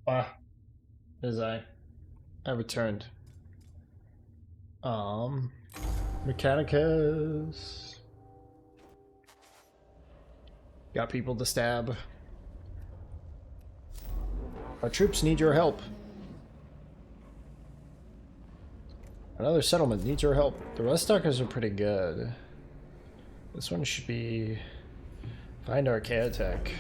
Ah, as I returned. Um, Mechanicus. Got people to stab. Our troops need your help. Another settlement needs your help. The Rustalkers are pretty good. This one should be... Find Archaeotech.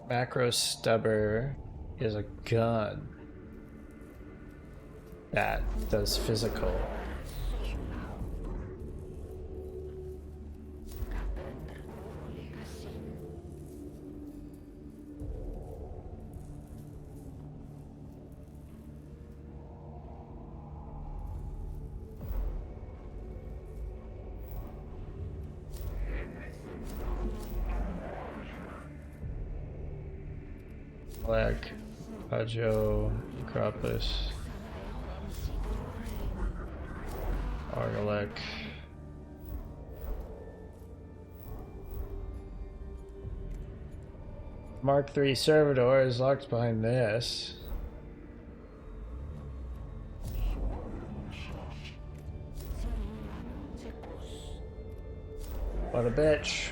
Macro Stubber is a gun that does physical. Black, Pajo, Acropolis, Argalek. Mark III Servitor is locked behind this. What a bitch.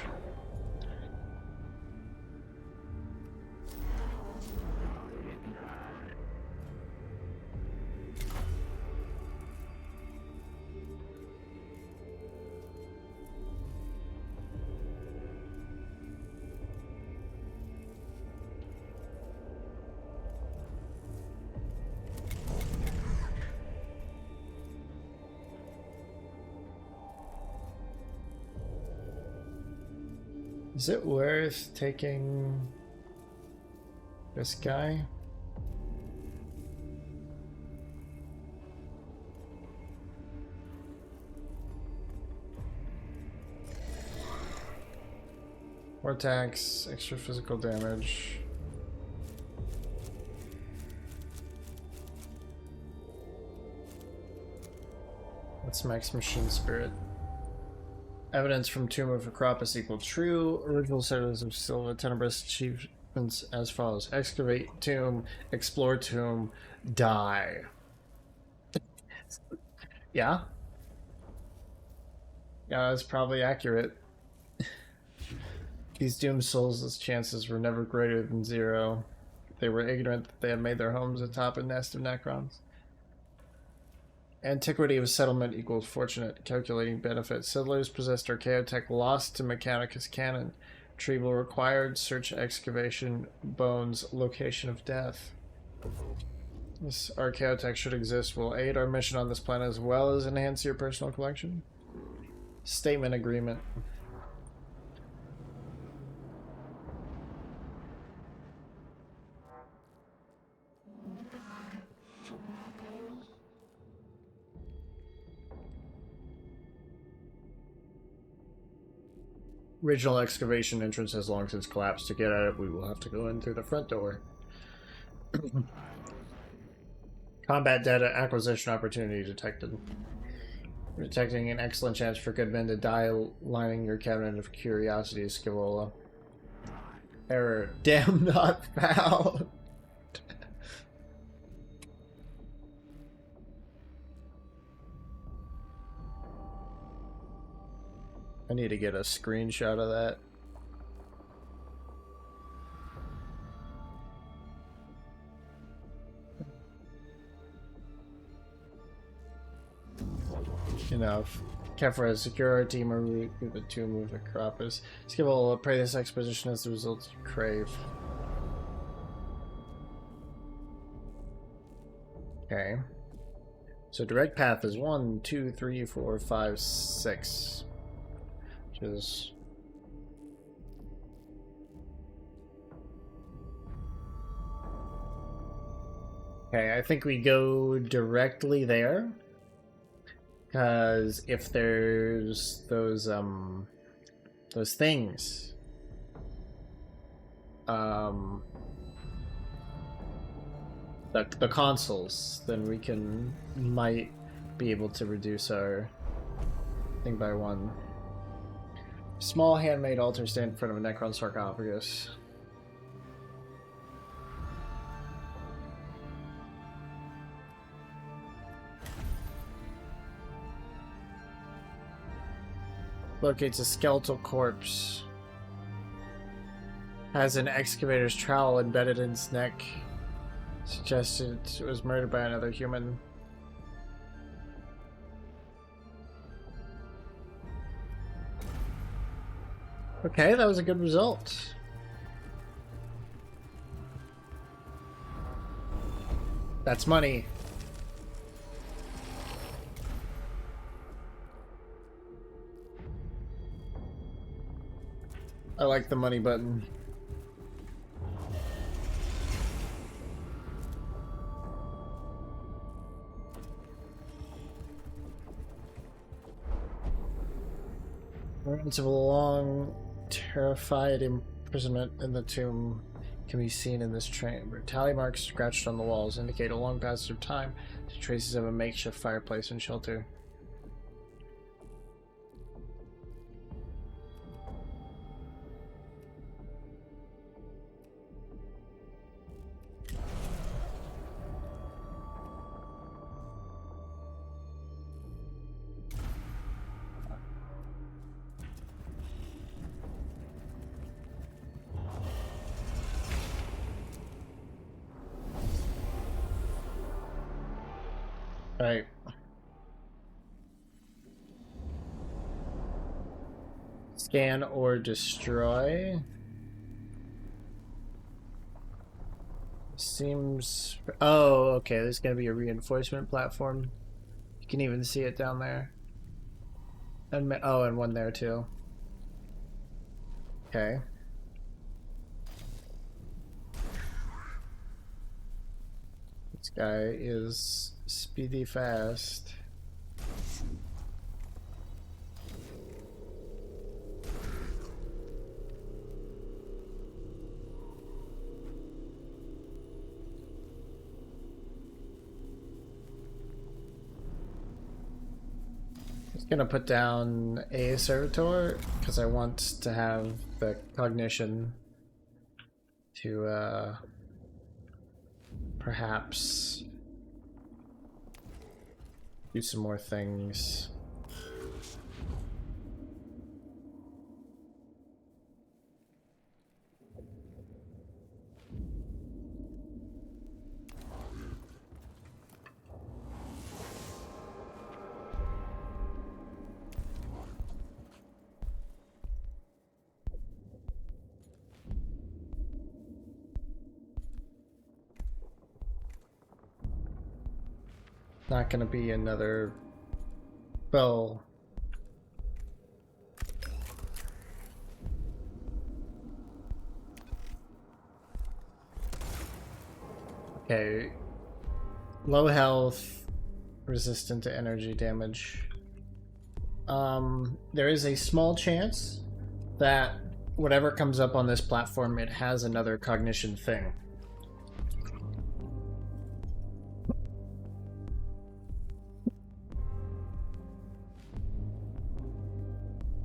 Is it worth taking this guy? More attacks, extra physical damage. Let's max machine spirit. Evidence from Tomb of Acropus equal true. Original settlers of Silva Tenebris achievements as follows: excavate tomb, explore tomb, die. Yeah? Yeah, that's probably accurate. These doomed souls' chances were never greater than 0. They were ignorant that they had made their homes atop a nest of Necrons. Antiquity of settlement equals fortunate. Calculating benefit. Settlers possessed Archaeotech lost to Mechanicus Cannon. Retrieval required. Search excavation. Bones. Location of death. This Archaeotech should exist. Will aid our mission on this planet as well as enhance your personal collection. Statement agreement. Original excavation entrance has long since collapsed. To get at it, we will have to go in through the front door. Combat data acquisition opportunity detected. Detecting an excellent chance for good men to die, lining your cabinet of curiosities, Scavola. Error. Damn not found. I need to get a screenshot of that. Enough. Kefra has secure our team or we have a tomb with Acropus. Skibble will pray this expedition as the results you crave. Okay. So direct path is 1, 2, 3, 4, 5, 6. Which is... Okay, I think we go directly there. Because if there's those things, the consoles, then we might be able to reduce our thing by 1. Small handmade altar stand in front of a Necron sarcophagus. Locates a skeletal corpse. Has an excavator's trowel embedded in its neck. Suggested it was murdered by another human. Okay, that was a good result. That's money. I like the money button. Ruins of a long, terrified imprisonment in the tomb can be seen in this chamber. Tally marks scratched on the walls indicate a long passage of time to traces of a makeshift fireplace and shelter. Right. Scan or destroy. Seems... Oh, okay. There's going to be a reinforcement platform. You can even see it down there. And oh, and one there too. Okay. This guy is speedy fast. Gonna put down a servitor because I want to have the cognition to perhaps do some more things. Not gonna be another bow. Okay. Low health, resistant to energy damage. There is a small chance that whatever comes up on this platform, it has another cognition thing.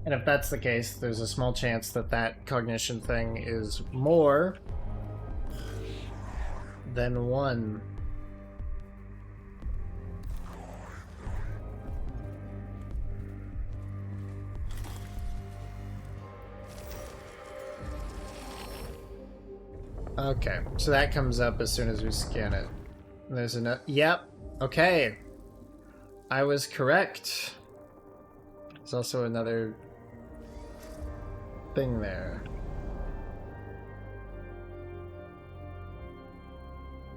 And if that's the case, there's a small chance that that cognition thing is more than 1. Okay, so that comes up as soon as we scan it. There's another. Yep. Okay. I was correct. There's also another thing there.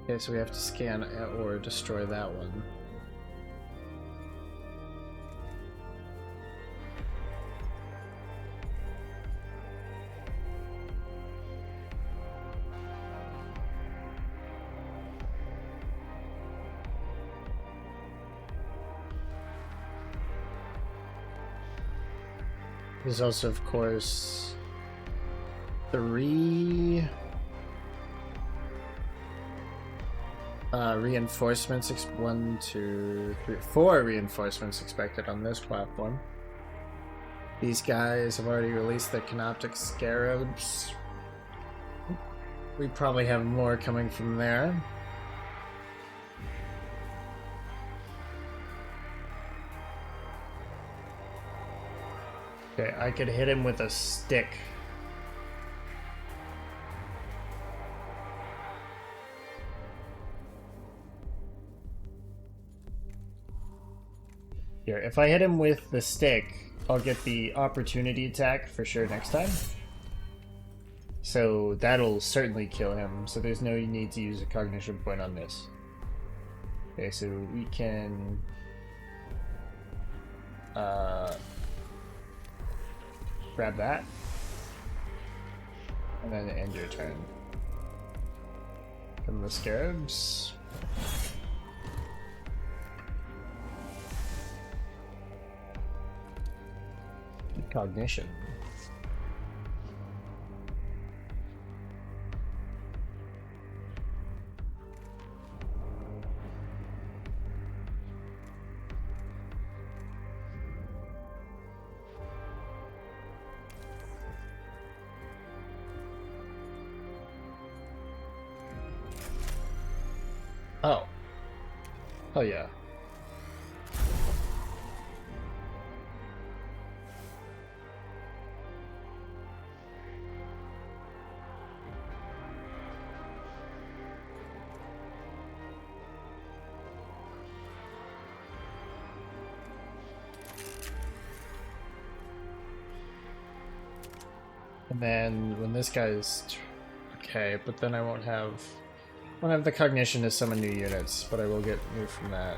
Okay, so we have to scan or destroy that one. There's also, of course, 3 Reinforcements, 1, 2, 3, 4 reinforcements expected on this platform. These guys have already released the Canoptic Scarabs. We probably have more coming from there. Okay, I could hit him with a stick. Here, if I hit him with the stick, I'll get the opportunity attack for sure next time. So that'll certainly kill him, so there's no need to use a cognition point on this. Okay, so we can... grab that. And then end your turn. From the scarabs. Cognition. Oh. Oh yeah. And then when this guy's okay, but then I won't have the cognition to summon new units, but I will get moved from that.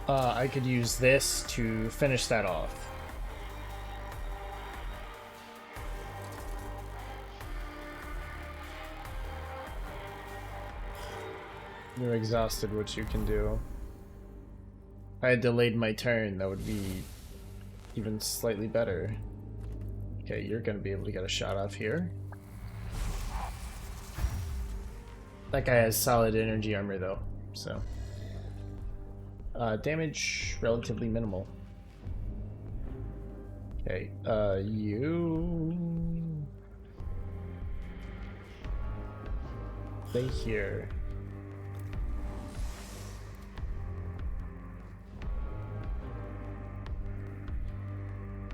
I could use this to finish that off. You're exhausted, what you can do. If I had delayed my turn, that would be even slightly better. Okay, you're gonna be able to get a shot off here. That guy has solid energy armor though, so. Damage relatively minimal. Okay, you stay here.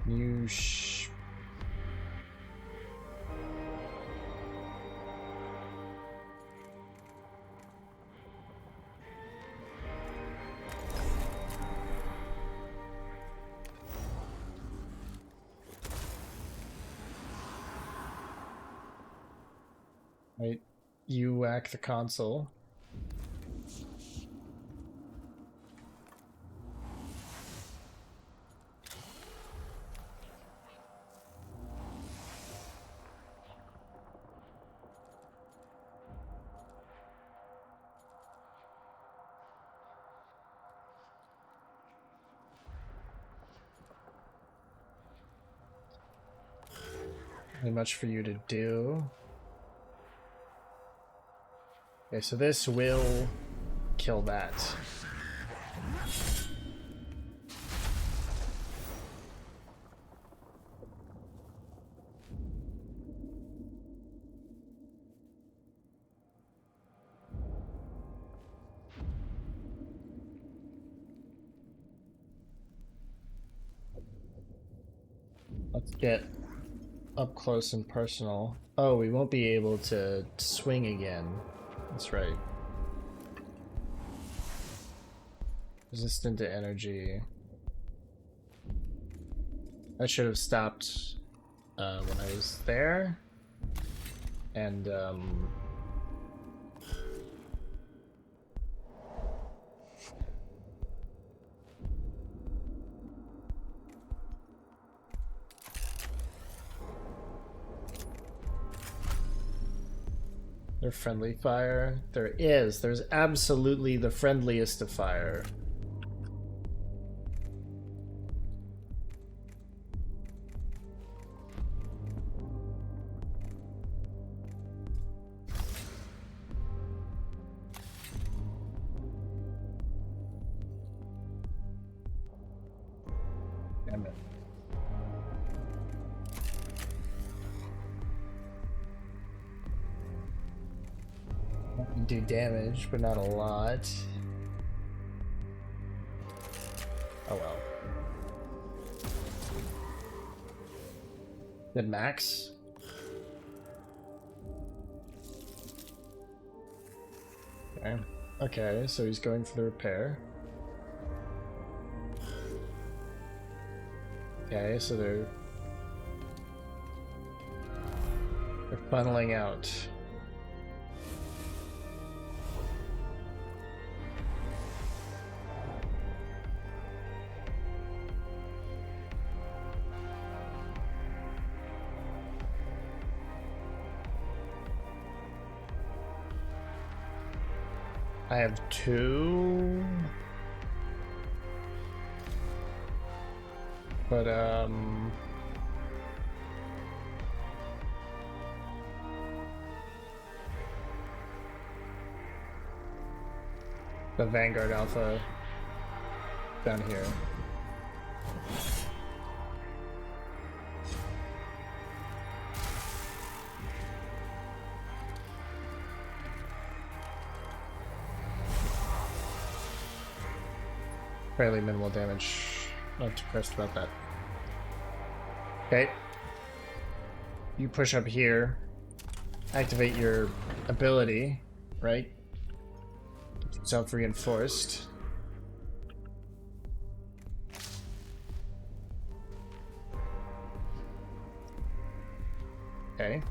You right, you whack the console. Not much for you to do. Okay, so this will kill that. Let's get up close and personal. Oh, we won't be able to swing again. That's right. Resistant to energy. I should have stopped when I was there. And they're friendly fire. There's absolutely the friendliest of fire. Damn it. Do damage, but not a lot. Oh well. Did max? Okay. Okay, so he's going for the repair. Okay, so they're funneling out. I have 2. But the Vanguard Alpha down here. Fairly minimal damage. Not too pressed about that. Okay. You push up here. Activate your ability, right? Self-reinforced. Okay.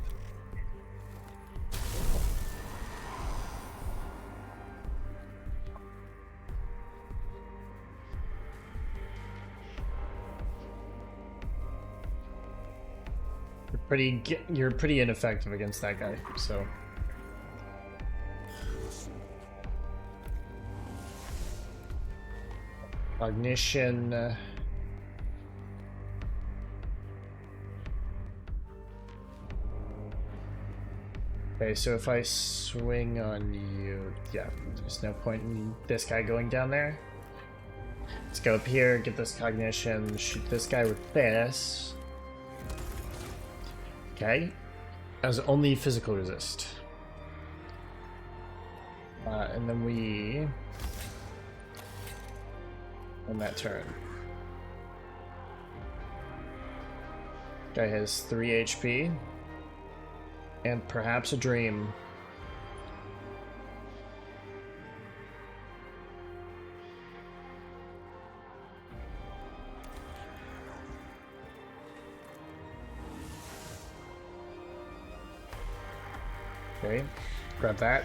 You're pretty ineffective against that guy, so. Cognition. Okay, so if I swing on you, yeah, there's no point in this guy going down there. Let's go up here, get this cognition, shoot this guy with this. Okay, as only physical resist. And then we on that turn. Guy has 3 HP. And perhaps a dream. Okay, grab that.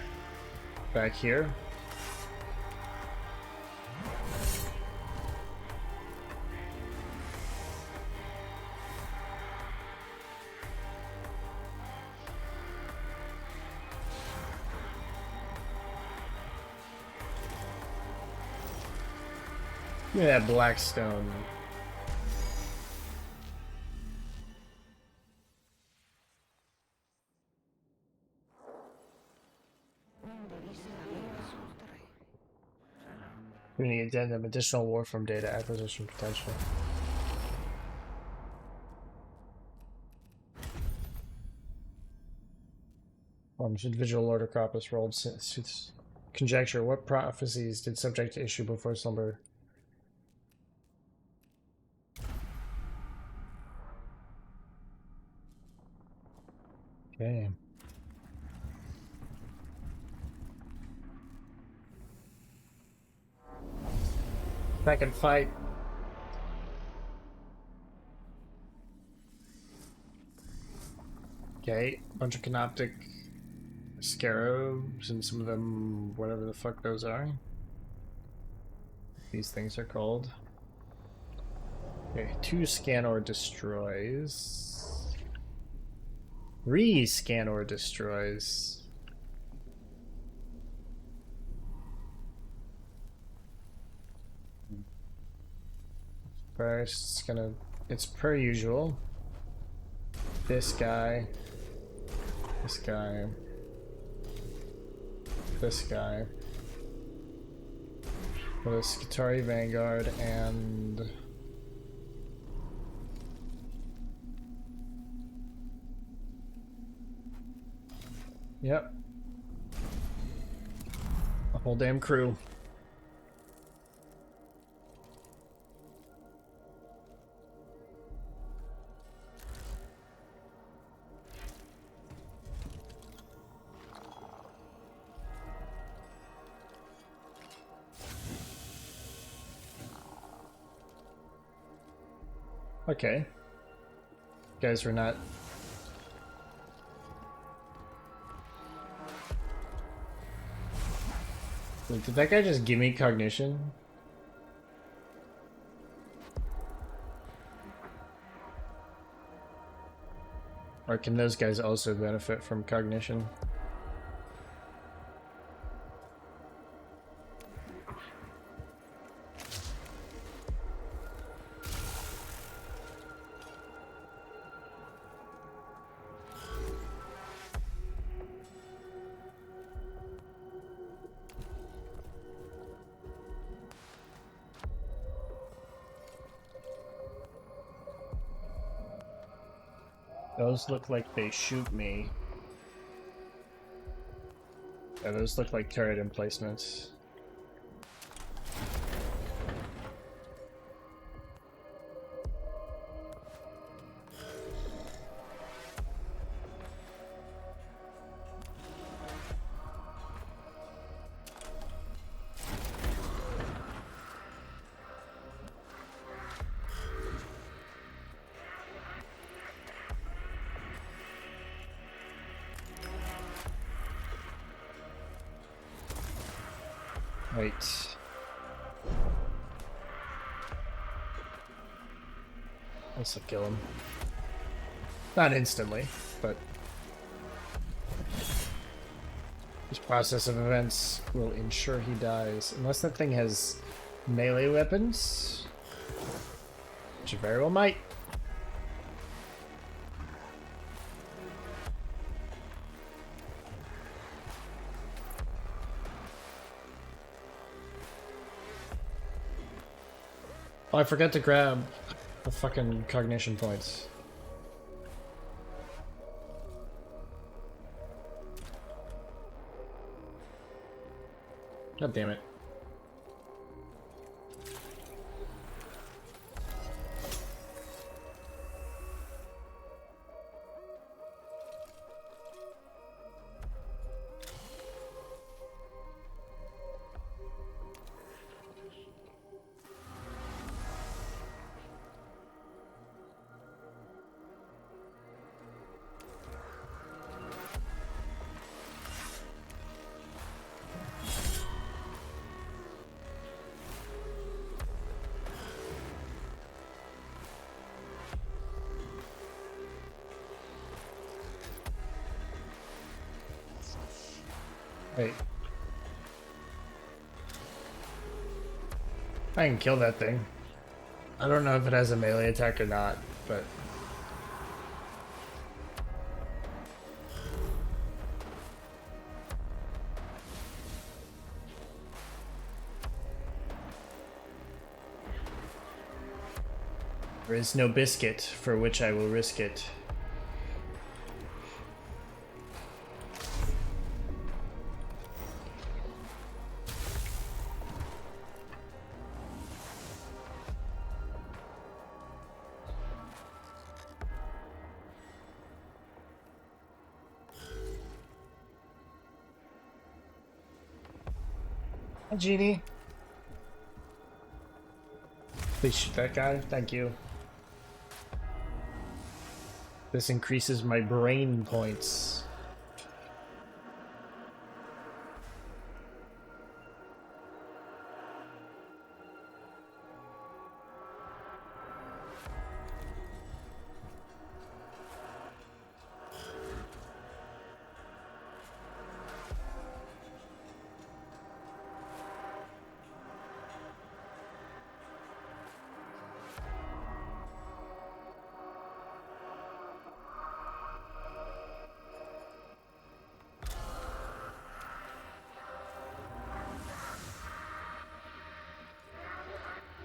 Back here. Look at that black stone. Community addendum, additional war from data acquisition potential. Individual Lord of Cropus rolled conjecture. What prophecies did subject to issue before slumber? Okay. Second fight. Okay, bunch of canoptic scarabs and some of them, whatever the fuck those are. These things are called. Okay, 2 scan or destroys. 3 scan or destroys. First, it's per usual. This guy. This guy. This guy. For the Skitari Vanguard and Yep. A whole damn crew. Okay. Guys were not... Wait, did that guy just give me cognition? Or can those guys also benefit from cognition? Those look like they shoot me. Yeah, those look like turret emplacements. Wait. This will kill him. Not instantly, but this process of events will ensure he dies. Unless that thing has melee weapons, which it very well might. Oh, I forgot to grab the fucking cognition points. God damn it. Wait. I can kill that thing. I don't know if it has a melee attack or not, but... There is no biscuit for which I will risk it. Hi, Genie. Please shoot that guy. Thank you. This increases my brain points.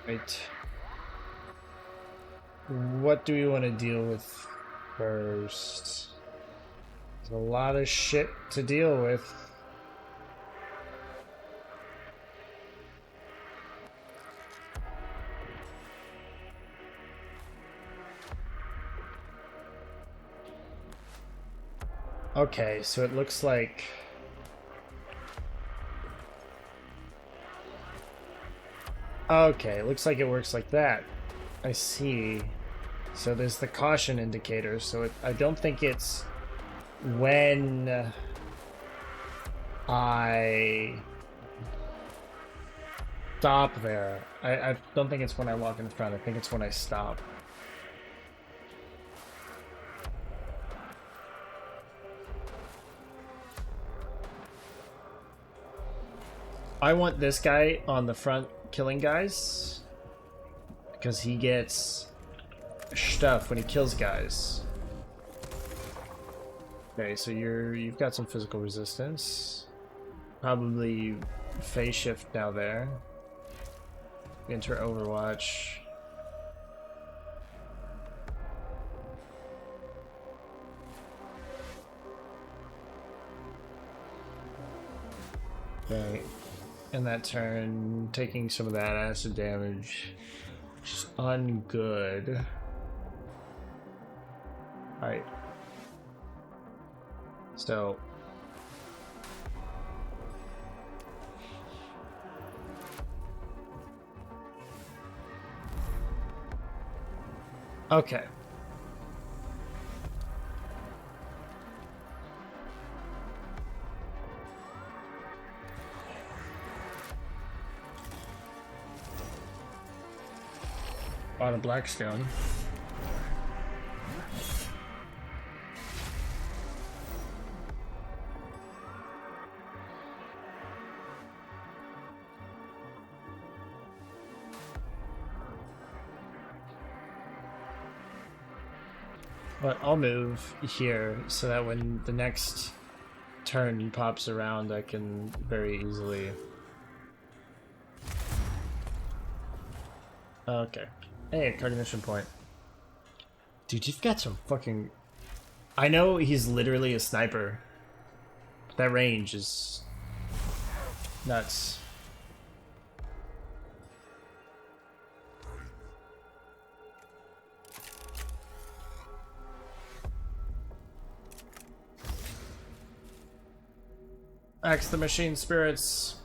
Right. What do we want to deal with first? There's a lot of shit to deal with. Okay, so it looks like... Okay, it looks like it works like that. I see. So there's the caution indicator, so I don't think it's when I stop there. I don't think it's when I walk in front, I think it's when I stop. I want this guy on the front killing guys because he gets stuff when he kills guys. Okay, so you've got some physical resistance. Probably phase shift now there. Enter Overwatch. Okay. In that turn, taking some of that acid damage, which is ungood. Alright. So. Okay. On a Blackstone. But I'll move here so that when the next turn pops around, I can very easily... Okay. Hey, cognition point. Dude, you've got some fucking... I know he's literally a sniper. But that range is... nuts. Axe the machine spirits.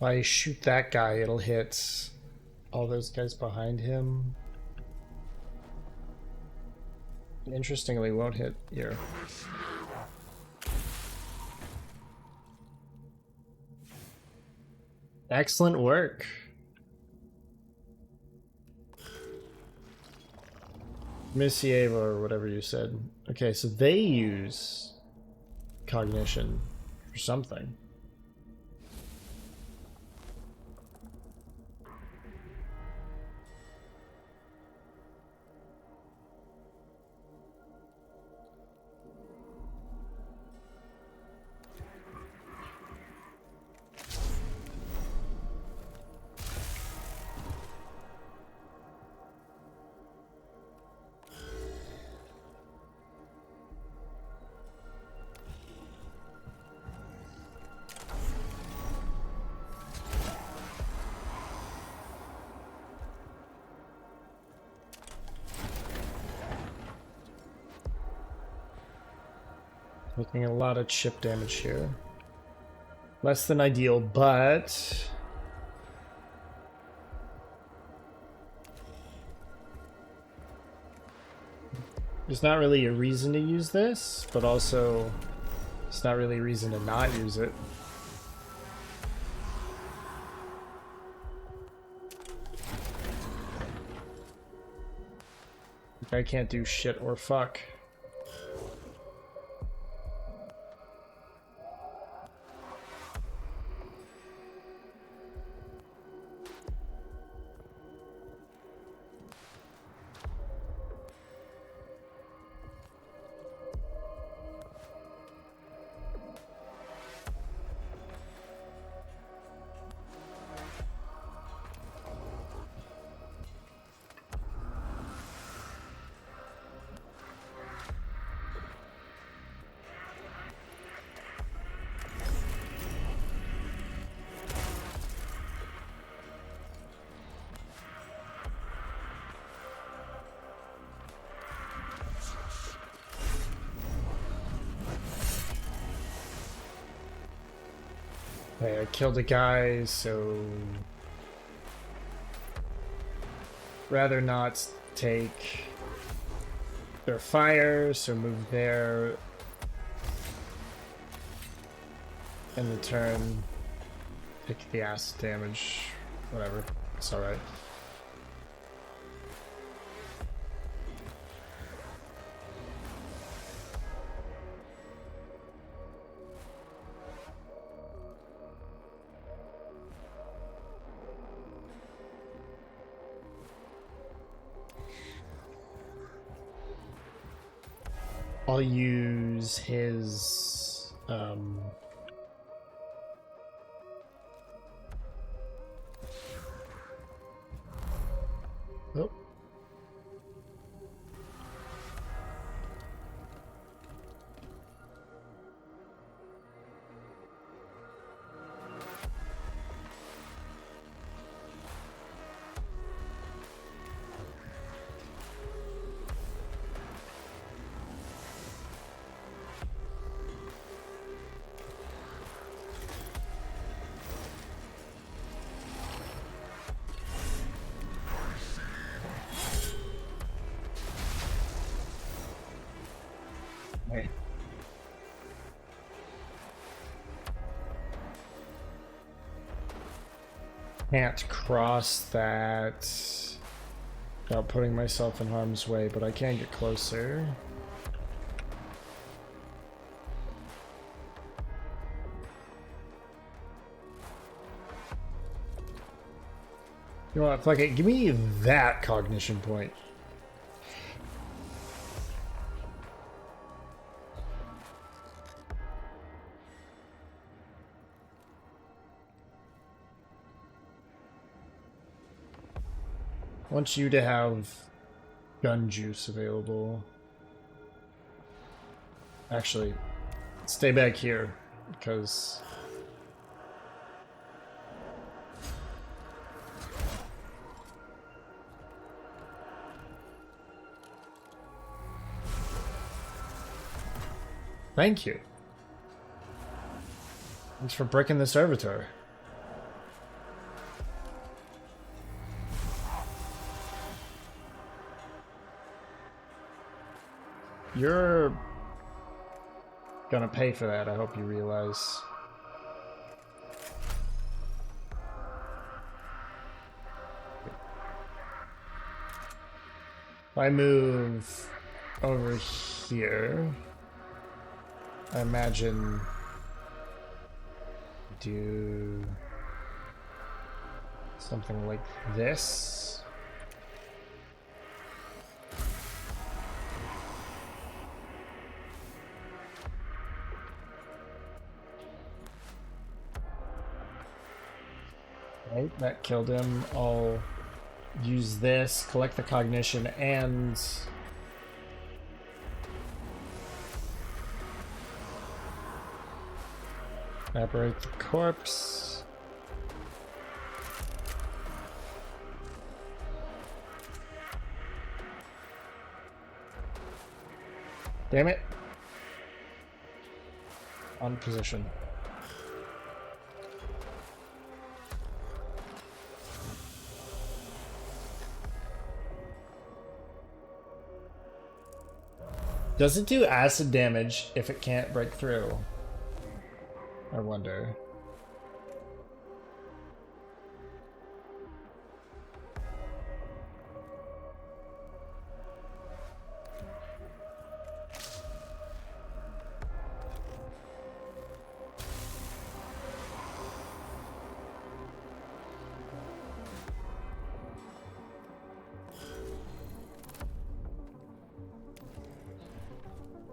If I shoot that guy, it'll hit all those guys behind him. Interestingly, won't hit here. Excellent work. Missieva or whatever you said. Okay, so they use cognition for something. Taking a lot of chip damage here. Less than ideal, but... there's not really a reason to use this, but also it's not really a reason to not use it. I can't do shit or fuck. Okay, I killed a guy, so rather not take their fire, so move there. In the turn, take the acid damage. Whatever, it's alright. I'll use his oh. Wait. Can't cross that without putting myself in harm's way, but I can get closer. You know what, fuck it, give me that cognition point. I want you to have gun juice available. Actually, stay back here, because thank you. Thanks for breaking the servitor. You're gonna pay for that, I hope you realize. If I move over here, I imagine do something like this. Right, that killed him. I'll use this, collect the cognition, and evaporate the corpse. Damn it. On position. Does it do acid damage if it can't break through? I wonder.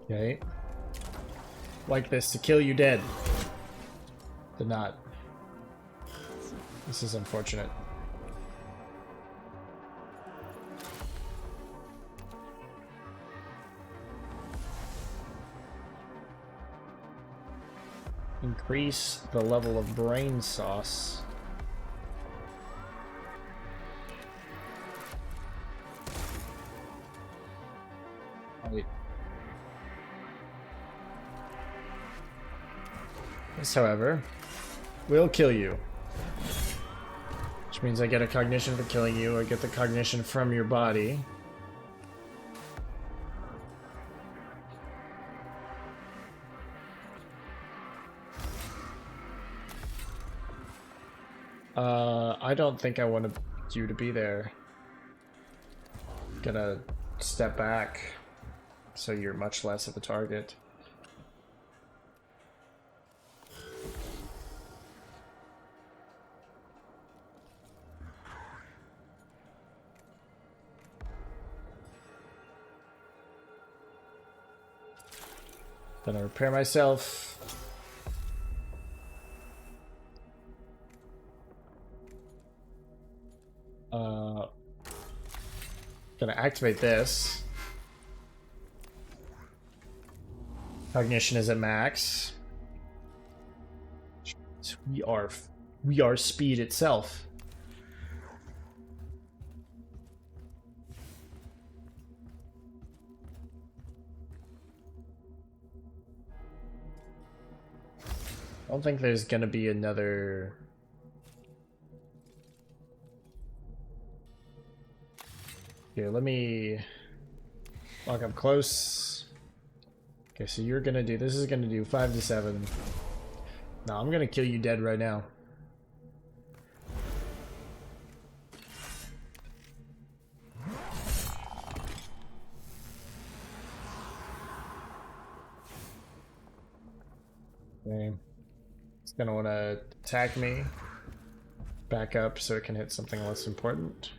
Okay. Like this to kill you dead. Did not. This is unfortunate. Increase the level of brain sauce. Wait. This, however, will kill you. Which means I get a cognition for killing you. I get the cognition from your body. I don't think I want you to be there. Gonna step back so you're much less of a target. Gonna repair myself. Gonna activate this. Cognition is at max. So we are speed itself. I don't think there's gonna be another. Here, let me walk up close. Okay, so you're gonna do, this is gonna do 5 to 7. No, I'm gonna kill you dead right now. Okay. It's gonna wanna attack me. Back up so it can hit something less important.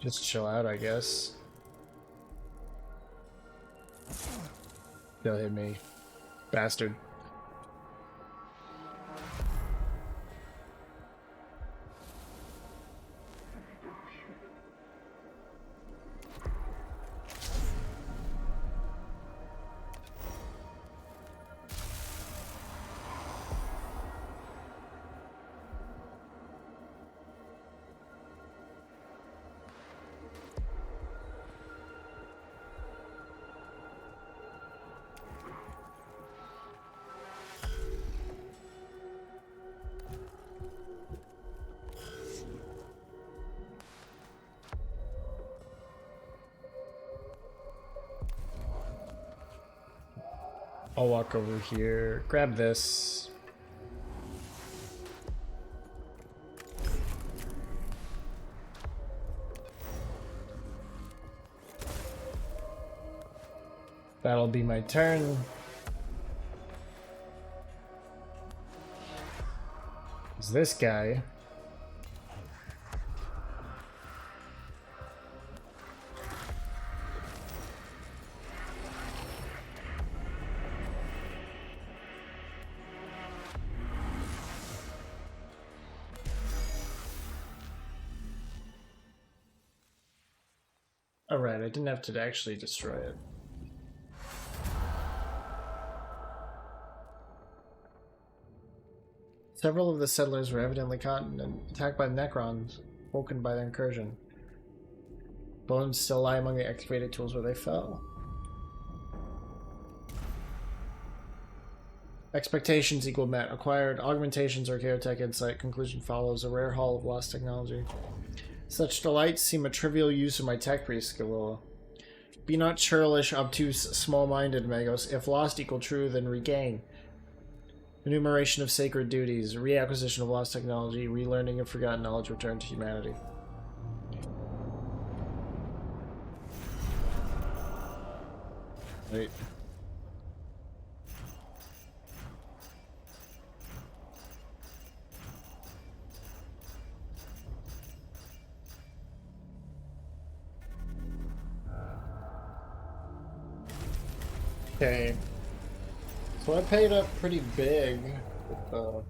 Just chill out, I guess. They'll hit me. Bastard. I'll walk over here, grab this. That'll be my turn. Is this guy? Alright, I didn't have to actually destroy it. Several of the settlers were evidently caught and attacked by the Necrons, woken by the incursion. Bones still lie among the excavated tools where they fell. Expectations equal met. Acquired augmentations or Chaotech insight. Conclusion follows. A rare haul of lost technology. Such delights seem a trivial use of my tech preschool. Be not churlish, obtuse, small-minded, Magos. If lost equal true, then regain. Enumeration of sacred duties. Reacquisition of lost technology. Relearning of forgotten knowledge. Return to humanity. Wait. Okay, so I paid up pretty big with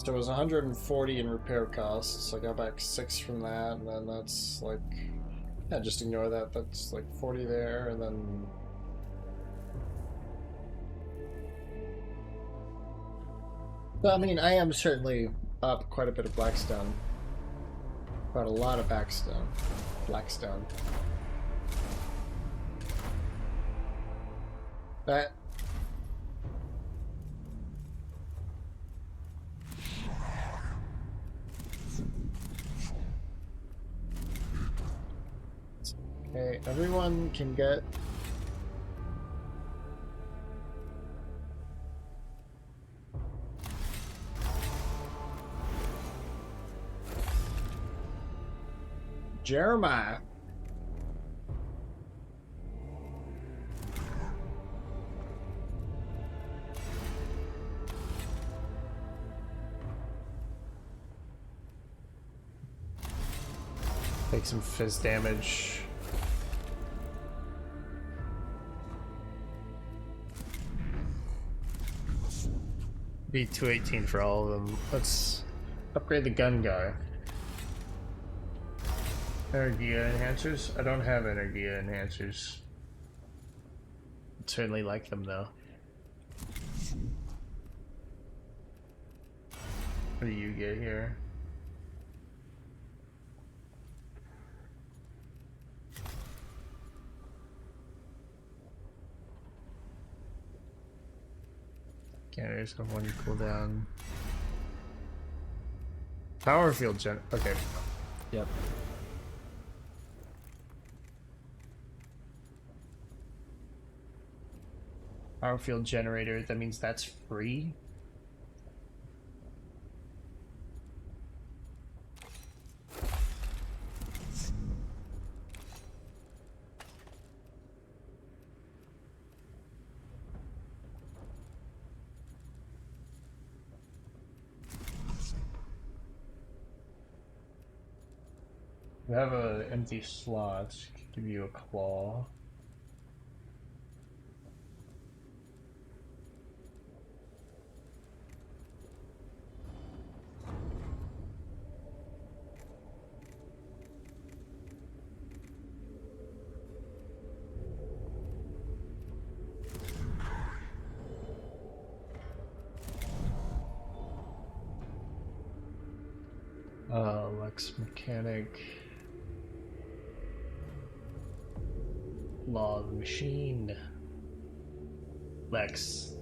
So it was 140 in repair costs. So I got back 6 from that, and then that's like, yeah, just ignore that. That's like 40 there, and then. But I mean, I am certainly up quite a bit of Blackstone. Quite a lot of Blackstone. That. Okay, everyone can get. Jeremiah. Take some fizz damage. Be 218 for all of them. Let's upgrade the gun guy. Energia enhancers? I don't have Energia enhancers. I'd certainly like them though. What do you get here? Scanners have 1 cooldown. Power field gen. Okay. Yep. Power field generator. That means that's free. We have an empty slot. Give you a claw. Lex Mechanic. Law of the Machine. Lex.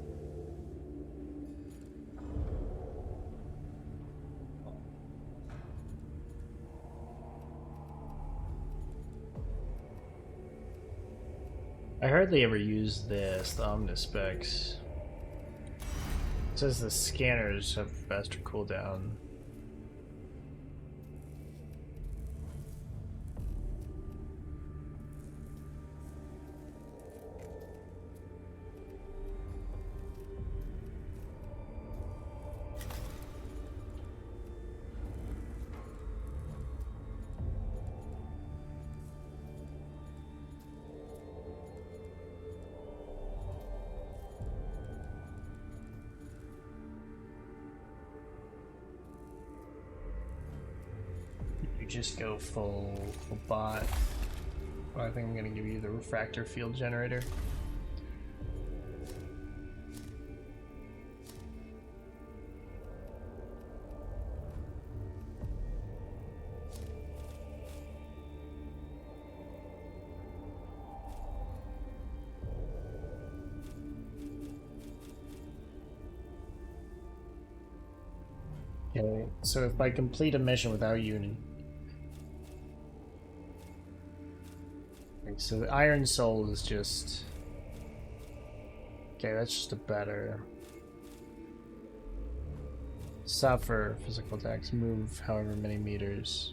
I hardly ever use this, the Omnispecs. It says the scanners have faster cooldown. Just go full bot. Well, I think I'm gonna give you the refractor field generator. Okay, so if I complete a mission without Uni. So the Iron Soul is just... Okay, that's just a better... Suffer physical attacks, move however many meters.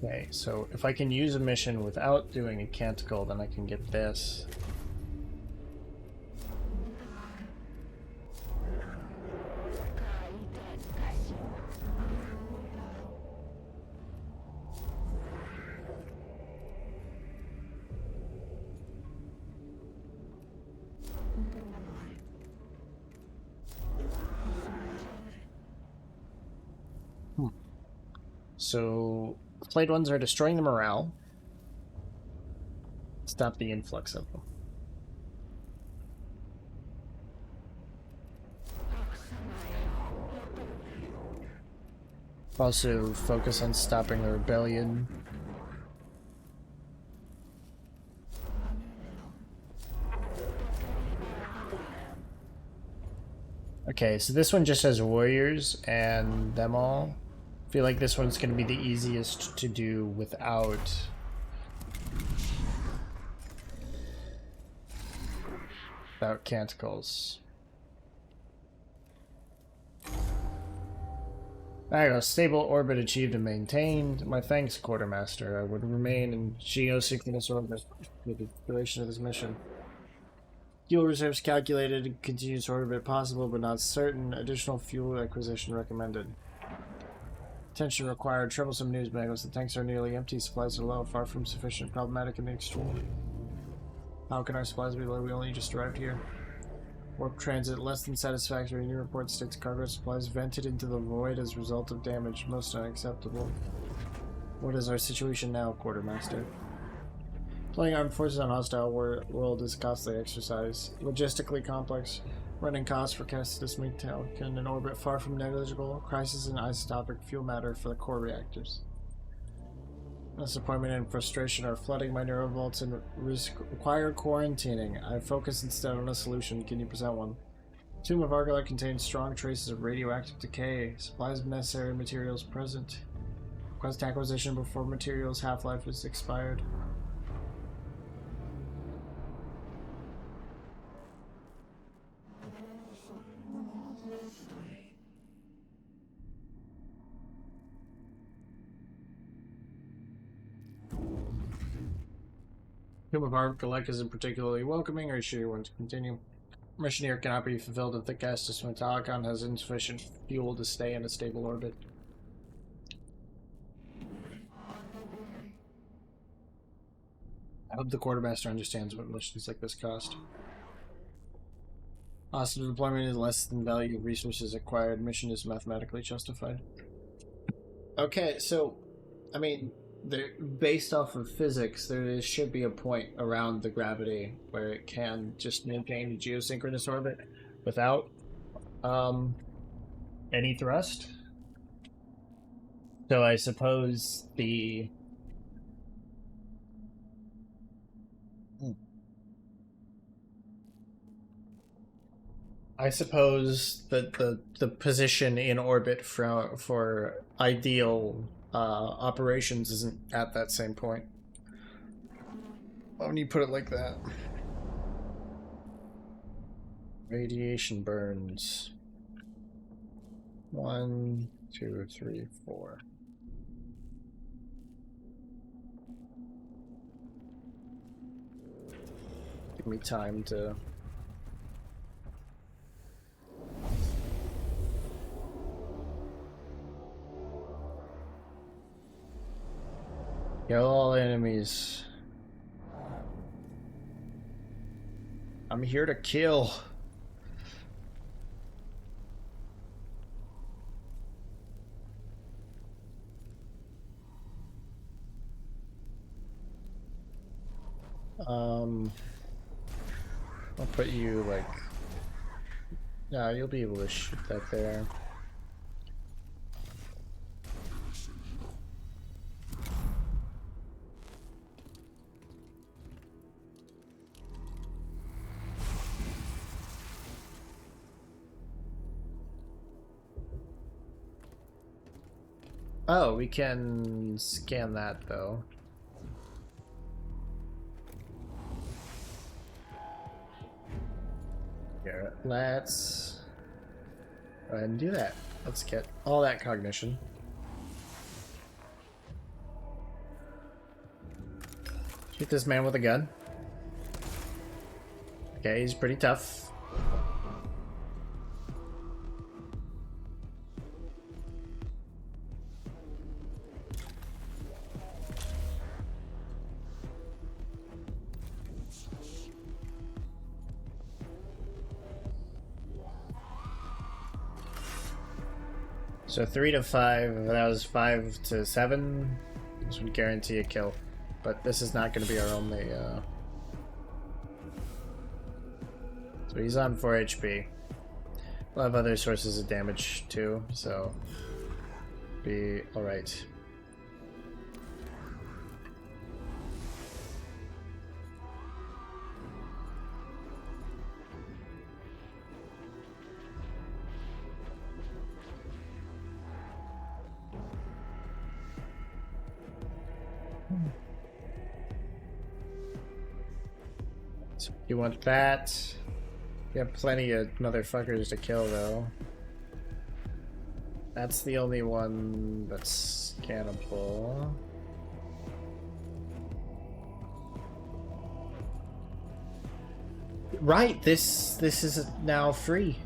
Okay, so if I can use a mission without doing a canticle, then I can get this. So, flayed ones are destroying the morale. Stop the influx of them. Also, focus on stopping the rebellion. Okay, so this one just has warriors and them all. I feel like this one's going to be the easiest to do without canticles. There you go. Stable orbit achieved and maintained. My thanks, Quartermaster. I would remain in geosynchronous orbit for the duration of this mission. Fuel reserves calculated. Continuous orbit possible, but not certain. Additional fuel acquisition recommended. Attention required. Troublesome news, Mechanicus. The tanks are nearly empty. Supplies are low. Far from sufficient. Problematic in the extreme. How can our supplies be low? We only just arrived here. Warp transit less than satisfactory. New report states cargo supplies vented into the void as a result of damage. Most unacceptable. What is our situation now, Quartermaster? Deploying armed forces on hostile world is a costly exercise. Logistically complex. Running costs for Cassidus Mechanicus in orbit far from negligible. Crisis in isotopic fuel matter for the core reactors. Disappointment and frustration are flooding my neurovaults and require quarantining. I focus instead on a solution. Can you present one? Tomb of Argolite contains strong traces of radioactive decay. Supplies of necessary materials present. Request acquisition before materials half-life is expired. Tomb of Argolite isn't particularly welcoming, or should you want to continue? Mission here cannot be fulfilled if the Castus Mechanicus has insufficient fuel to stay in a stable orbit. I hope the Quartermaster understands what missions like this cost. Hostile deployment is less than value of resources acquired. Mission is mathematically justified. Okay, so, I mean, based off of physics, there should be a point around the gravity where it can just maintain a geosynchronous orbit without any thrust. So I suppose the that the position in orbit for ideal operations isn't at that same point. When you put it like that. Radiation burns. 1, 2, 3, 4. Give me time to... Kill all enemies. I'm here to kill. I'll put you like... Yeah, you'll be able to shoot that there. Oh, we can scan that though. Here, let's go ahead and do that. Let's get all that cognition. Shoot this man with a gun. Okay, he's pretty tough. So 3 to 5, if that was 5 to 7, this would guarantee a kill. But this is not going to be our only, So he's on 4 HP. We'll have other sources of damage too, so be alright. So you want that? You have plenty of motherfuckers to kill, though. That's the only one that's cannibal. Right, this is now free.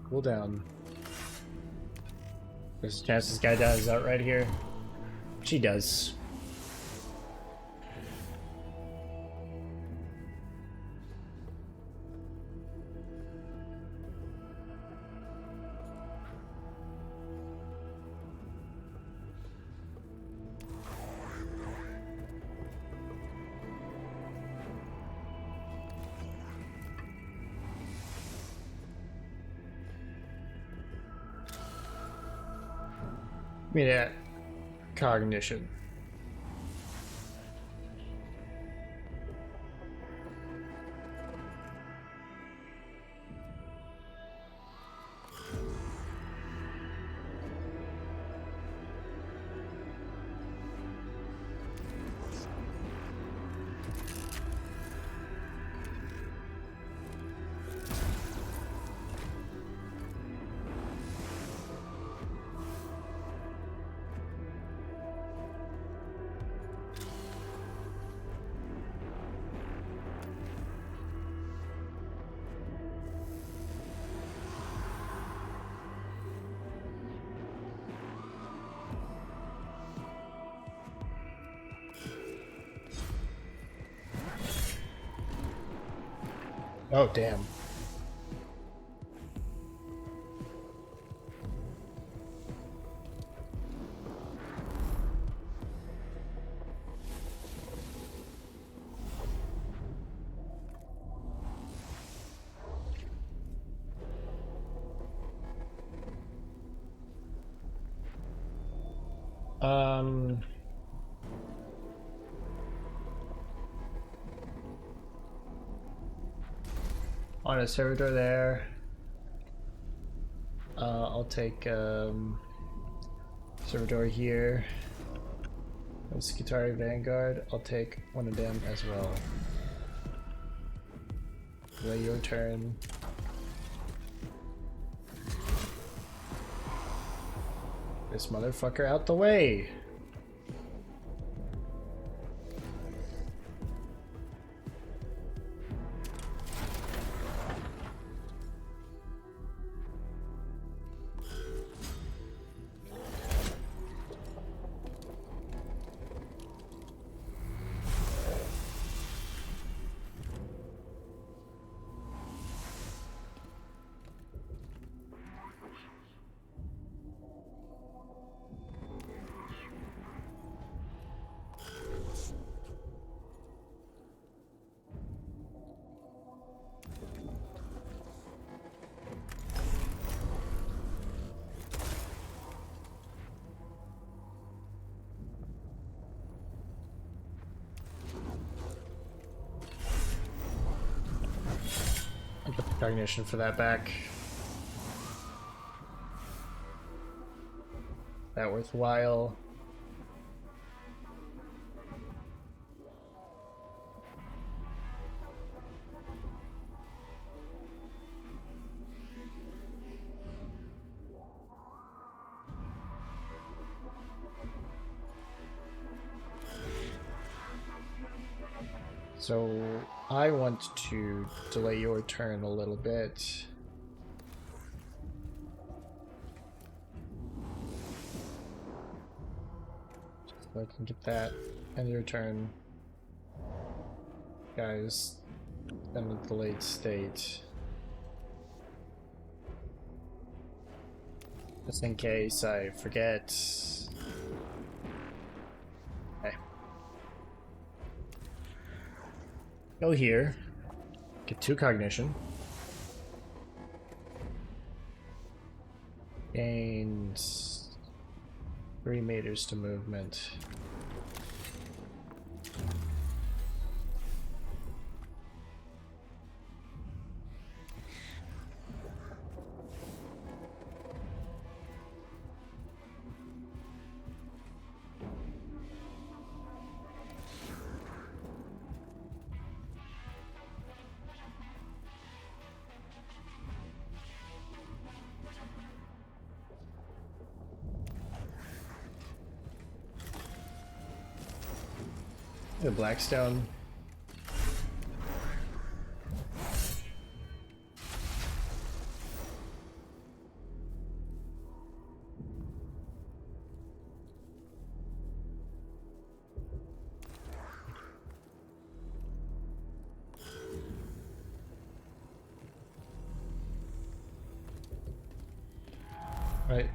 Cooldown. There's a chance this guy dies out right here. Which he does. Yeah, cognition. Oh, damn. On a servitor there. I'll take servitor here. Skitari Vanguard. I'll take one of them as well. Delay your turn. This motherfucker out the way. I'll put the cognition for that back. That worthwhile. So I want to delay your turn a little bit. I can get that. End your turn. Guys, then with the late state. Just in case I forget. Okay. Go here. Get 2 cognition. Gains 3 meters to movement. The Blackstone. Right.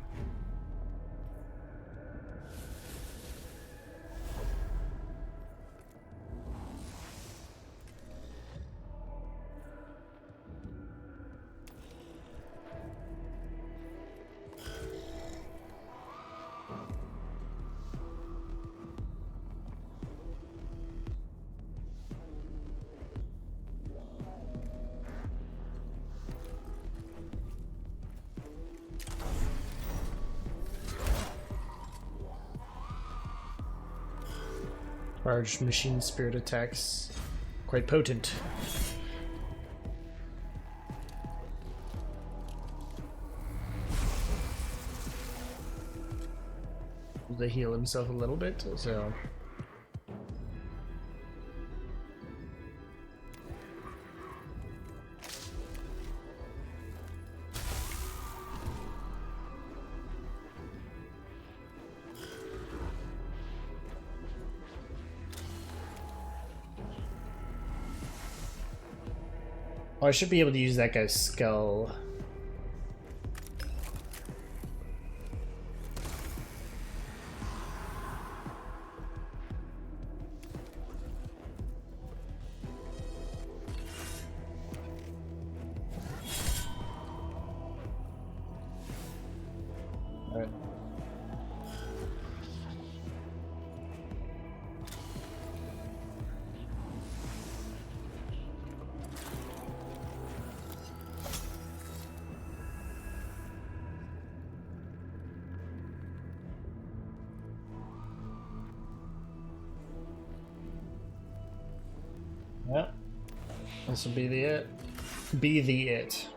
Large machine spirit attacks. Quite potent. To heal himself a little bit, so. Oh, I should be able to use that guy's skull. Alright. Yep. This will be the it. Be the it.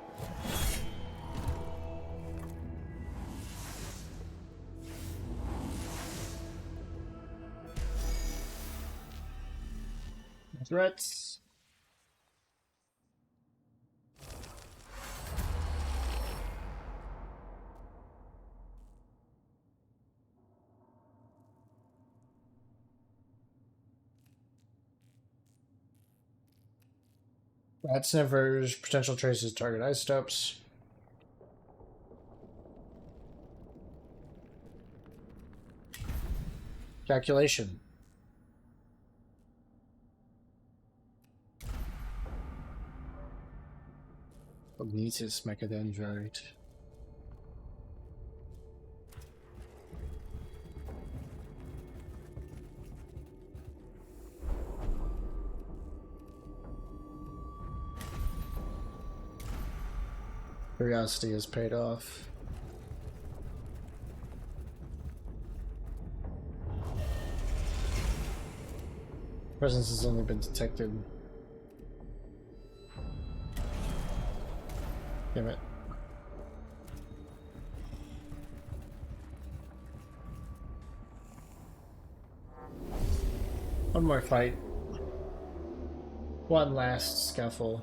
Threats. Rat sniffers, potential traces, target isotopes. Calculation. Cognitus mechadendrite. Curiosity has paid off. Presence has only been detected. Damn it. One more fight. One last scuffle.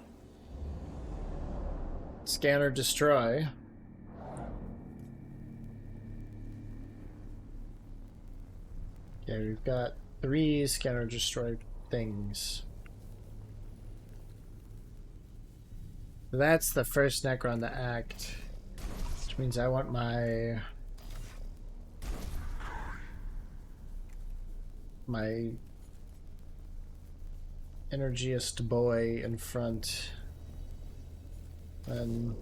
Scanner destroy. Okay, we've got 3 scanner destroy things. That's the first Necron to act, which means I want my energiest boy in front. And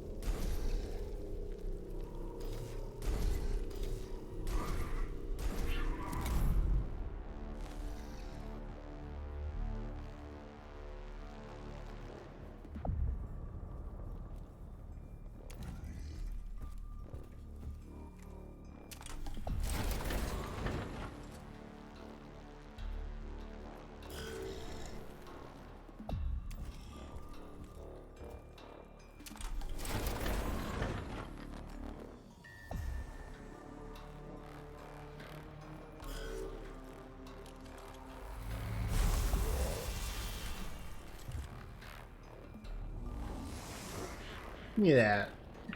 give me that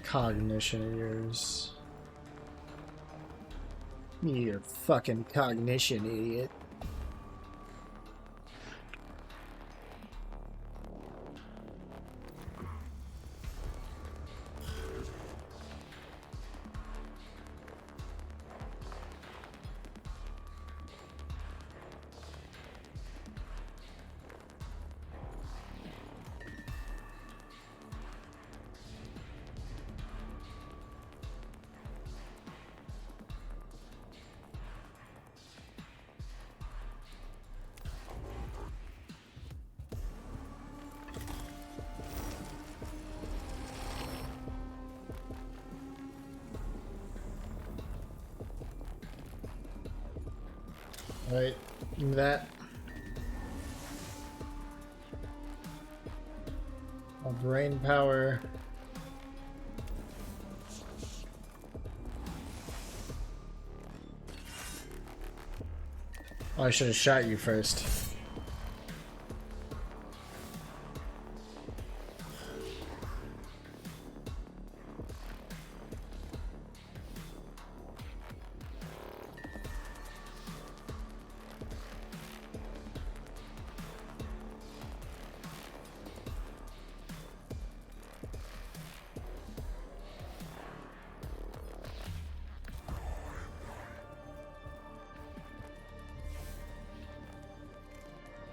cognition of yours. Give me your fucking cognition, idiot. Alright, give me that. All brain power. Oh, I should have shot you first.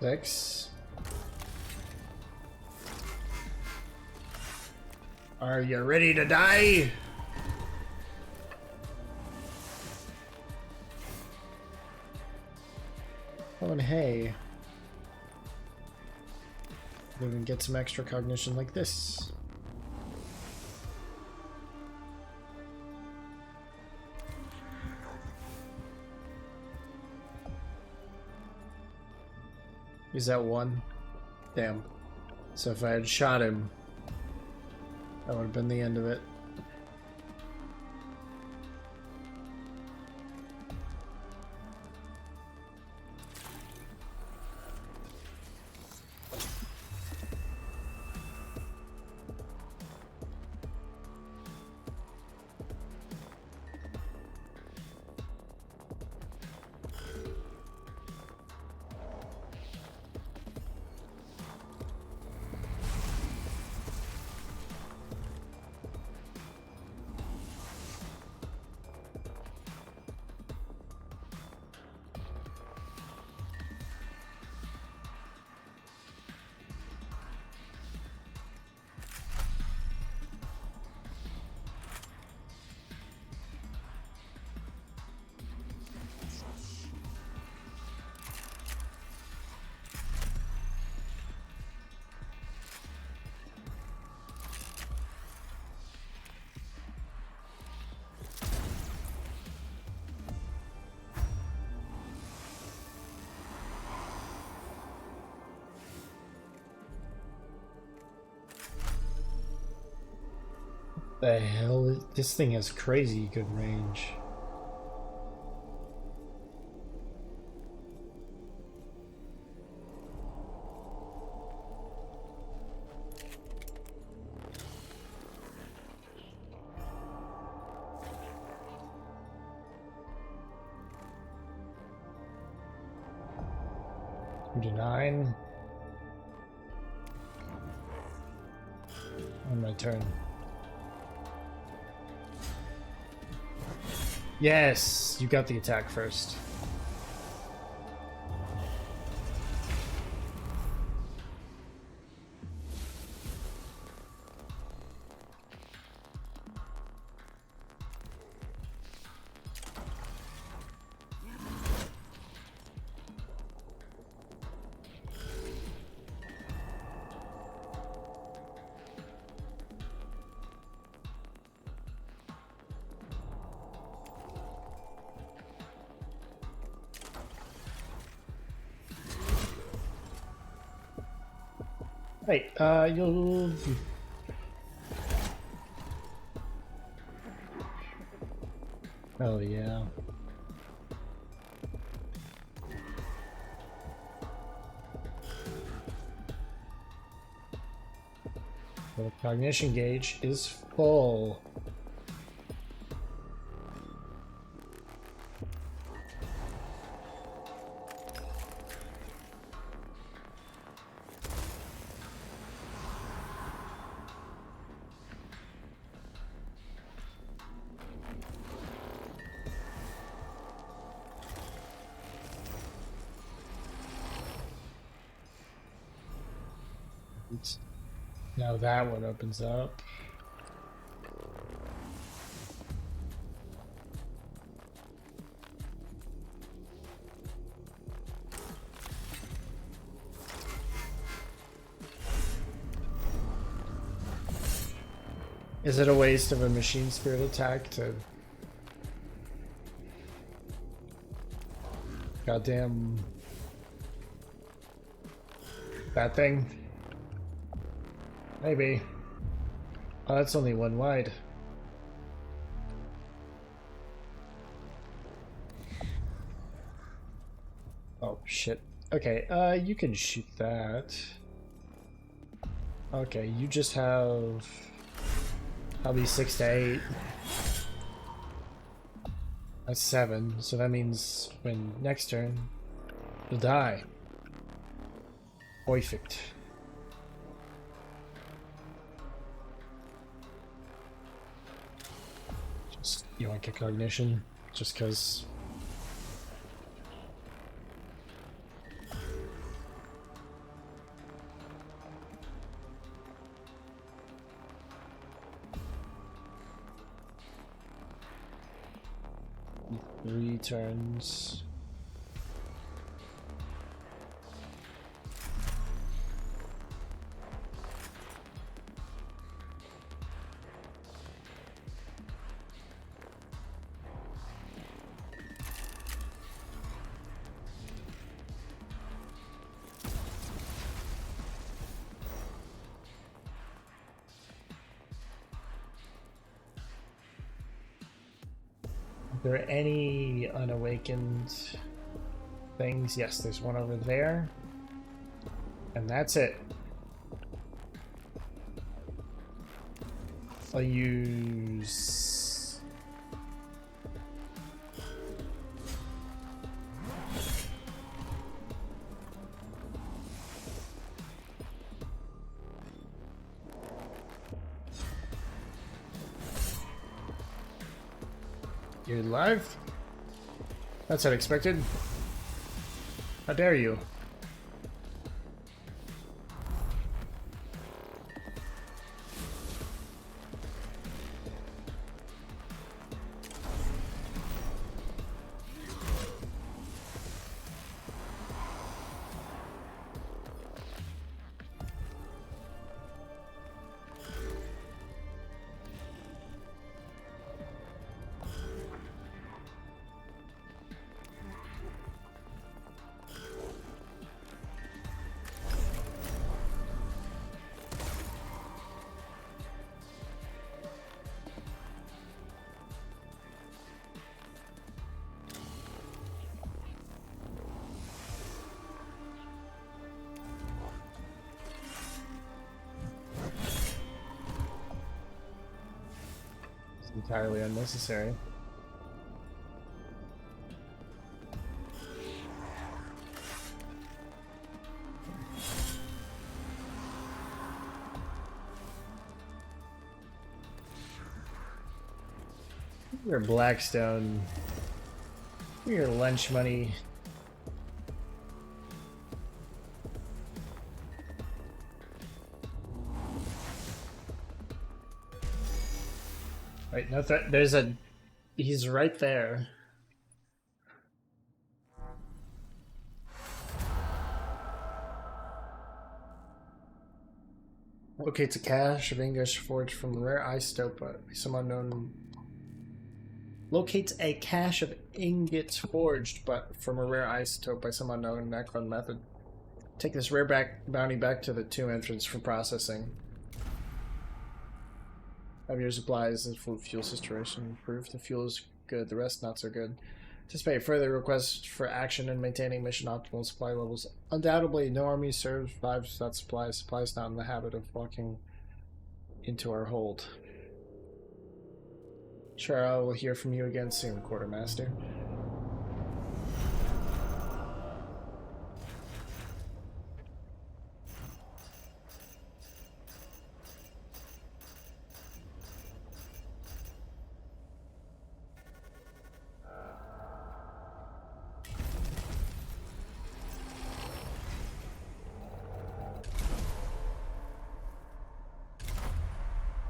Six. Are you ready to die? Oh, and hey. We can get some extra cognition like this. Is that one? Damn. So if I had shot him, that would have been the end of it. The hell? This thing has crazy good range. 9. On my turn. Yes, you got the attack first. Wait, you'll... Oh, yeah. The cognition gauge is full. Now that one opens up. Is it a waste of a machine spirit attack to... Goddamn... that thing? Maybe. Oh, that's only one wide. Oh, shit. Okay, you can shoot that. Okay, you just have... probably 6 to 8. That's 7, so that means when next turn, you'll die. Perfect. Just, you want to kick cognition? Just because... Three turns. Are there any unawakened things? Yes, there's one over there. And that's it. I'll use... You're alive? That's unexpected. How dare you? Entirely unnecessary. Your Blackstone. Your lunch money. Wait, no, there's a... He's right there. Locates a cache of English forged from a rare isotope by some unknown. Locates a cache of ingots forged, but from a rare isotope by some unknown Necron method. Take this rare bounty back to the tomb entrance for processing. Have your supplies and fuel situation improved. The fuel is good, the rest not so good. Anticipate further requests for action in maintaining mission optimal supply levels. Undoubtedly, no army survives without supplies. Supplies not in the habit of walking into our hold. Sure, I will hear from you again soon, Quartermaster.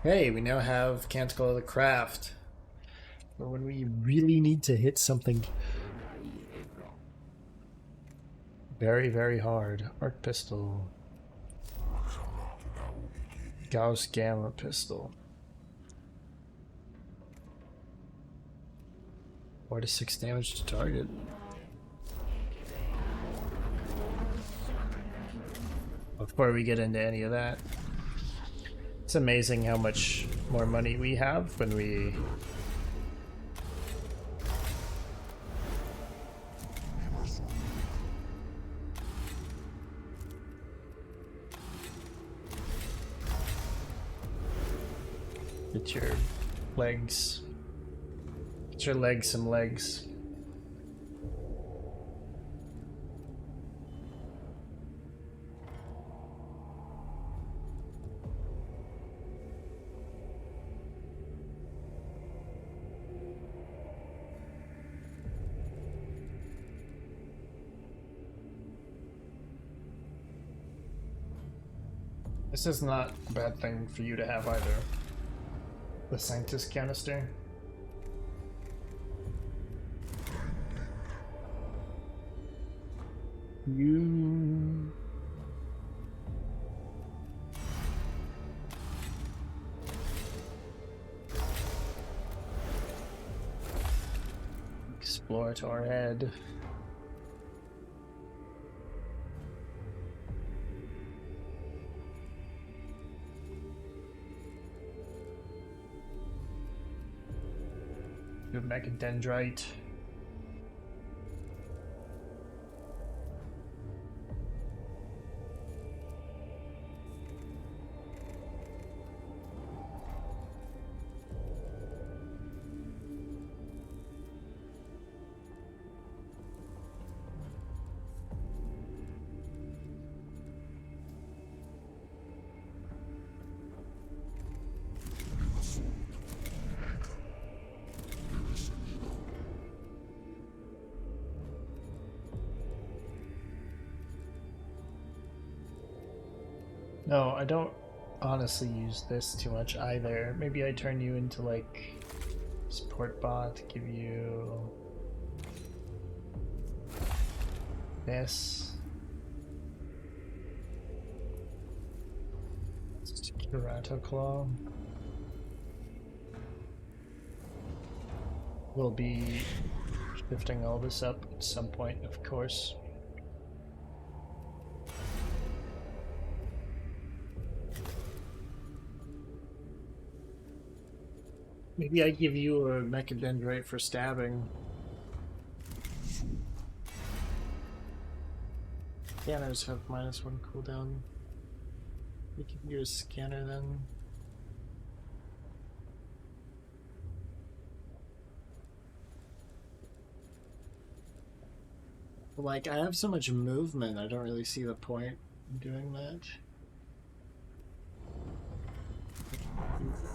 Hey, we now have Canticle of the Craft. But when we really need to hit something very, very hard. Arc Pistol. Gauss Gamma Pistol. 4 to 6 damage to target. Before we get into any of that, it's amazing how much more money we have when we get your legs. Get your legs some legs. This is not a bad thing for you to have either. The Sanctus canister. You... Explorator head. Good Mechadendrite. No, I don't honestly use this too much either. Maybe I turn you into like support bot, give you this. Curato Claw. We'll be shifting all this up at some point, of course. Maybe I give you a Mechadendrite for stabbing. Scanners have -1 cooldown. We can use a scanner then. Like, I have so much movement, I don't really see the point in doing that.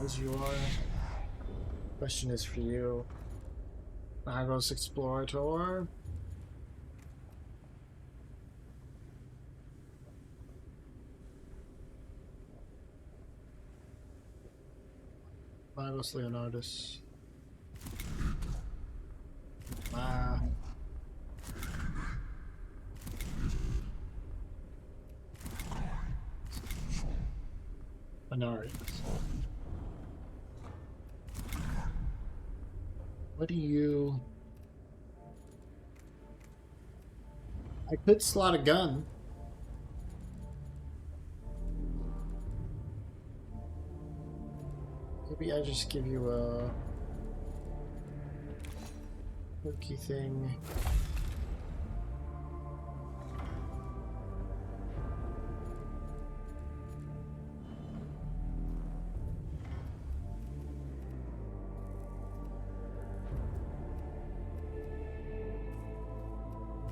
As you are. Question is for you. Magos Explorator. Magos Leonardus. Minari. What do you... I could slot a gun. Maybe I just give you a... quirky thing.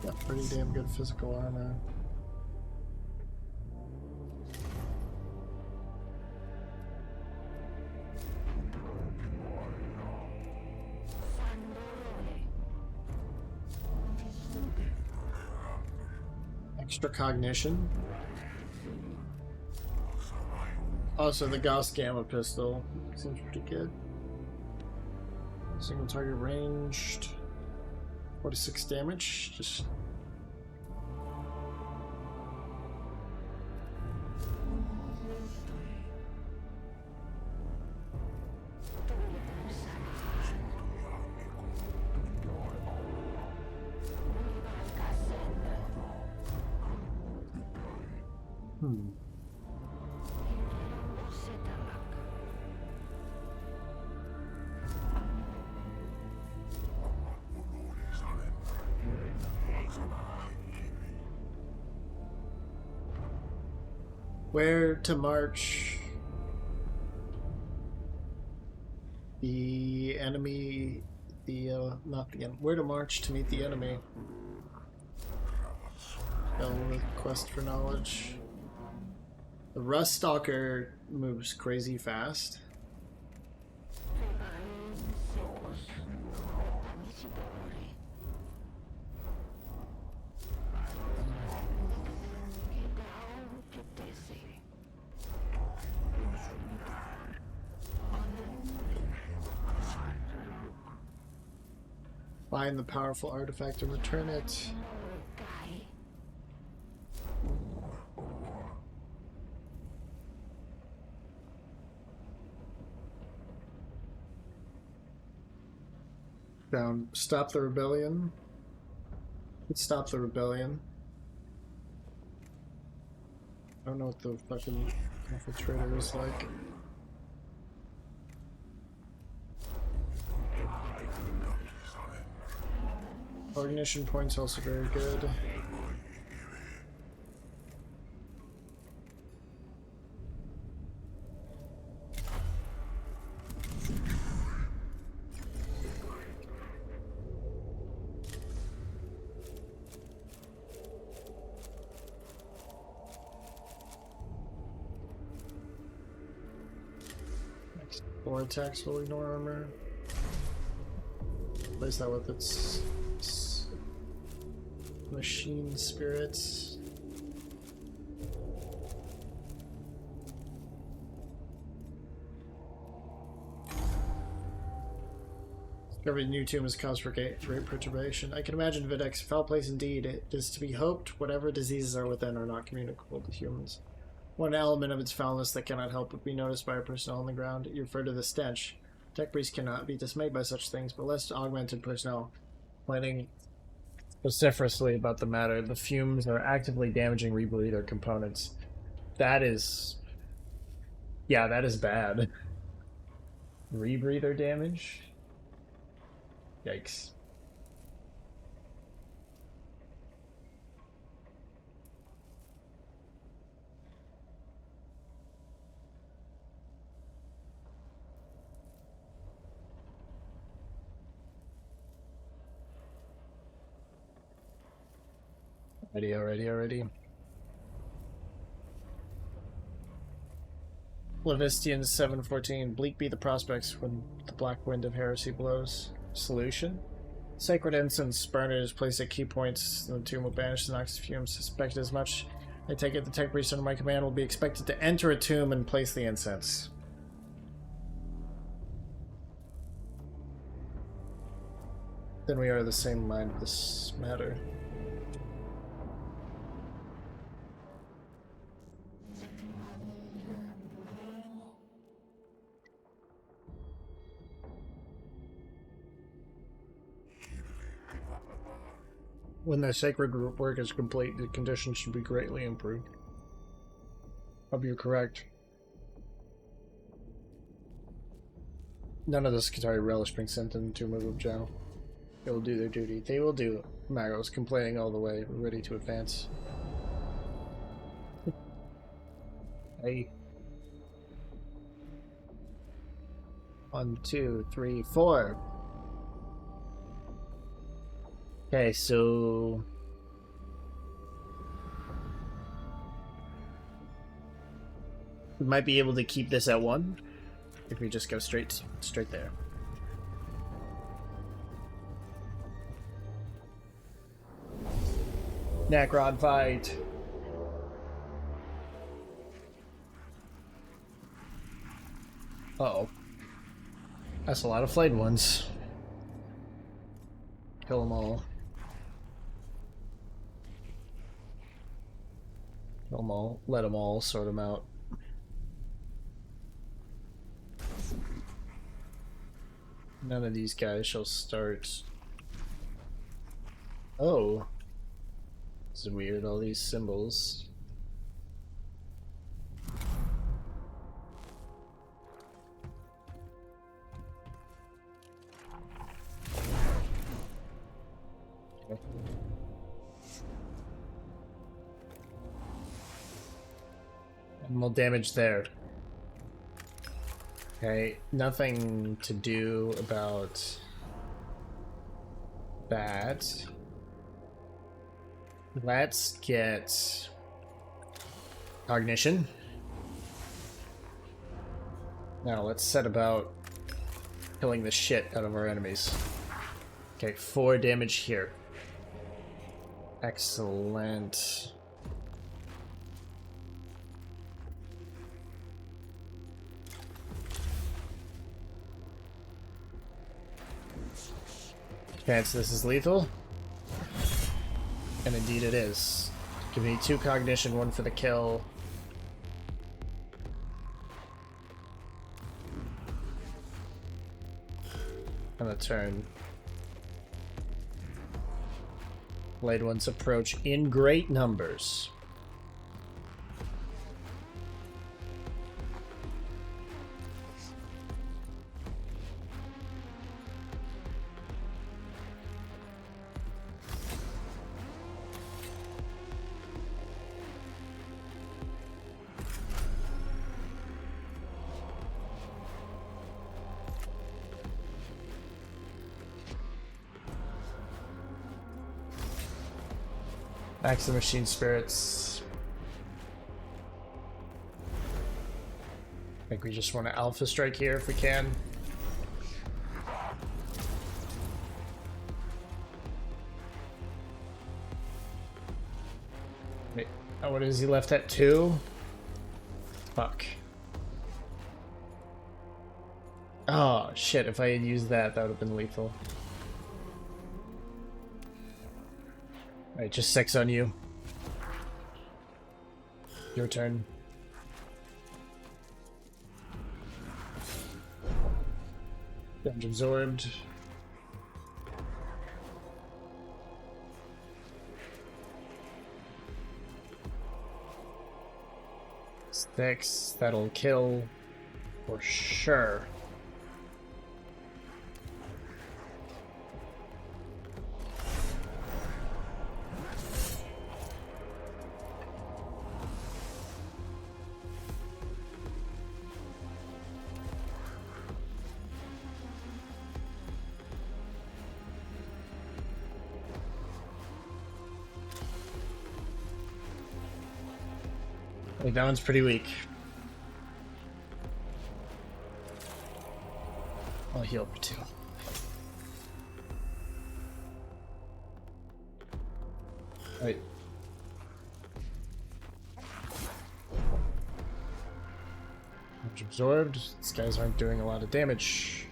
Got pretty damn good physical armor. Extra cognition. Also, the Gauss Gamma pistol seems pretty good. Single target ranged. 46 damage. Just. Where to march the enemy, not the enemy, where to march to meet the enemy. The quest for knowledge. The Rust Stalker moves crazy fast. Find the powerful artifact and return it. Down. Stop the rebellion. Let's stop the rebellion. I don't know what the fucking infiltrator is like. Ignition points also very good. Next 4 attacks will ignore armor. Replace that with its machine spirits. Every new tomb has caused for great perturbation. I can imagine Videk's foul place indeed. It is to be hoped whatever diseases are within are not communicable to humans. One element of its foulness that cannot help but be noticed by our personnel on the ground. You refer to the stench. Tech priests cannot be dismayed by such things, but less augmented personnel planning vociferously about the matter. The fumes are actively damaging rebreather components. That is... yeah, that is bad. Rebreather damage? Yikes. Already. Levistian 714. Bleak be the prospects when the black wind of heresy blows. Solution? Sacred incense burners placed at key points in the tomb will banish the noxious fumes. Suspected as much. I take it the tech priest under my command will be expected to enter a tomb and place the incense. Then we are of the same mind of this matter. When the sacred work is complete, the conditions should be greatly improved. Hope you're correct. None of the Skitari relish being sent in the Tomb of Zhao. They will do their duty. They will do. Magos complaining all the way, ready to advance. Hey. 1, 2, 3, 4. Okay, so we might be able to keep this at 1 if we just go straight there. Necron fight. Uh-oh. That's a lot of flayed ones. Kill them all. Kill them all. Let them all. Sort them out. None of these guys shall start. Oh. This is weird, all these symbols. Okay. Minimal damage there. Okay, nothing to do about that. Let's get cognition. Now let's set about killing the shit out of our enemies. Okay, 4 damage here. Excellent. Chance this is lethal. And indeed it is. Give me 2 cognition, 1 for the kill. On the turn. Blade ones approach in great numbers. Axe the machine spirits. I think we just want to alpha strike here if we can. Wait, oh, what is he left at 2? Fuck. Oh shit, if I had used that, that would have been lethal. Alright, just 6 on you. Your turn. Damage absorbed. Sticks, that'll kill for sure. Like, that one's pretty weak. I'll heal for 2. Right. Damage absorbed. These guys aren't doing a lot of damage.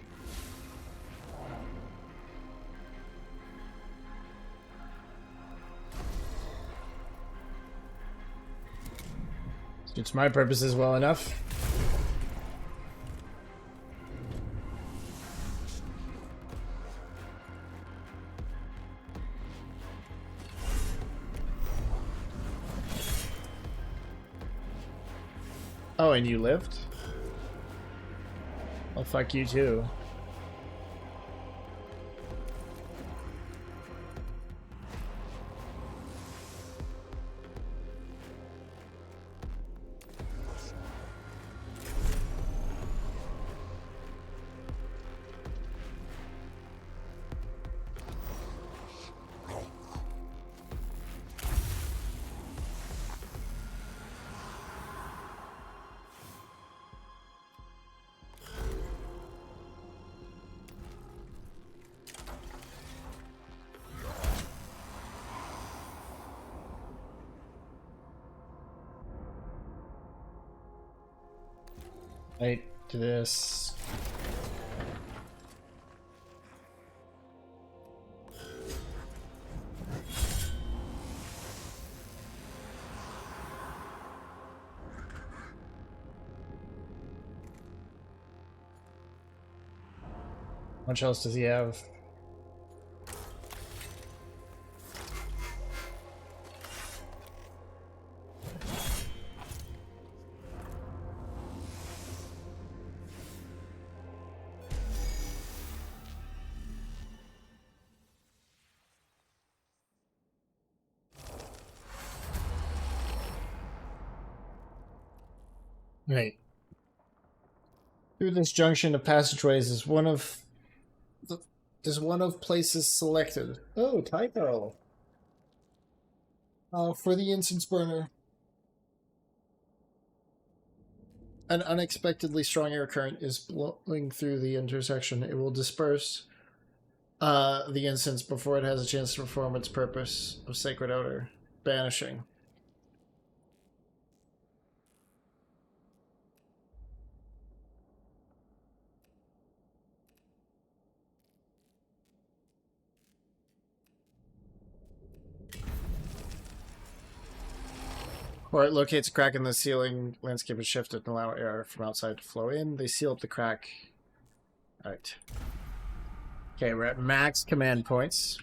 Suits my purposes well enough. Oh, and you lived? Well, fuck you too. Right to this. How much else does he have? Right. Through this junction of passageways is one of places selected. Oh, typo. For the incense burner. An unexpectedly strong air current is blowing through the intersection. It will disperse the incense before it has a chance to perform its purpose of sacred odor. Banishing. Or it locates a crack in the ceiling, landscape is shifted, and allow air from outside to flow in. They seal up the crack. Alright. Okay, we're at max command points.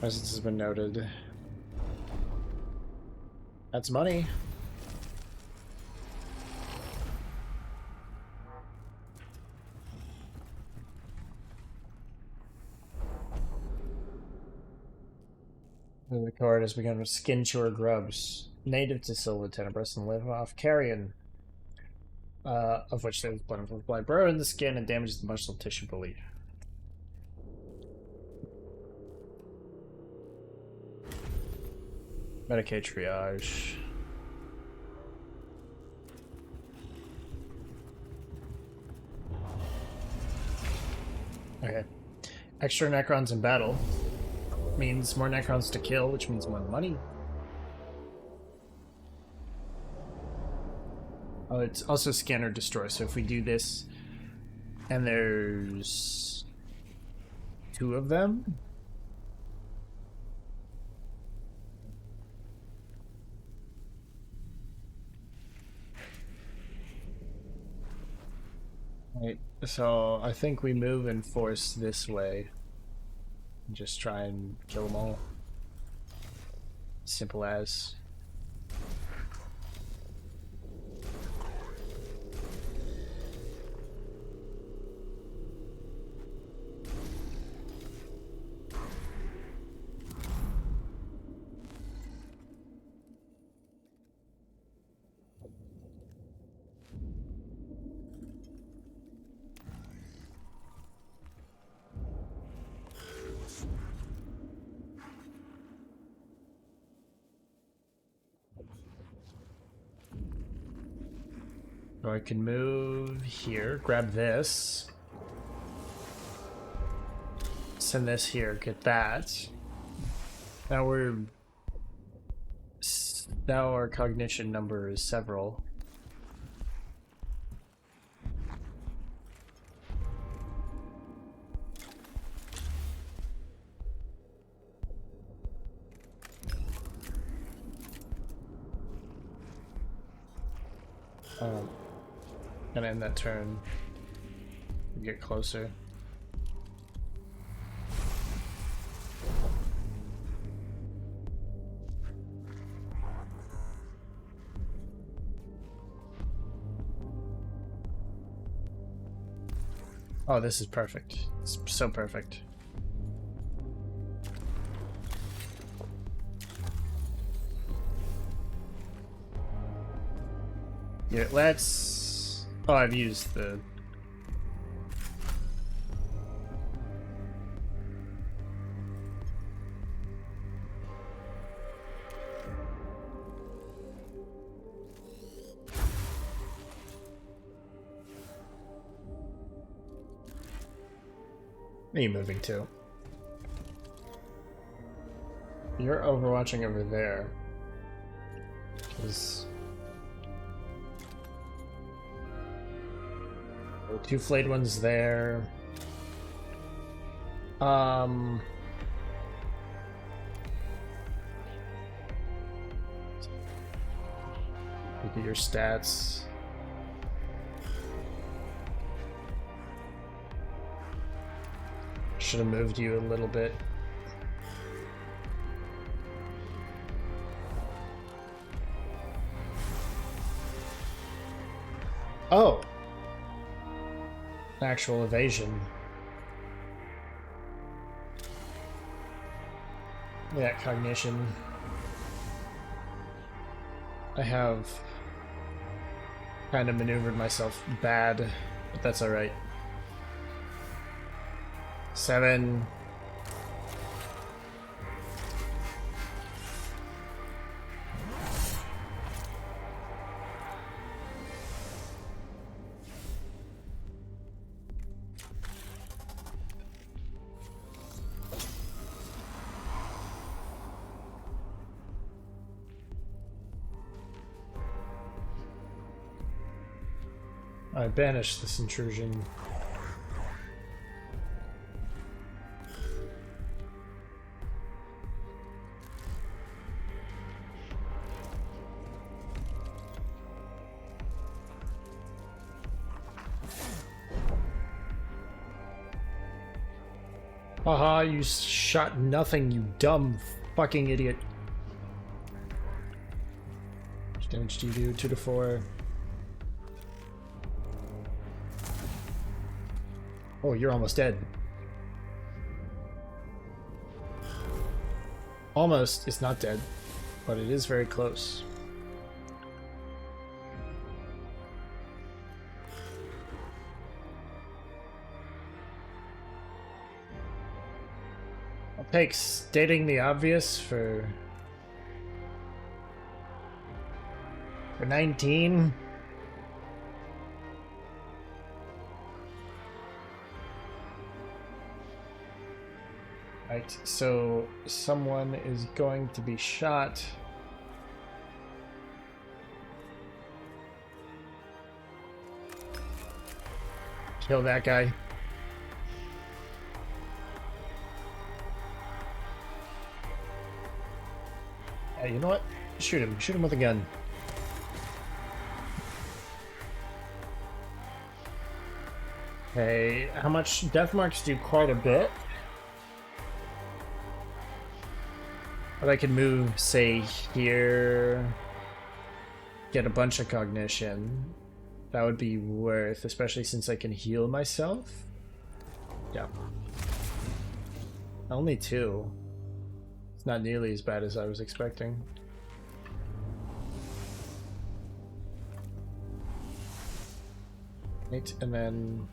Presence has been noted. That's money. The card has become skin-chore grubs, native to Silva Tenebris and live off carrion, of which there is plentiful blood burrow in the skin and damages the muscle tissue beneath. Medicaid triage. Okay. Extra Necrons in battle means more Necrons to kill, which means more money. Oh, it's also scanner destroy, so if we do this and there's 2 of them, right, so I think we move and force this way. Just try and kill them all. Simple as. So I can move here, grab this. Send this here, get that. Now our cognition number is several. Gonna end that turn. Get closer. Oh, this is perfect. It's so perfect. Yeah, let's... Oh, I've used the... Where are you moving to? You're overwatching over there. 'Cause... Two flayed ones there. Look at your stats. Should have moved you a little bit. Oh! Actual evasion. Yeah, cognition. I have kind of maneuvered myself bad, but that's alright. 7. I banish this intrusion. Haha, you shot nothing, you dumb fucking idiot. How much damage do you do? 2 to 4. Oh, you're almost dead. Almost is not dead, but it is very close. I'll take stating the obvious for 19. Right, so someone is going to be shot. Kill that guy. Hey, you know what? Shoot him. Shoot him with a gun. Okay, how much? Death marks do quite a bit. But I could move, say, here, get a bunch of cognition. That would be worth, especially since I can heal myself. Yeah. Only 2. It's not nearly as bad as I was expecting. Right, and then...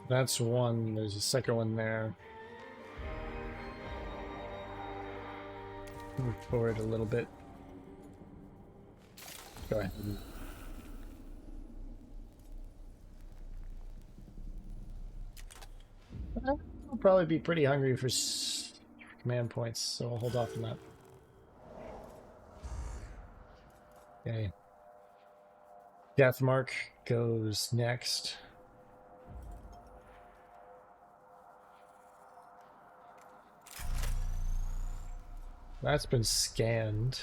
That's one. There's a second one there. Move forward a little bit. Go ahead. I'll probably be pretty hungry for command points, so I'll hold off on that. Okay. Deathmark goes next. That's been scanned.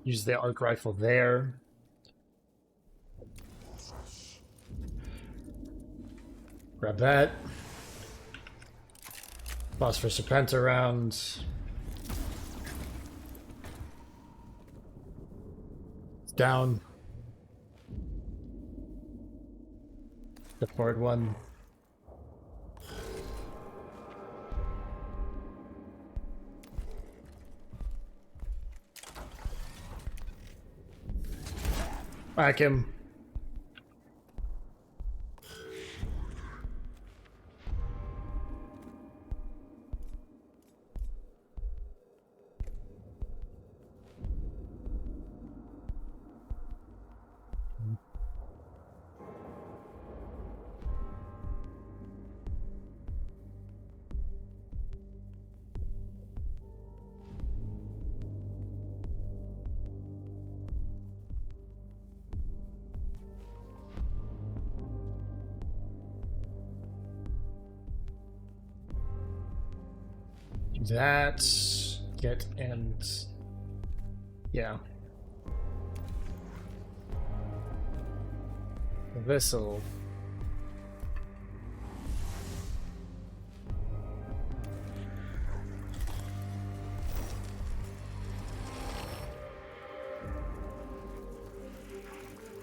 Use the arc rifle there. Grab that. Phosphor Serpenta round. It's down. The forward one. Whack him. That get and yeah. This'll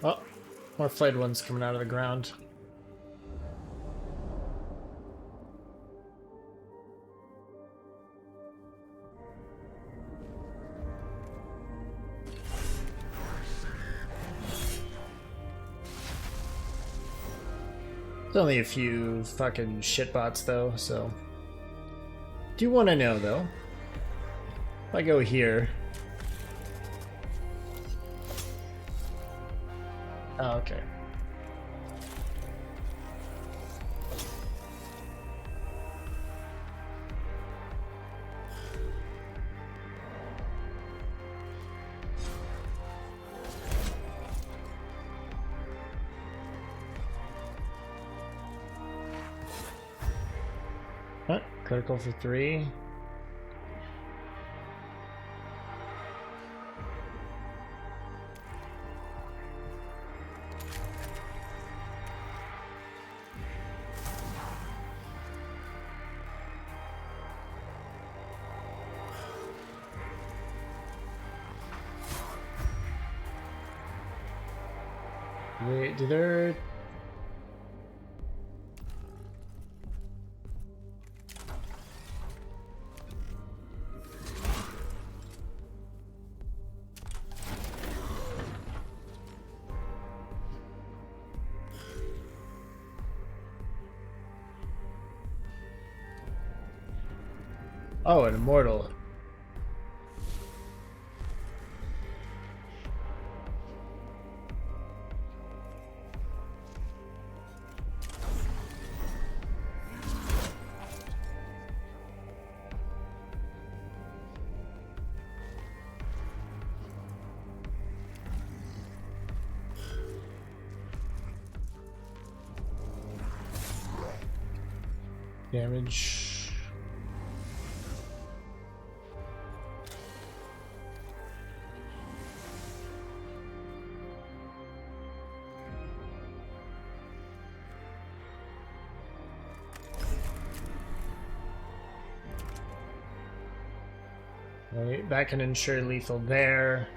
oh, more flayed ones coming out of the ground. There's only a few fucking shitbots though, so. Do you want to know though? If I go here. Oh, okay. Critical for 3. Wait, did there... Oh, an immortal. Damage. Right, that can ensure lethal there.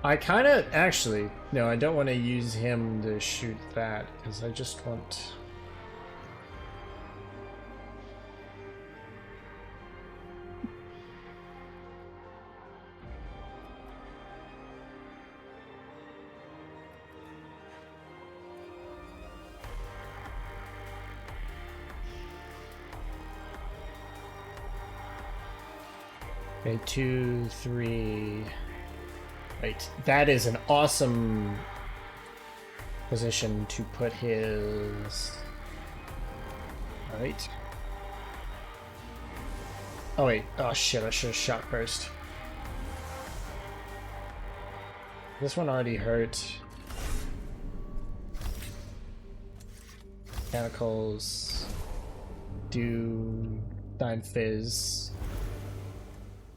I kind of actually no, I don't want to use him to shoot that because I just want. Okay, 2, 3. Wait, that is an awesome position to put his... Alright. Oh wait, oh shit, I should have shot first. This one already hurt. Mechanicals do 9 fizz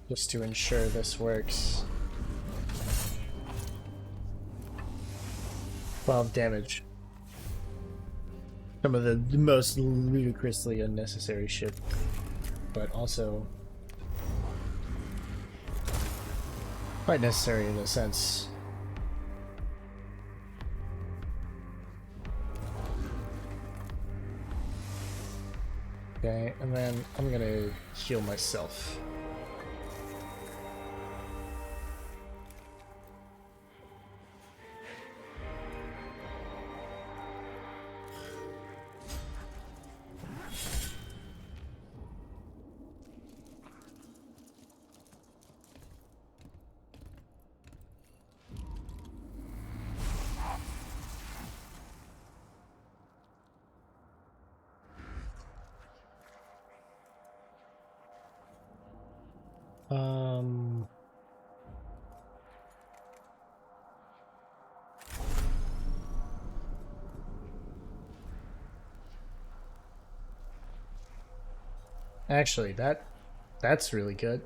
just to ensure this works. 12 damage. Some of the most ludicrously unnecessary shit, but also quite necessary in a sense. Okay, and then I'm gonna heal myself. Actually, that's really good.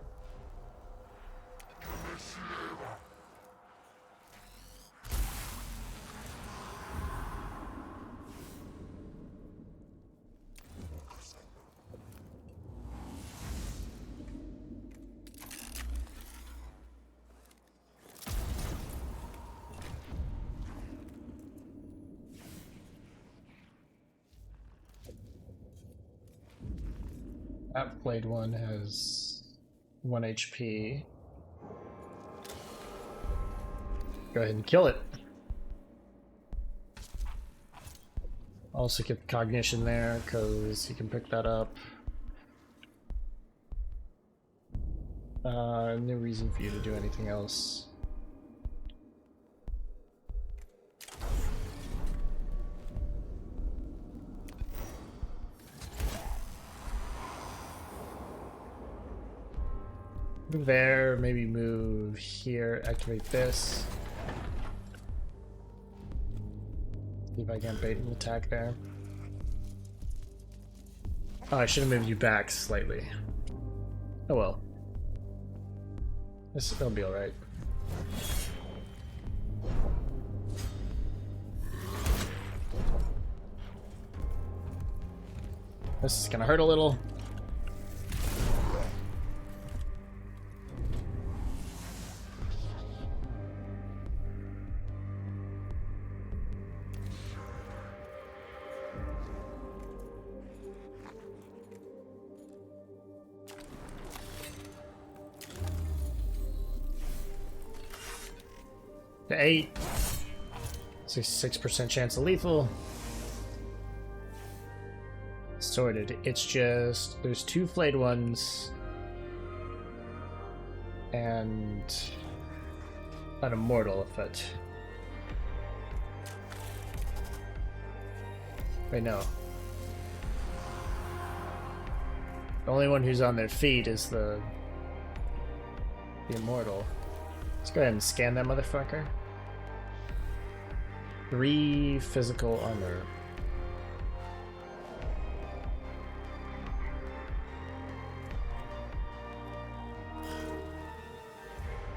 That blade one has 1 HP. Go ahead and kill it. Also get cognition there, because you can pick that up. No reason for you to do anything else. Move there, maybe move here, activate this. See if I can bait an attack there. Oh, I should have moved you back slightly. Oh well. That'll be alright. This is gonna hurt a little. To 8. 66% chance of lethal. Sorted. It's just there's 2 flayed ones and an immortal effect. Wait, no. The only one who's on their feet is the immortal. Let's go ahead and scan that motherfucker. 3 physical armor.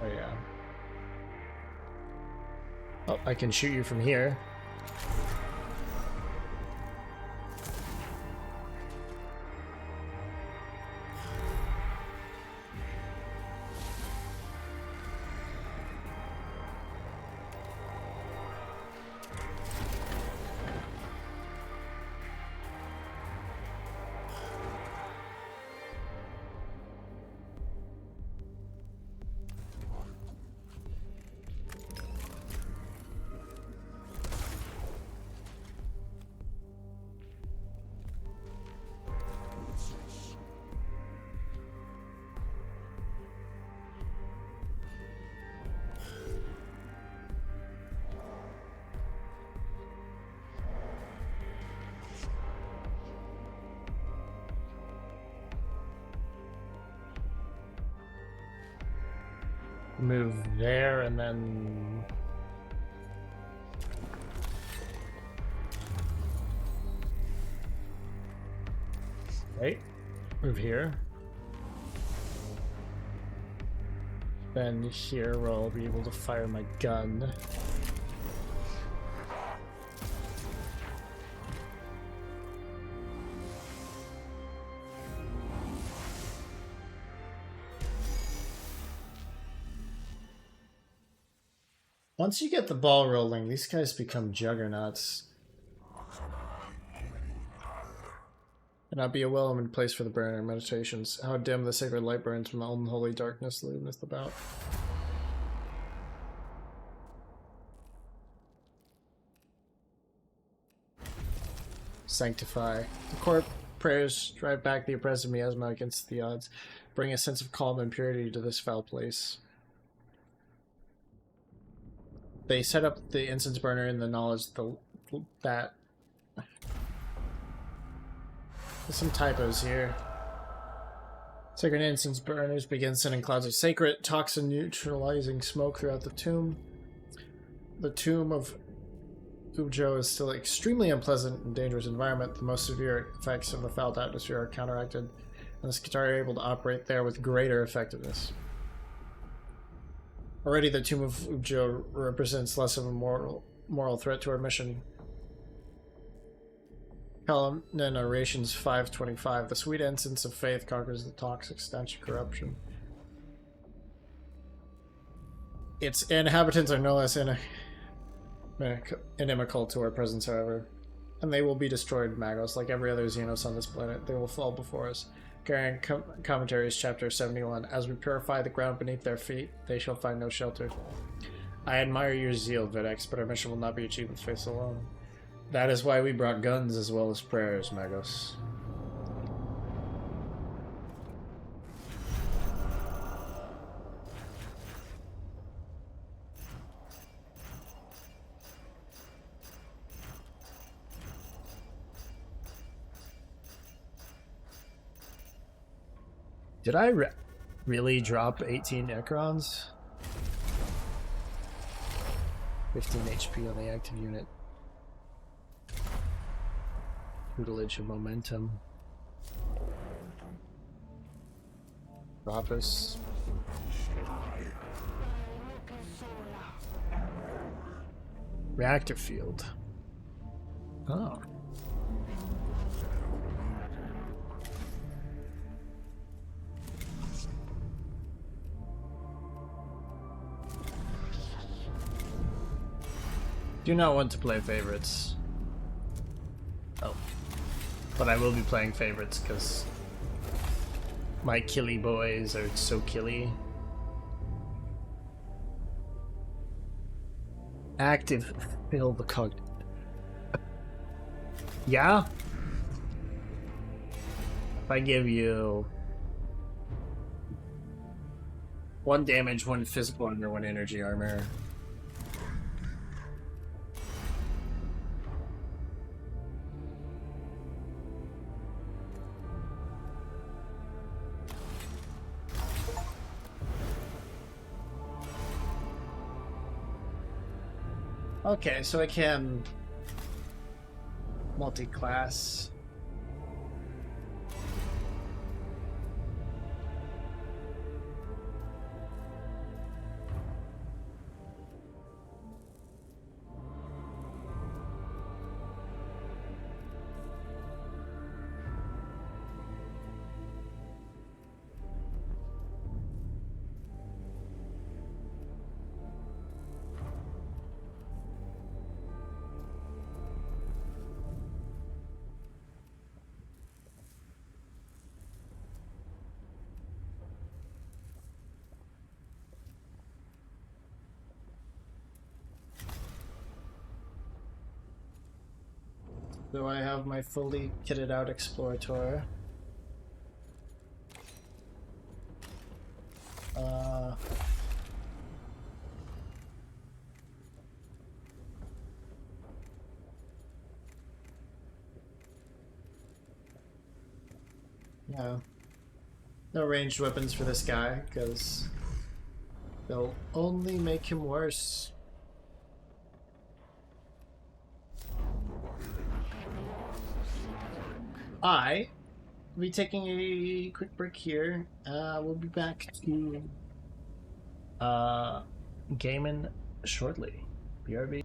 Oh yeah. Oh, I can shoot you from here. move there and then... Right? Move here. Then here where I'll be able to fire my gun. Once you get the ball rolling, these guys become juggernauts. Cannot be a well-omened place for the burner meditations. How dim the sacred light burns from the unholy darkness lumineth about. Sanctify. The core prayers drive back the oppressive miasma against the odds. Bring a sense of calm and purity to this foul place. They set up the incense burner in the knowledge that... There's some typos here. Sacred incense burners begin sending clouds of sacred toxin neutralizing smoke throughout the tomb. The tomb of Ubjo is still an extremely unpleasant and dangerous environment. The most severe effects of the foul atmosphere are counteracted, and the Skitarii are able to operate there with greater effectiveness. Already the tomb of Ubjo represents less of a moral threat to our mission. Column Narrations 525. The sweet incense of faith conquers the toxic stench of corruption. Its inhabitants are no less inimical to our presence, however, and they will be destroyed, Magos. Like every other Xenos on this planet, they will fall before us. Carrying Commentaries, Chapter 71. As we purify the ground beneath their feet, they shall find no shelter. I admire your zeal, Videx, but our mission will not be achieved with faith alone. That is why we brought guns as well as prayers, Magos. Did I really drop 18 Necrons? 15 HP on the active unit. Tutelage of momentum. Propus. Reactor field. Oh. Do not want to play favorites. Oh. But I will be playing favorites because my killy boys are so killy. Active fill the cog. Yeah? If I give you 1 damage, 1 physical armor, 1 energy armor. Okay, so I can multi-class. So I have my fully kitted out Explorator. No ranged weapons for this guy, because They'll only make him worse. I will be taking a quick break here. We'll be back to gaming shortly. BRB.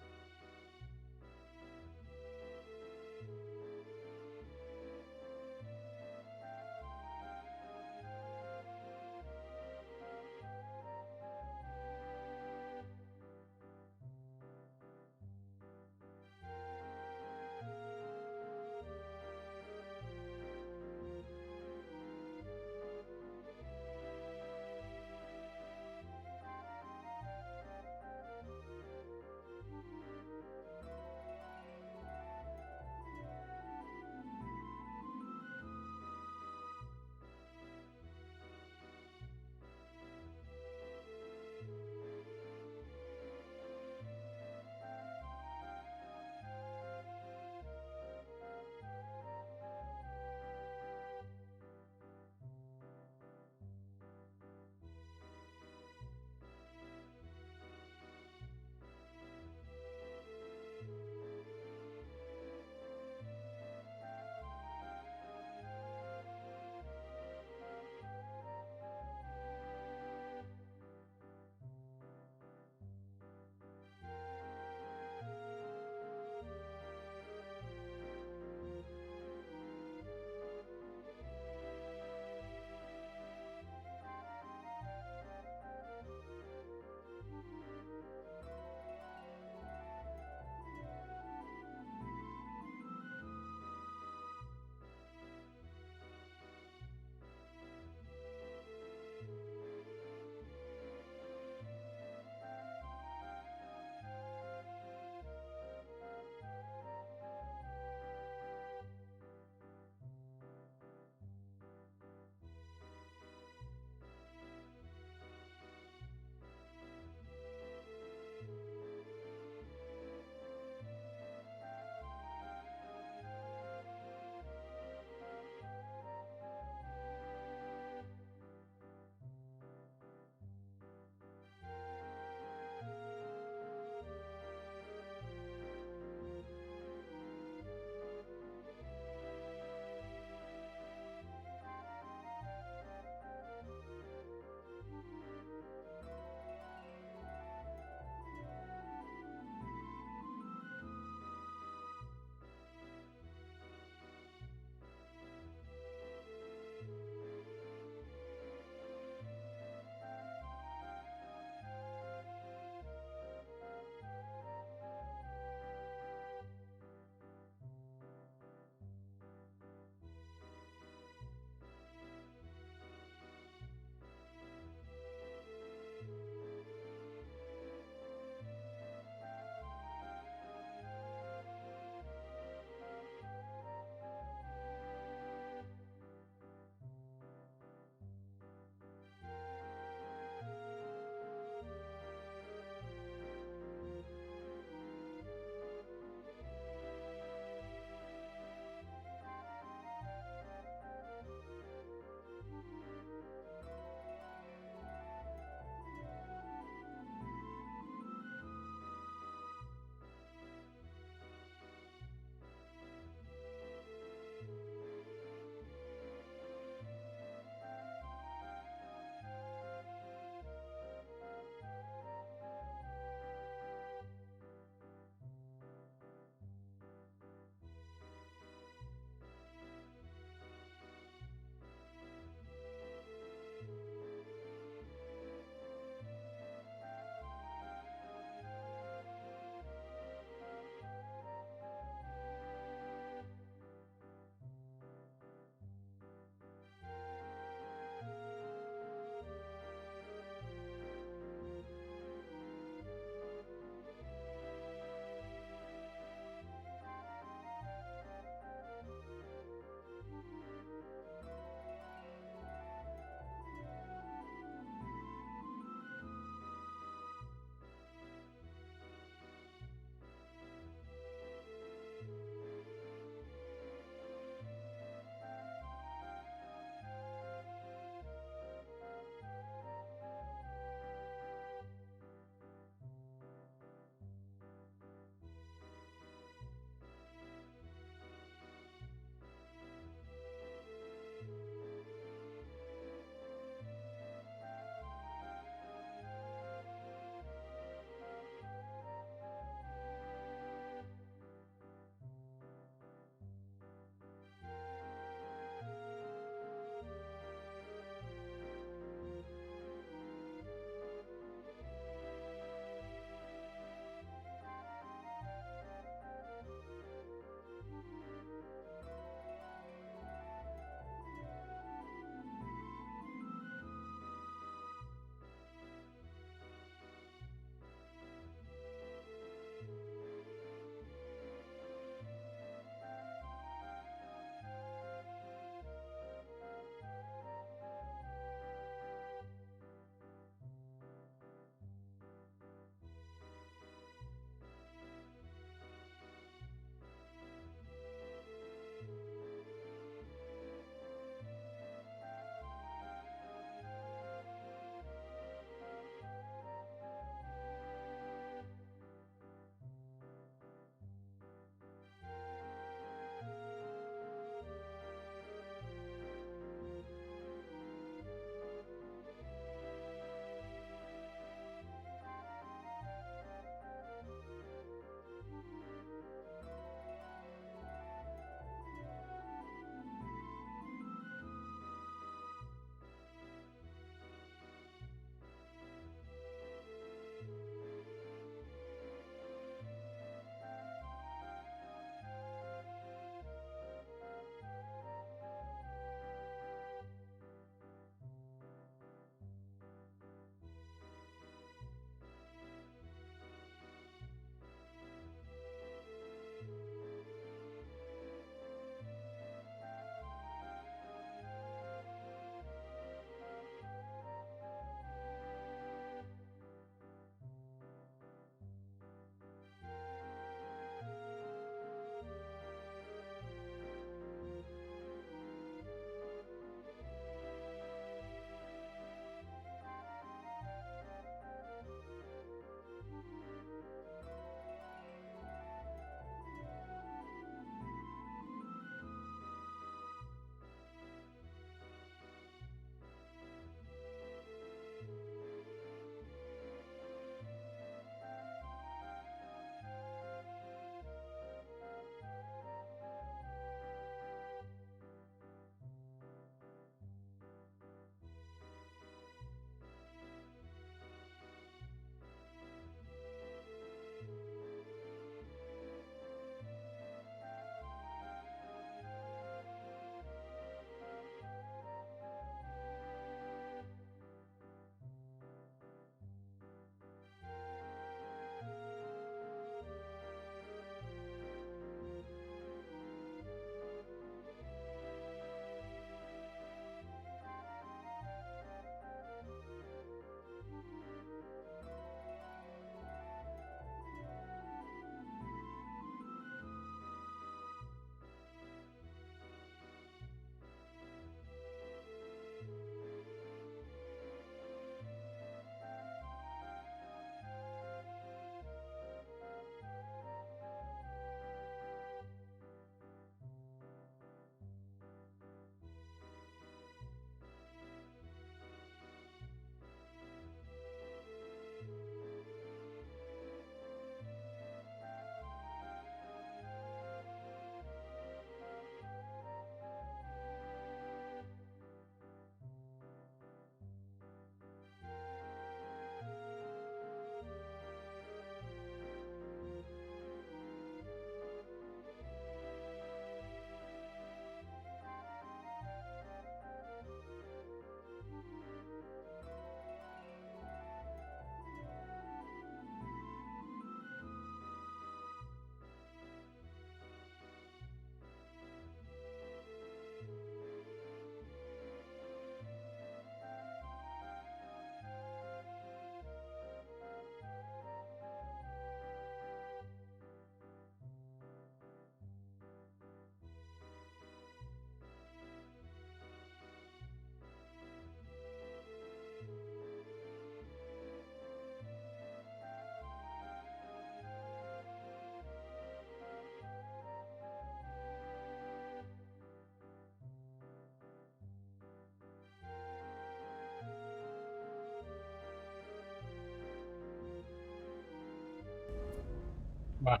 Wow.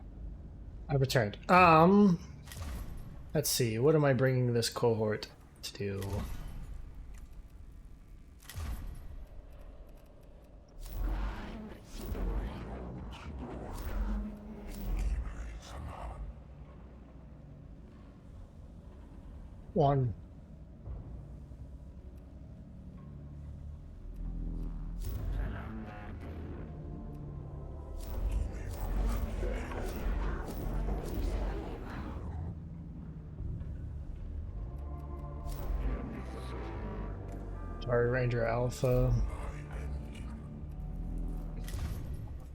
I returned. Let's see. What am I bringing this cohort to do? One. Sorry, Ranger Alpha.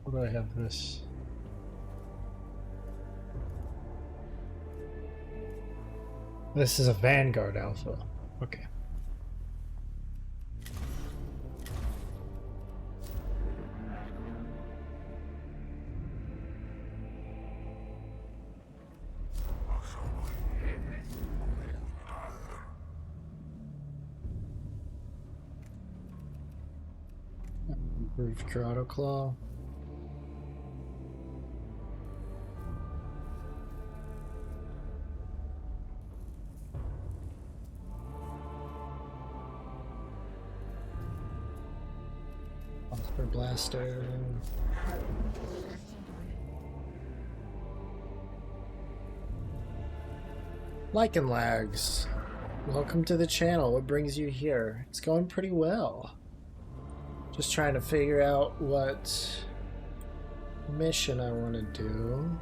What do I have this? This is a Vanguard Alpha. Okay. Improved Corrado Claw. Oscar Blaster. Lichen Lags. Welcome to the channel. What brings you here? It's going pretty well. Just trying to figure out what mission I want to do.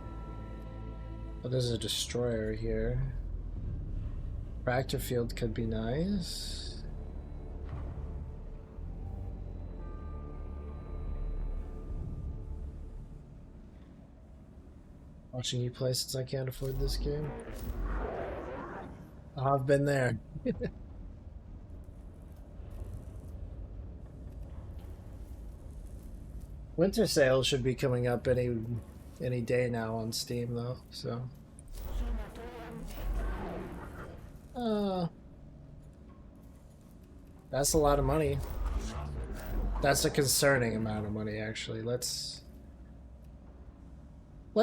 Oh, there's a destroyer here. Fracture field could be nice. Watching you play since I can't afford this game. I've been there. Winter sale should be coming up any day now on Steam though, so. That's a lot of money. That's a concerning amount of money actually. Let's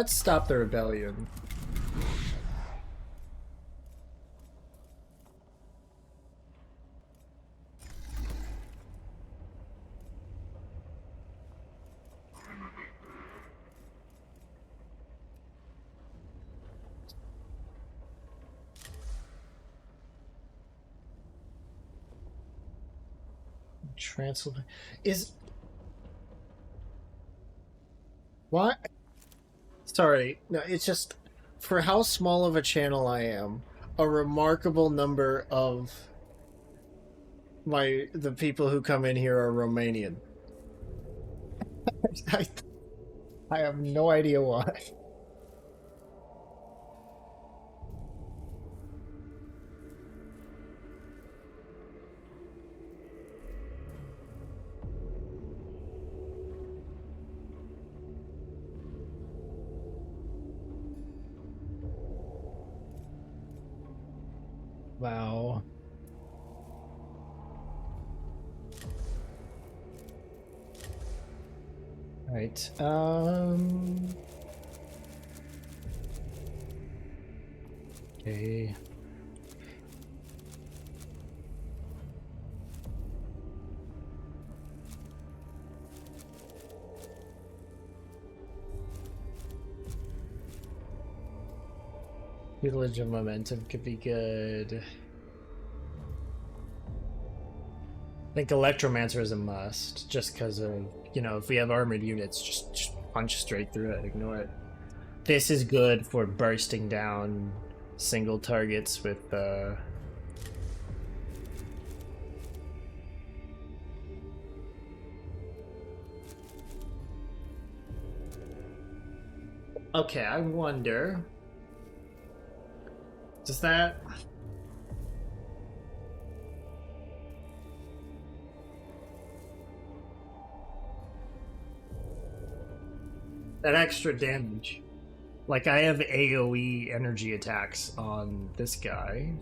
stop the rebellion. Transylvania is what? Sorry, no, it's just for how small of a channel I am, a remarkable number of the people who come in here are Romanian. I have no idea why. Wow. Right. Okay. Tutelage of momentum could be good. I think Electromancer is a must, just because of, you know, if we have armored units, just punch straight through it, ignore it. This is good for bursting down single targets with Okay, I wonder, does that extra damage? Like, I have AoE energy attacks on this guy.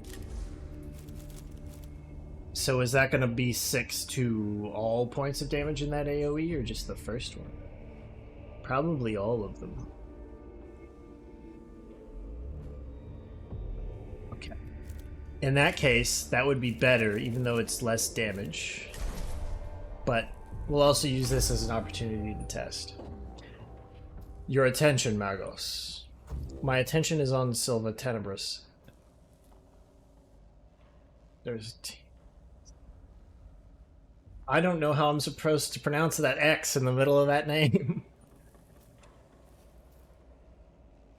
So is that going to be 6 to all points of damage in that AoE, or just the first one? Probably all of them. In that case, that would be better, even though it's less damage. But we'll also use this as an opportunity to test. Your attention, Magos. My attention is on Silva Tenebris. There's a T. I don't know how I'm supposed to pronounce that X in the middle of that name.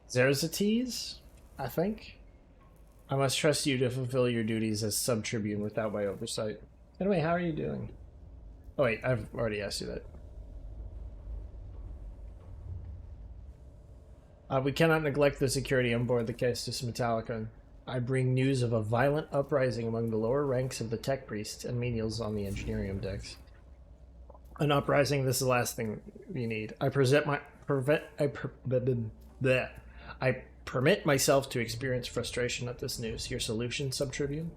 Zerzates, I think. I must trust you to fulfill your duties as sub-tribune without my oversight. Anyway, how are you doing? Oh wait, I've already asked you that. We cannot neglect the security on board the Caestus Metallicon. I bring news of a violent uprising among the lower ranks of the tech priests and menials on the engineering decks. An uprising, this is the last thing you need. I permit myself to experience frustration at this news. Your solution, Sub-Tribune?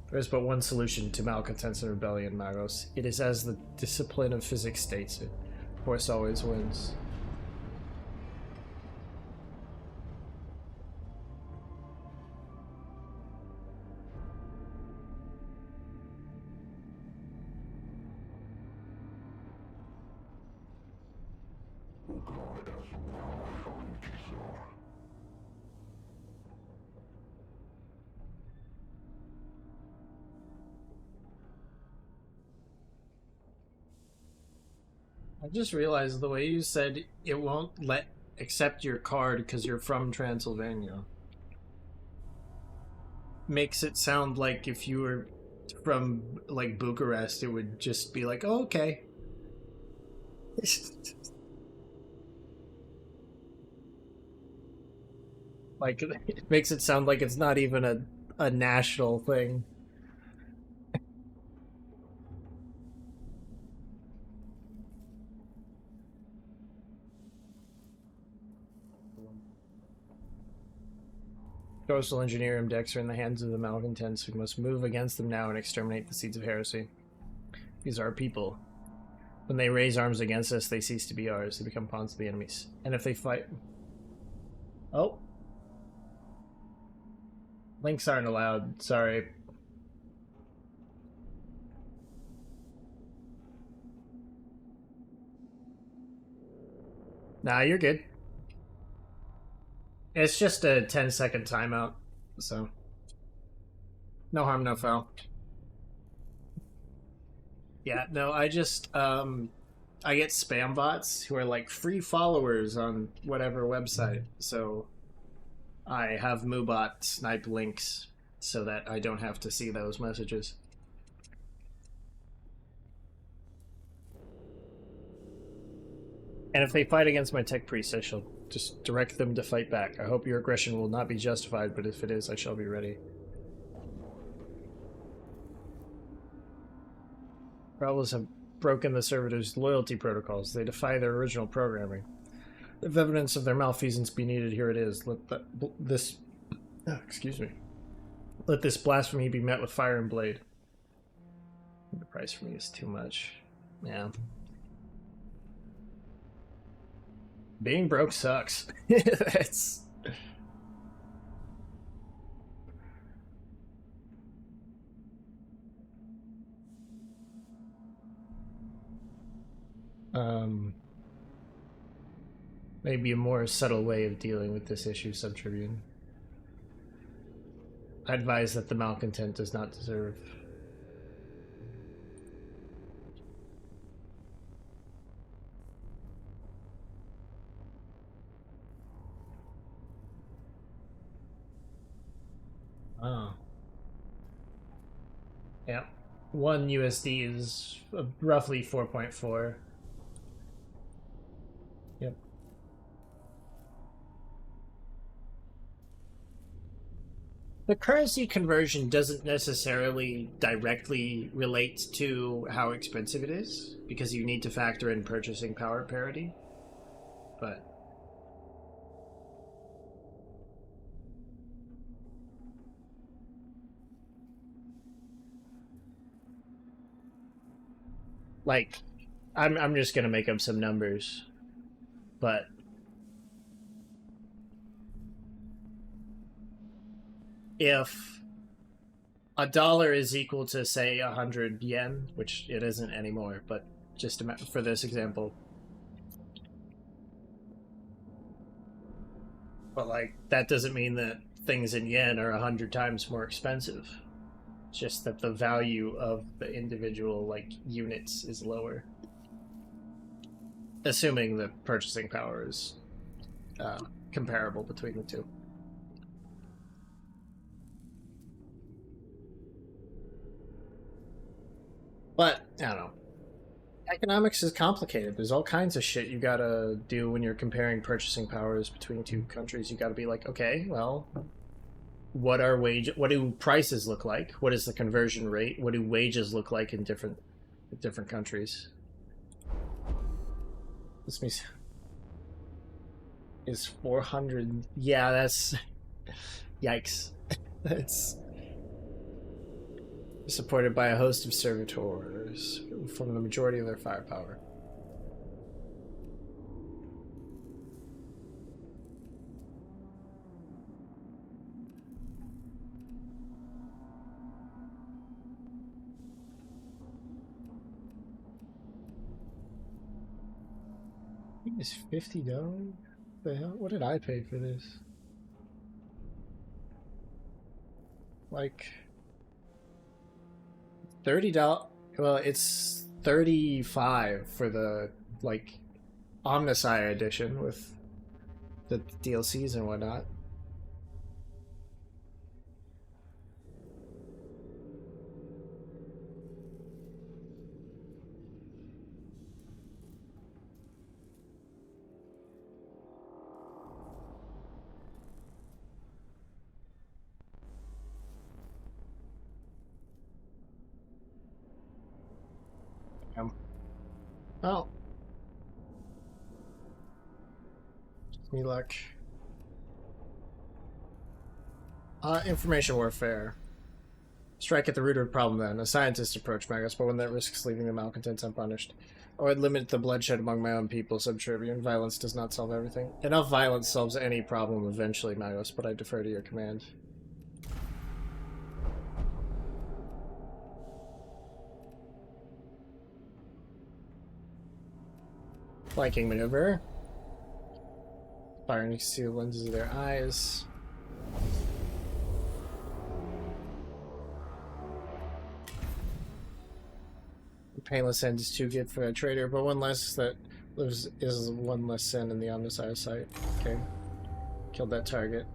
There is but one solution to malcontents and rebellion, Magos. It is as the discipline of physics states it. Force always wins. I just realized the way you said it won't accept your card because you're from Transylvania makes it sound like if you were from like Bucharest, it would just be like, oh, okay. Like it makes it sound like it's not even a national thing. Coastal engineering decks are in the hands of the malcontents. We must move against them now and exterminate the seeds of heresy. These are our people. When they raise arms against us, they cease to be ours. They become pawns of the enemies. And if they fight... Oh. Links aren't allowed. Sorry. Nah, you're good. It's just a 10-second timeout, so no harm, no foul. Yeah, no, I just I get spam bots who are like free followers on whatever website, so I have Moobot snipe links so that I don't have to see those messages. And if they fight against my tech priest, I shall just direct them to fight back. I hope your aggression will not be justified, but if it is, I shall be ready. Rebels have broken the servitors' loyalty protocols. They defy their original programming. If evidence of their malfeasance be needed, here it is. Let this blasphemy be met with fire and blade. The price for me is too much. Yeah. Being broke sucks. It's... maybe a more subtle way of dealing with this issue, Sub-Tribune. I advise that the malcontent does not deserve... Oh. Yeah. 1 USD is roughly 4.4. Yep. The currency conversion doesn't necessarily directly relate to how expensive it is, because you need to factor in purchasing power parity. But... like, I'm just gonna make up some numbers, but if a dollar is equal to, say, 100 yen, which it isn't anymore, but just for this example. But, like, that doesn't mean that things in yen are 100 times more expensive. It's just that the value of the individual, like, units is lower. Assuming the purchasing power is comparable between the two. But, I don't know. Economics is complicated. There's all kinds of shit you gotta do when you're comparing purchasing powers between two countries. You gotta be like, okay, well, what do prices look like? What is the conversion rate? What do wages look like in different countries? This means is 400. Yeah, that's yikes. That's supported by a host of servitors from the majority of their firepower. I think it's $50. The hell? What did I pay for this? Like $30. Well, it's 35 for the like Omnisci edition with the DLCs and whatnot. Oh, me luck. Information warfare. Strike at the root of the problem then. A scientist approach, Magus, but one that risks leaving the malcontents unpunished. Or I'd limit the bloodshed among my own people, Subtribune. Violence does not solve everything. Enough violence solves any problem eventually, Magus, but I defer to your command. Flanking maneuver. Firing to see the lenses of their eyes. Painless end is too good for a trader, but one less that lives is one less sin in the Omnisci site. Okay. Killed that target.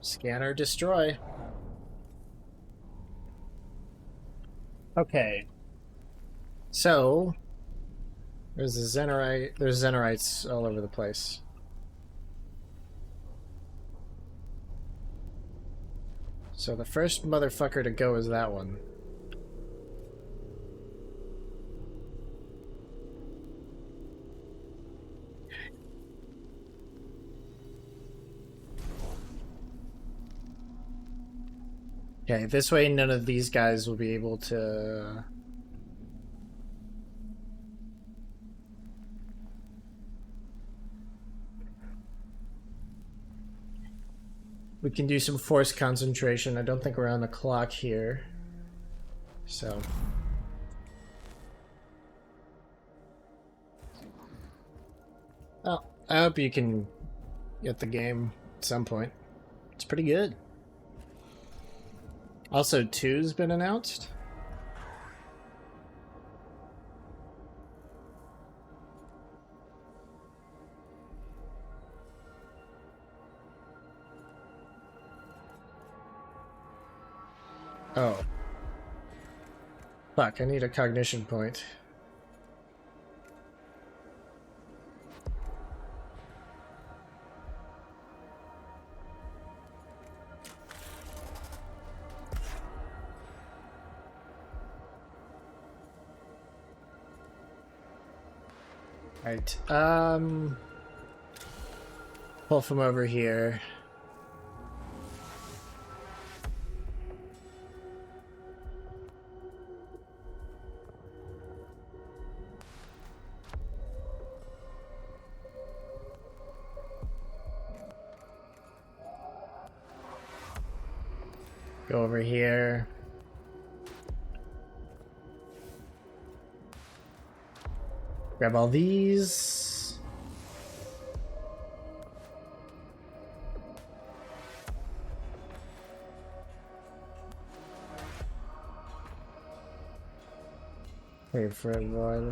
Scanner destroy. Okay. So there's a Zenorite. There's Zenorites all over the place. So the first motherfucker to go is that one. Okay, this way none of these guys will be able to... We can do some force concentration. I don't think we're on the clock here. So... Well, I hope you can get the game at some point. It's pretty good. Also, 2's been announced. Oh. Fuck, I need a cognition point. Right, pull from over here. Go over here. Grab all these. Wait for it, boy.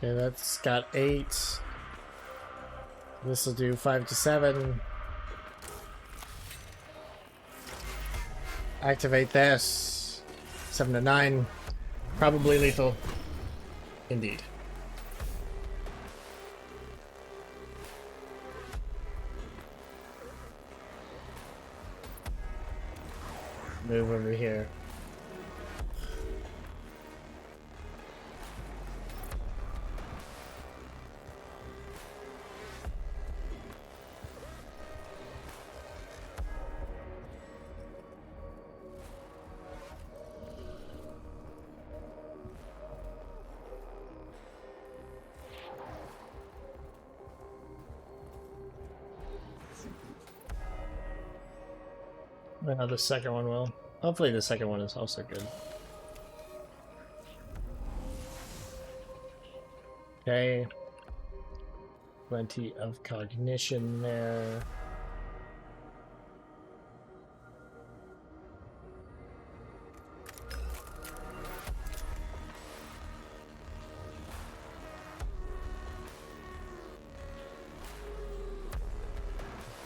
Okay, that's got 8. This will do 5 to 7. Activate this. 7 to 9. Probably lethal. Indeed. Move over here. Well, the second one will. Hopefully the second one is also good. Okay. Plenty of cognition there.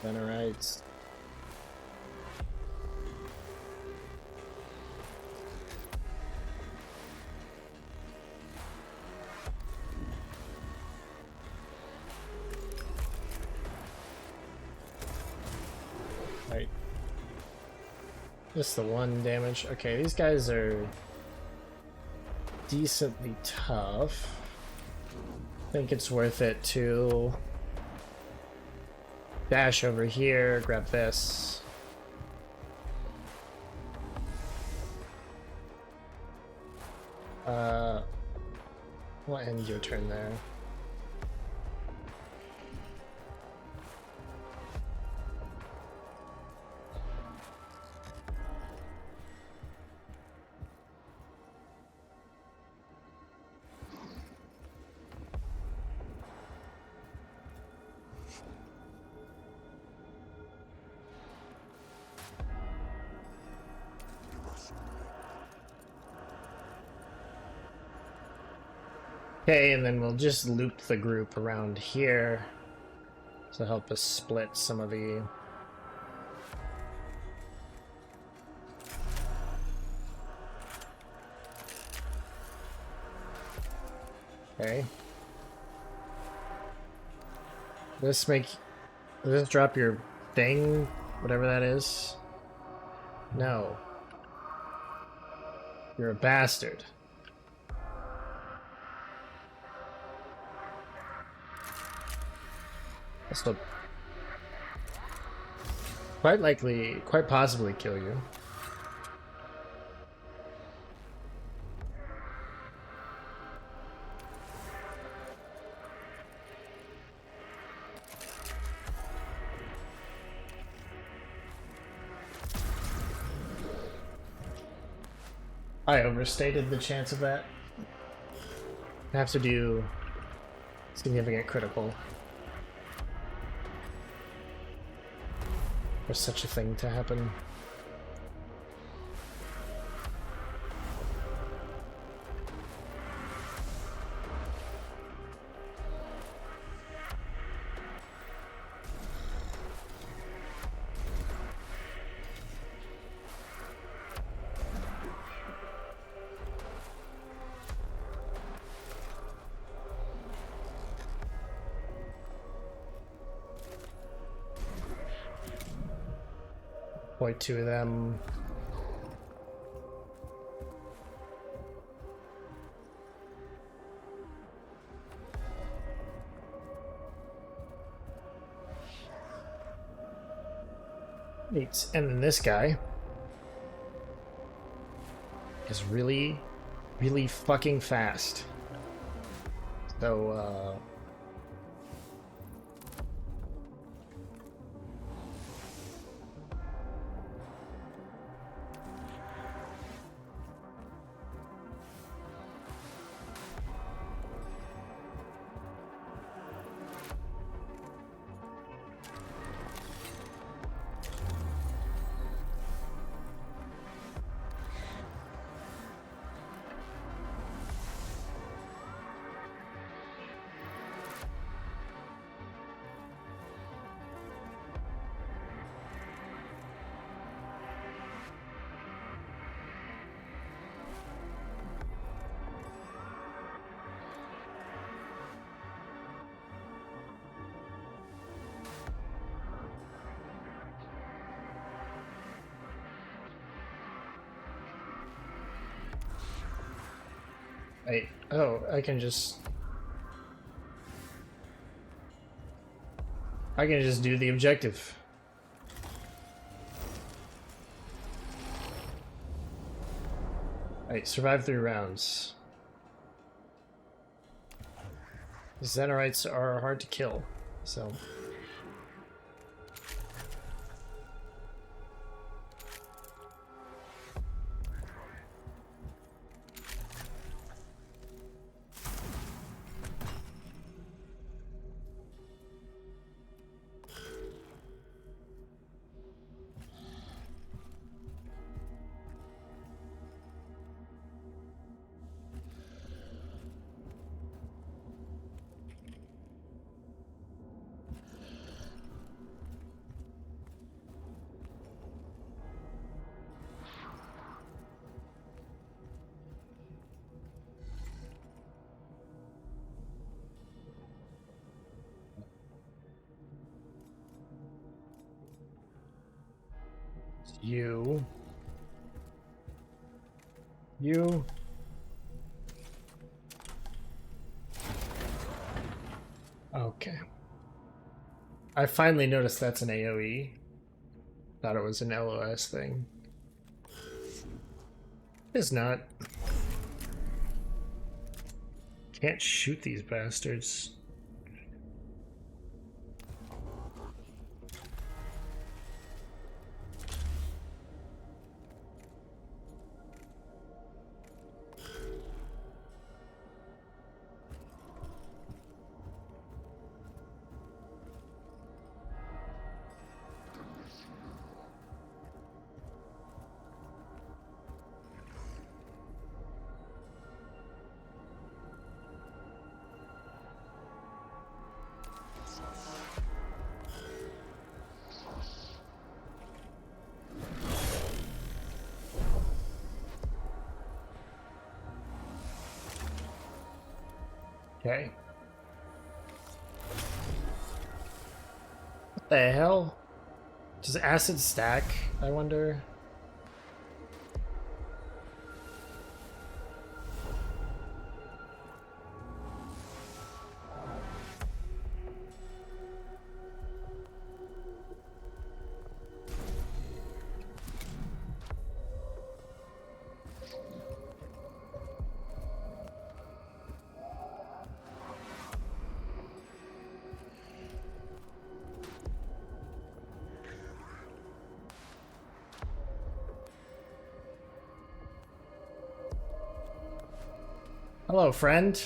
Venerites. Right. Just the 1 damage. Okay, these guys are decently tough. I think it's worth it to dash over here, grab this. We'll end your turn there. Okay, and then we'll just loop the group around here to help us split some of the... Okay. Does this drop your thing? Whatever that is? No. You're a bastard. This will quite possibly kill you. I overstated the chance of that. I have to do significant critical for such a thing to happen. Point 2 of them. Neat. And then this guy is really really fucking fast. So, oh, I can just do the objective. Alright, survive 3 rounds. The Xenorites are hard to kill, so... You. Okay. I finally noticed that's an AoE. Thought it was an LOS thing. It's not. Can't shoot these bastards. Okay. What the hell? Does acid stack, I wonder? Hello, friend.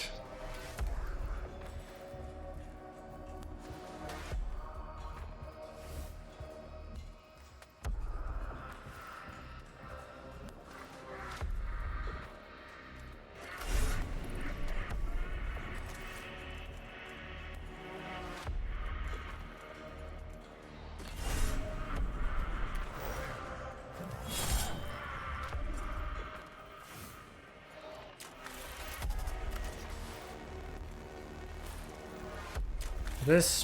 This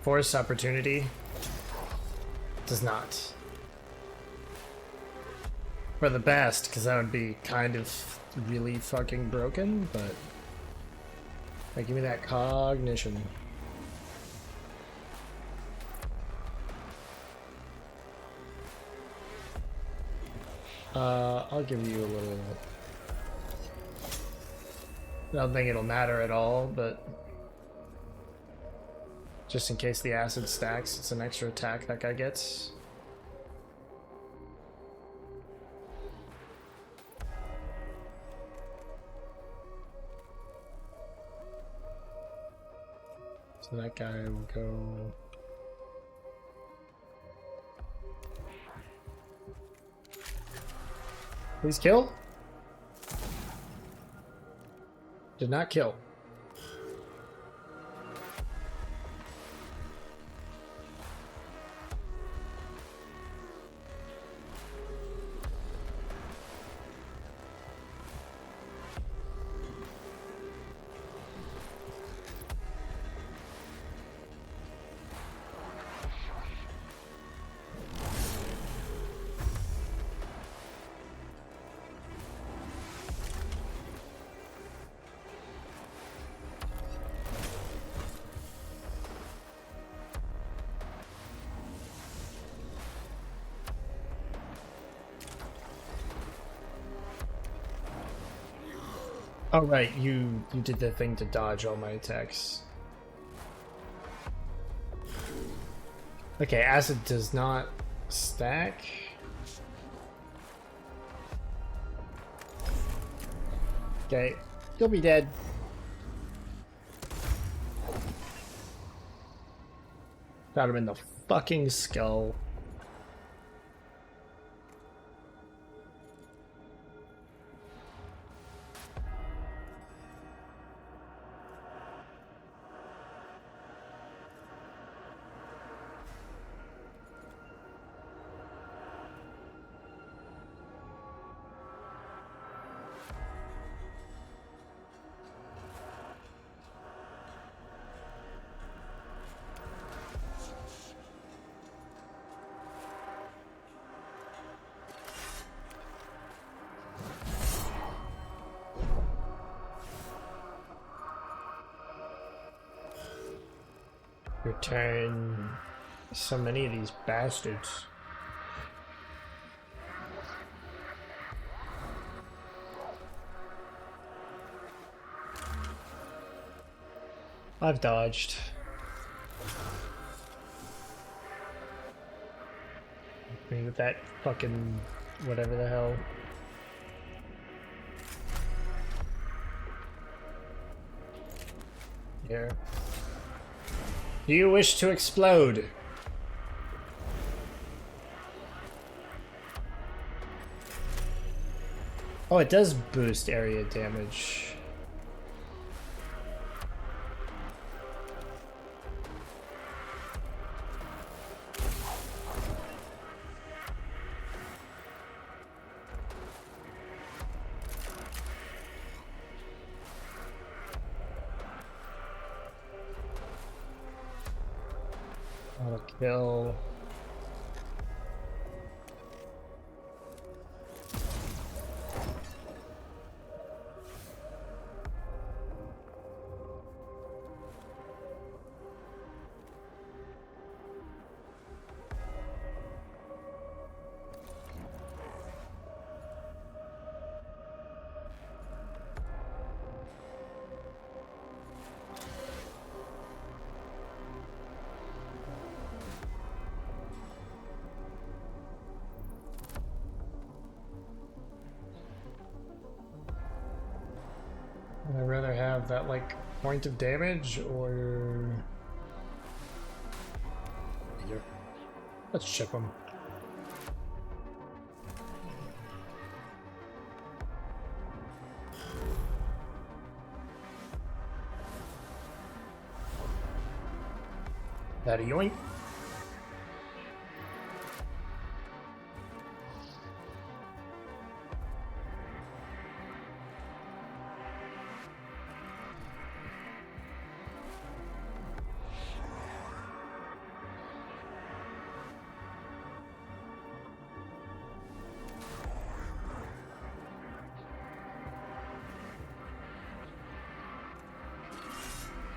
force opportunity does not. For the best, because that would be kind of really fucking broken, but like, give me that cognition. I'll give you a little I don't think it'll matter at all, but just in case the acid stacks, it's an extra attack that guy gets. So that guy will go... Please kill. Did not kill. Oh right, you did the thing to dodge all my attacks. Okay, acid does not stack. Okay, you'll be dead. Got him in the fucking skull. Return so many of these bastards. I've dodged. I mean, with that fucking whatever the hell. Here. Do you wish to explode? Oh, it does boost area damage. I'll kill. Would I rather have that, like, point of damage, or... Here. Let's chip him. That a yoink?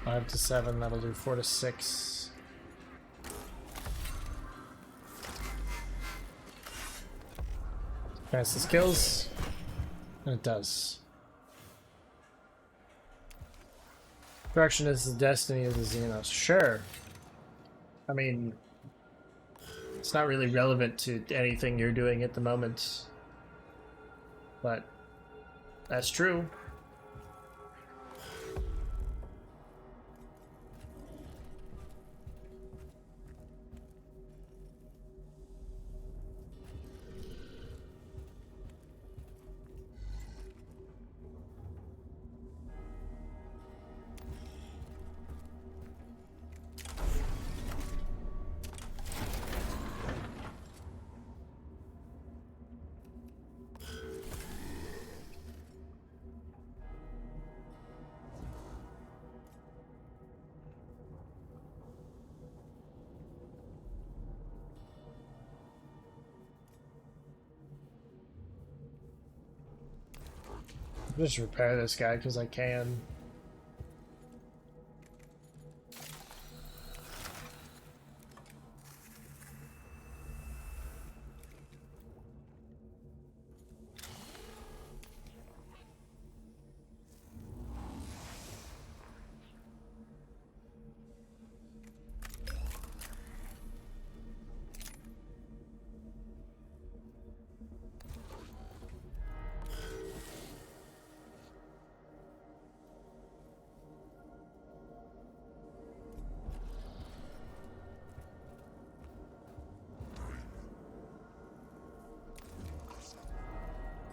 Five to 7, that'll do 4 to 6. Fastest kills. And it does. Destruction is the destiny of the Xenos. Sure. I mean, it's not really relevant to anything you're doing at the moment. But that's true. Just repair this guy because I can.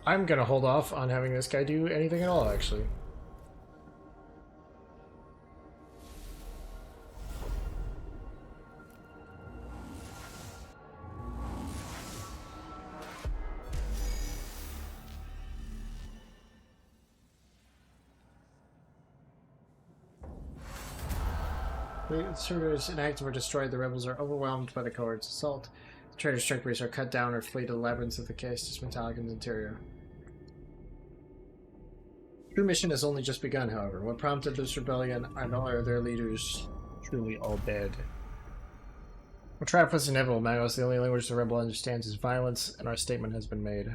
I'm gonna hold off on having this guy do anything at all, actually. The insurgents inactive or destroyed, the rebels are overwhelmed by the coward's assault. The traitor's strike race are cut down or flee to the labyrinths of the Caestus Metallicum's interior. True mission has only just begun, however. What prompted this rebellion, and are their leaders truly all dead? Our triumph was inevitable, Magos. The only language the rebel understands is violence, and our statement has been made.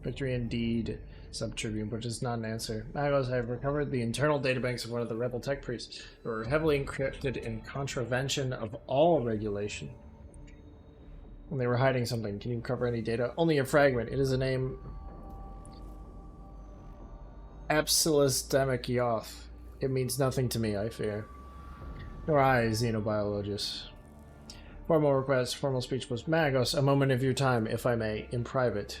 Victory indeed, Sub-Tribune, but it's not an answer. Magos, I have recovered the internal databanks of one of the rebel tech priests, who were heavily encrypted in contravention of all regulation. And they were hiding something. Can you cover any data? Only a fragment. It is a name... Epsilus Demekioth. It means nothing to me, I fear. Nor I, Xenobiologist. Formal request, formal speech was Magos, a moment of your time, if I may, in private.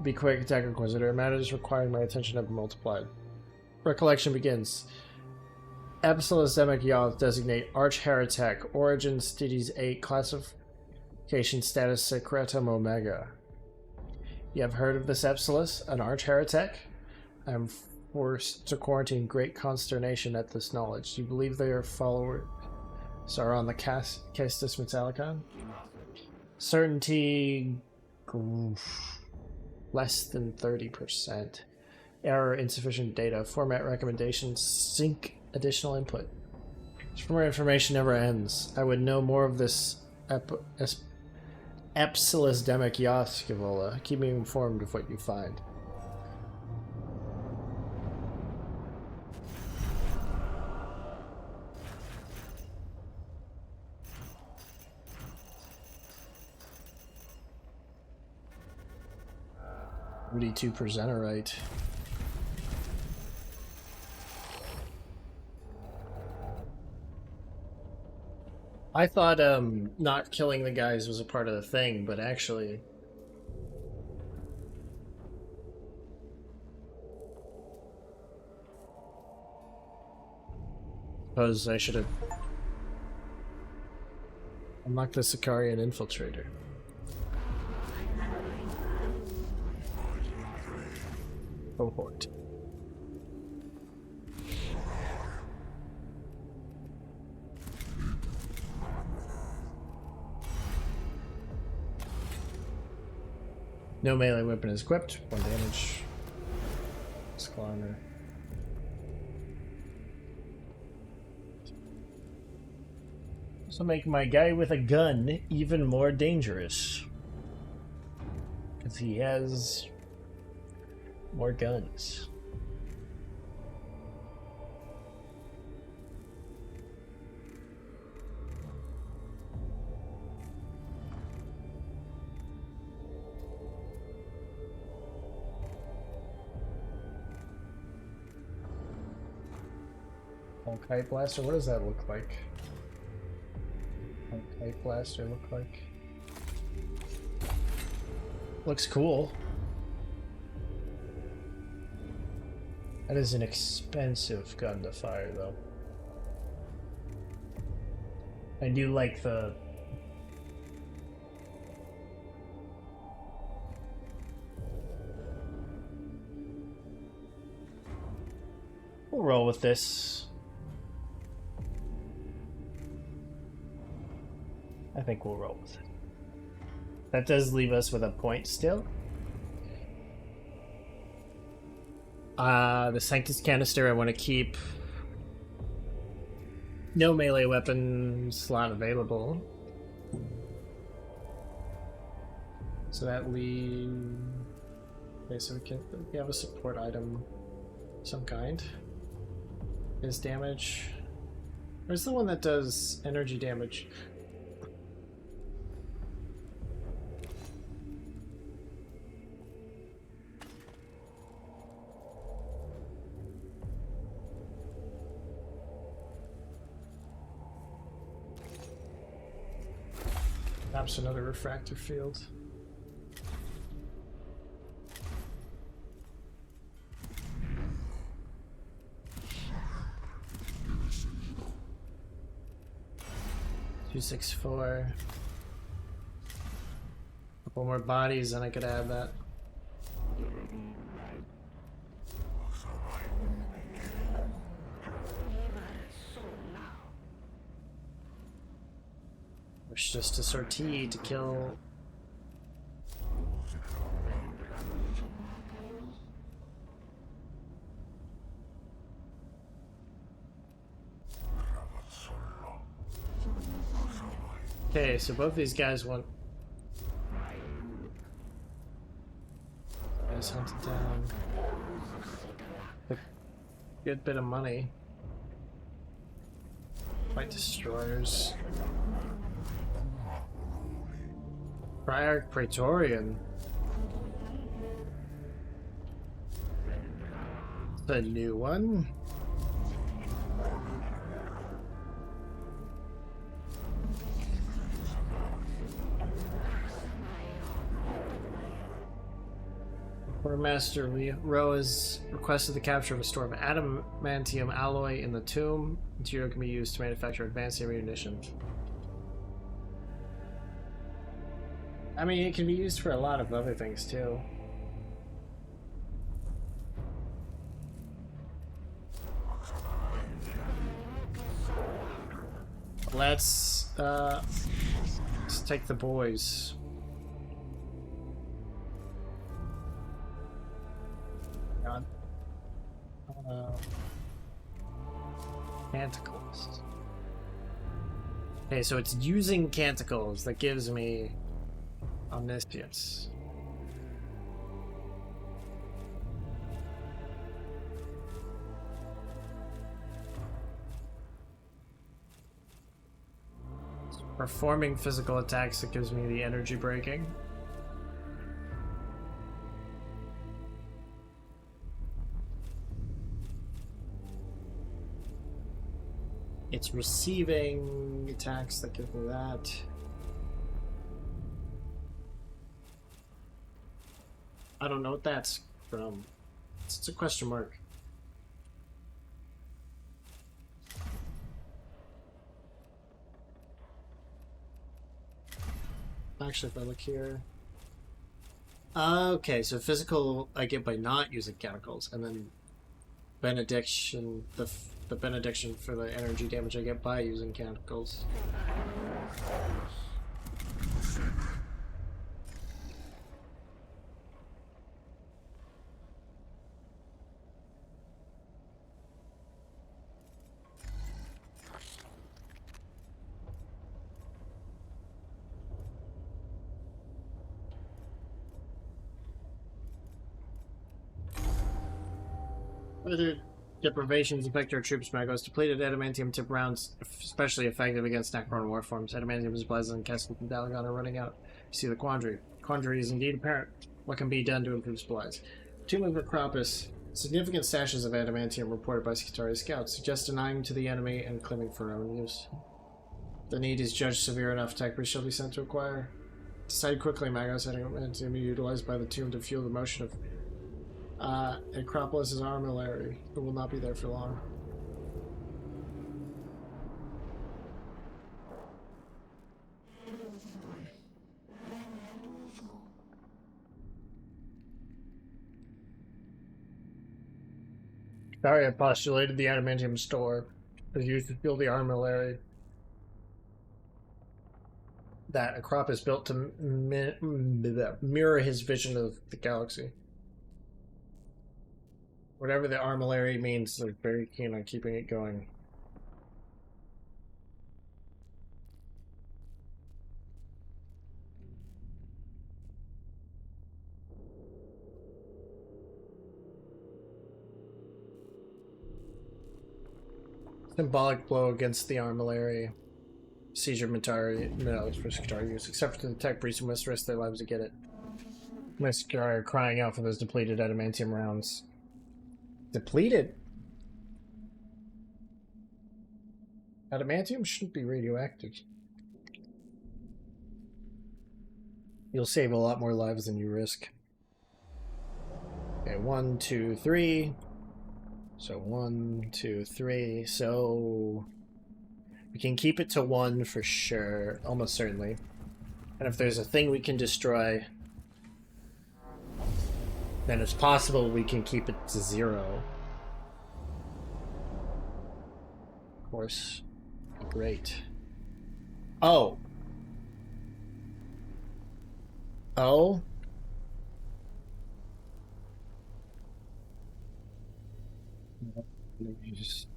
Be quick, Tech Inquisitor. Matters requiring my attention have been multiplied. Recollection begins. Epsilus Demekioth designate Arch-Heretic, Origin Studies 8, Classification Status Secretum Omega. You have heard of this Epsilus, an Arch-Heretic? I am forced to quarantine great consternation at this knowledge. Do you believe their followers are on the Caestus Metallicum? Certainty... less than 30%. Error, insufficient data. Format recommendations. Sync additional input. More information never ends. I would know more of this Epsilus Demekioth, Scavola. Keep me informed of what you find. Rudy 2% right. I thought not killing the guys was a part of the thing, but actually suppose I should have unlocked the Sicarian infiltrator. Cohort. No melee weapon is equipped. 1 damage. Sklarner. This will make my guy with a gun even more dangerous. Because he has more guns. Kite Blaster? What does that look like? Kite Blaster look like? Looks cool. That is an expensive gun to fire, though. I do like the... We'll roll with this. I think we'll roll with it. That does leave us with a point still. The Sanctus Canister I want to keep. No melee weapon slot available. So that leaves... Okay, so we have a support item of some kind. Is damage... Where's the one that does energy damage? Perhaps another refractor field. $264. Couple more bodies, and I could add that. Wish just a sortie to kill. Okay, so both these guys want... Guys hunted down a good bit of money. Fight destroyers. Prior Praetorian. The new one. Quartermaster Rowe has requested the capture of a store of adamantium alloy in the tomb. Material can be used to manufacture advanced ammunition. I mean, it can be used for a lot of other things too. Let's take the boys. God. Canticles. Okay, so it's using canticles that gives me omniscience. Performing physical attacks that gives me the energy breaking. It's receiving attacks that give me that. I don't know what that's from. It's a question mark. Actually, if I look here... Okay, so physical I get by not using canticles, and then benediction, the benediction for the energy damage I get by using canticles. Further deprivations affect our troops' magos. Depleted adamantium tip rounds, especially effective against Necron war forms. Adamantium supplies and Keskin from Dalagon are running out. You see the quandary. Quandary is indeed apparent. What can be done to improve supplies? Tomb of Acropis Significant stashes of adamantium reported by Skitarii scouts suggest denying to the enemy and claiming for our own use. The need is judged severe enough, tech priests shall be sent to acquire. Decide quickly, Magos, adamantium utilized by the tomb to fuel the motion of Acropolis' armillary. It will not be there for long. Sorry, I postulated the adamantium store was used to fuel the armillary that Acropolis built to mirror his vision of the galaxy. Whatever the armillary means, they're very keen on keeping it going. Symbolic blow against the armillary. Seizure Mentari, no, for Skitarii use, except for the tech priests who must risk their lives to get it. My Skitarii are crying out for those depleted adamantium rounds. Depleted? Adamantium shouldn't be radioactive. You'll save a lot more lives than you risk. Okay, 1, 2, 3. So 1, 2, 3. So we can keep it to 1 for sure, almost certainly. And if there's a thing we can destroy, then it's possible we can keep it to 0. Of course. Great. Oh. Oh. Just...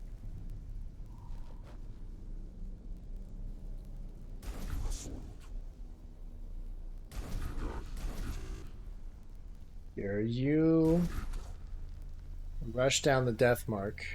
Here you rush down the death mark.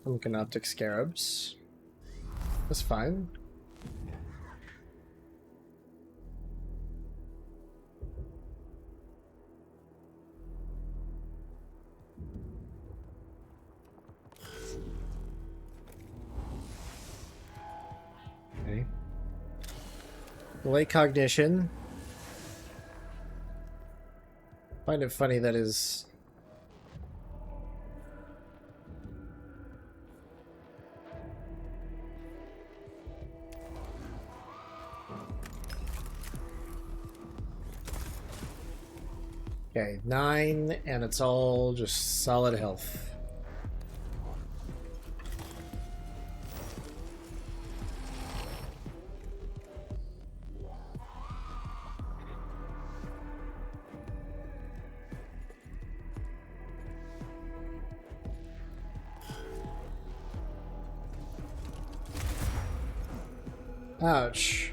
Some canoptic scarabs. That's fine. Okay. Delay cognition. Find it funny that is... Okay, 9, and it's all just solid health. Ouch.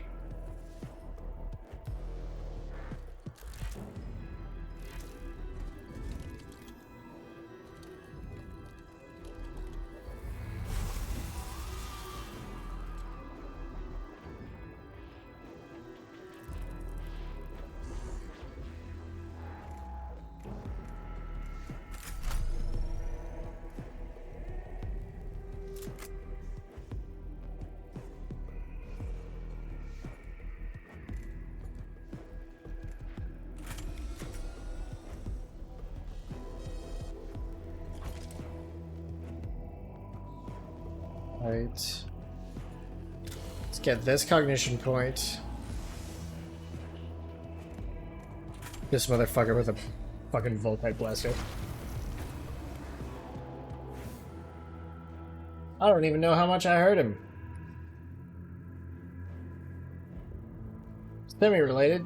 Right. Let's get this cognition point. This motherfucker with a fucking Voltite blaster. I don't even know how much I hurt him. Semi-related.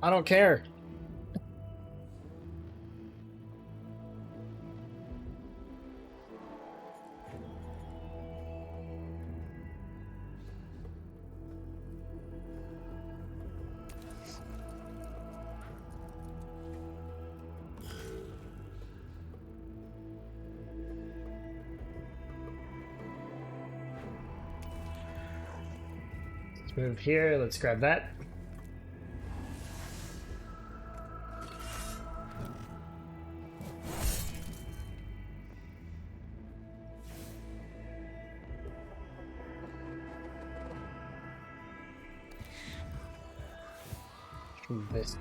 I don't care. Let's move here. Let's grab that. This.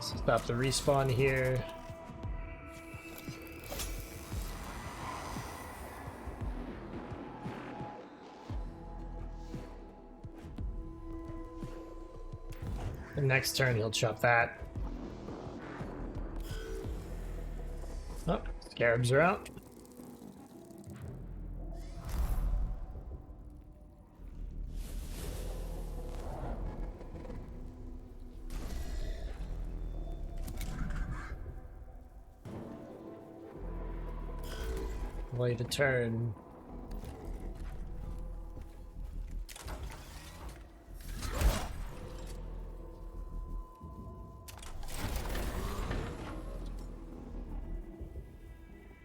Stop the respawn here. The next turn he'll chop that. Oh, scarabs are out. Wait a turn.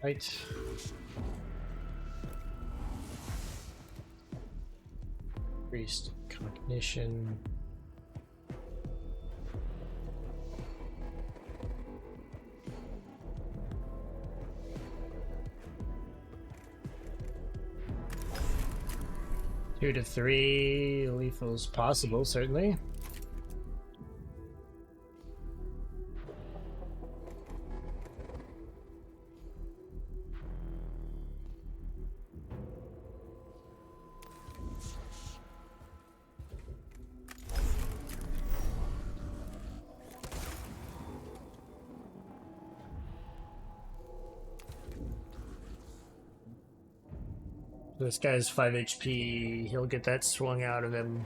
Right. Increased cognition. Two to three, lethal's possible, certainly. This guy's 5 HP, he'll get that swung out of him.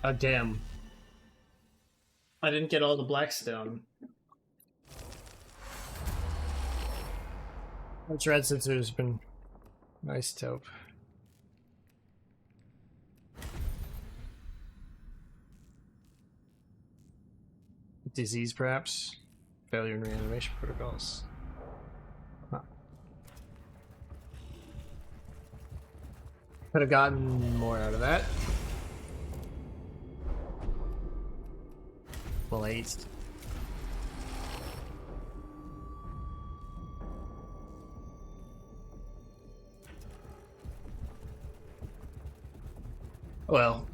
Oh, damn. I didn't get all the Blackstone. That's red since there's been nice taupe. Disease, perhaps? Failure in reanimation protocols. Huh. Could have gotten more out of that. Well, 8. Well.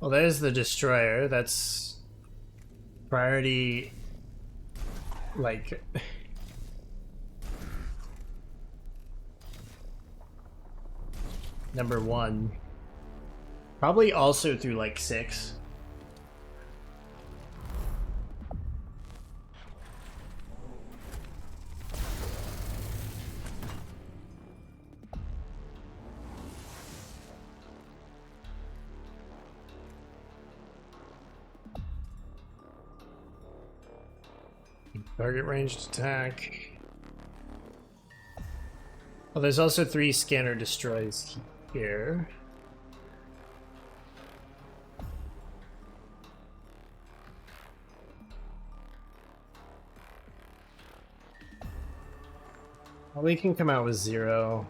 Well, there's the destroyer. That's priority, like... number 1. Probably also through like 6. Target ranged attack. Well, there's also 3 scanner destroys here. Well, we can come out with 0.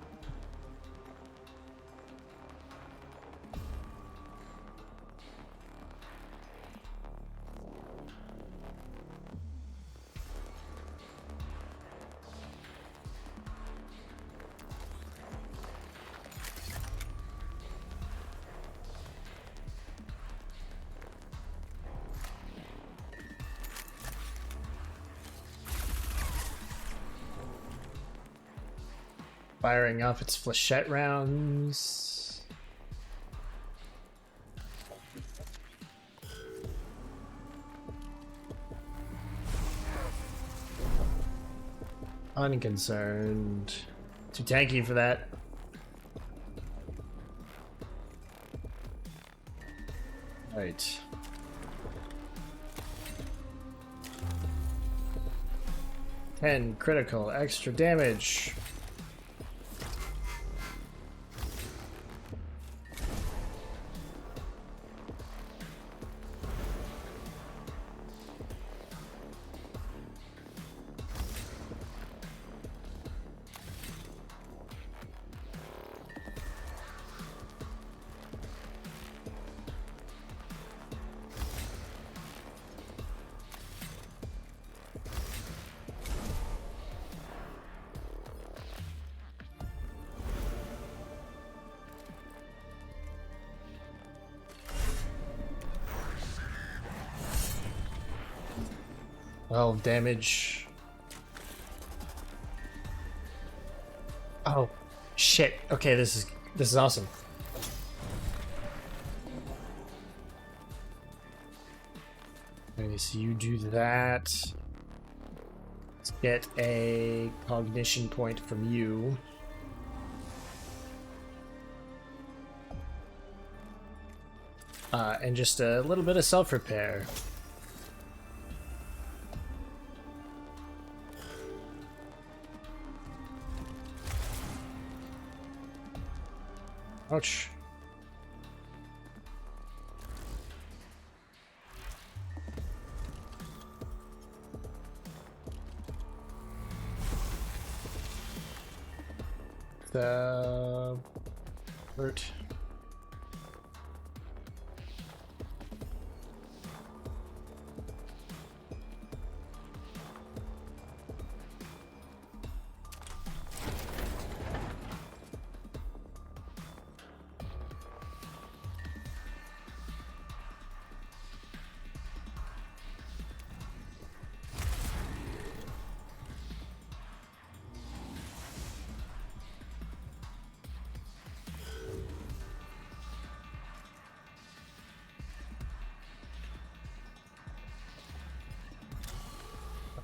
Firing off its flechette rounds. Unconcerned. Too tanky for that. Right. And critical, extra damage. Well, damage. Oh, shit. Okay, this is awesome. Okay, so you do that. Let's get a cognition point from you. And just a little bit of self-repair. Ouch. The hurt.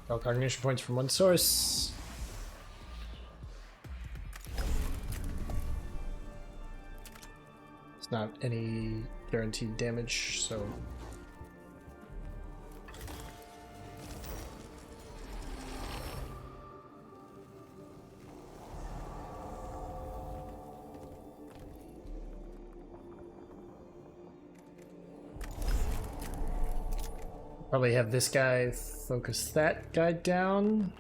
All cognition points from one source. It's not any guaranteed damage, so. Probably have this guy focus that guy down.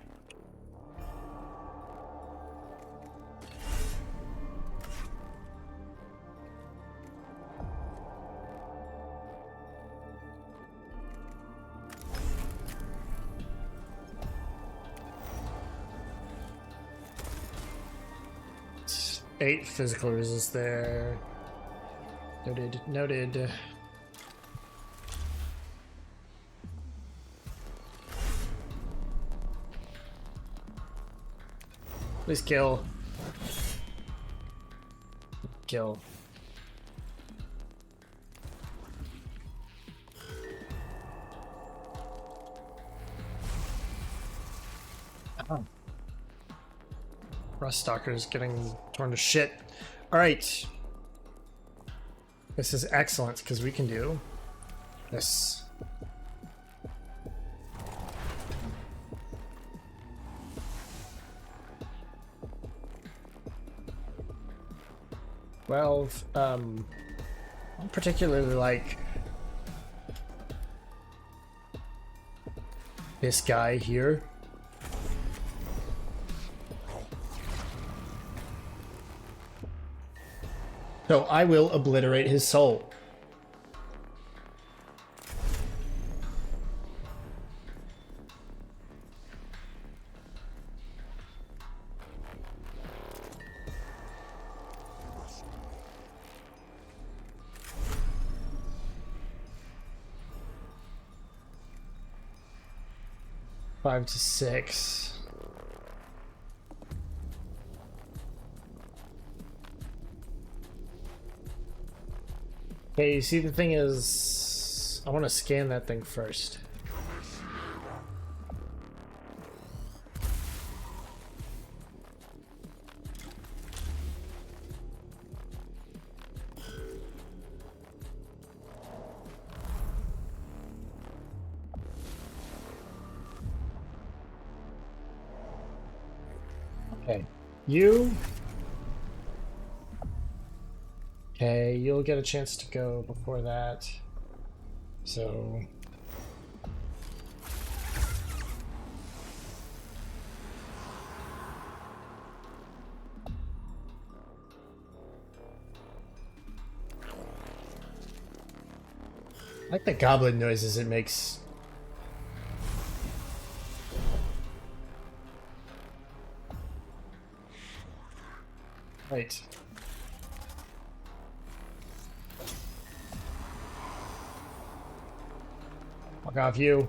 It's 8 physical resist there. Noted, noted. Please kill. Kill. Oh. Rust Stalker's getting torn to shit. Alright. This is excellent because we can do this. Well, I particularly like this guy here. So I will obliterate his soul. Five to 6. Okay, you see the thing is... I want to scan that thing first. Okay, you... Okay, you'll get a chance to go before that. So... I like the goblin noises it makes. Right. Fuck off you.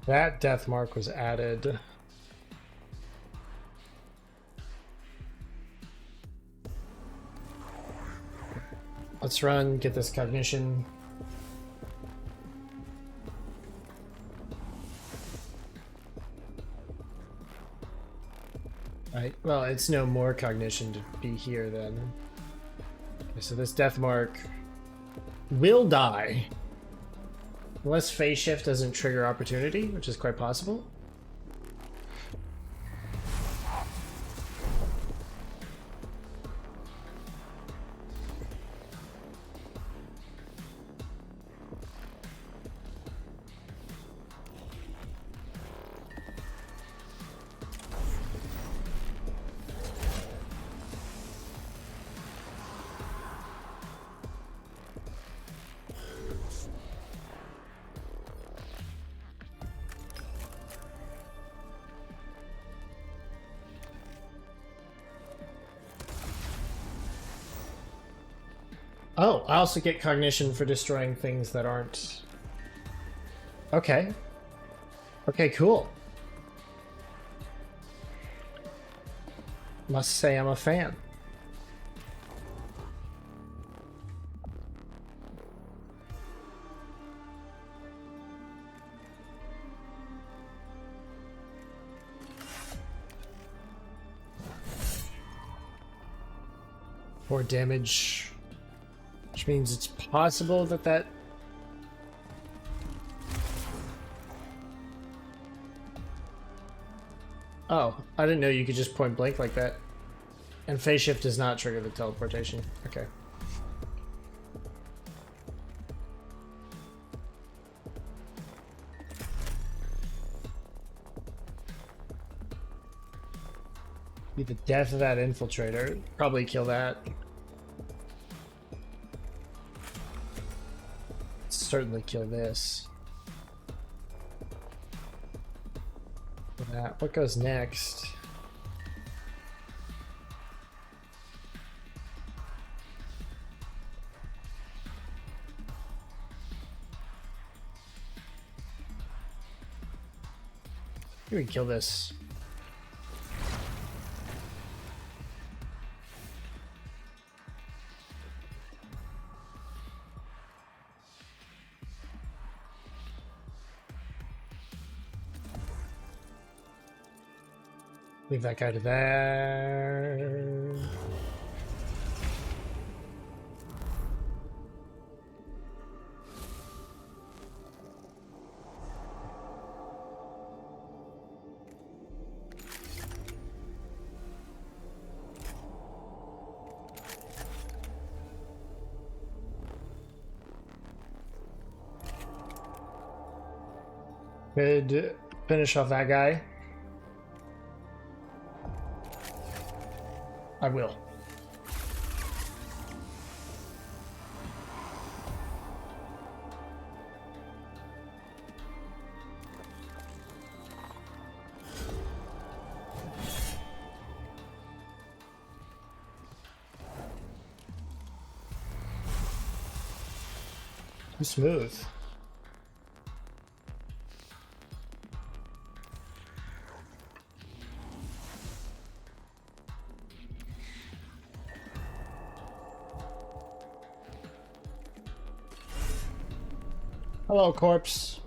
That death mark was added. Let's run, get this cognition. Right, well, it's no more cognition to be here then. Okay, so this death mark will die. Unless phase shift doesn't trigger opportunity, which is quite possible. Oh, I also get cognition for destroying things that aren't... Okay. Okay, cool. Must say I'm a fan. More damage... Which means it's possible that that... Oh, I didn't know you could just point blank like that. And phase shift does not trigger the teleportation. Okay. Be the death of that infiltrator. Probably kill that. Certainly kill this. That. What goes next? We can kill this. Leave that guy to there. Could finish off that guy. I will. Smooth. Hello, corpse.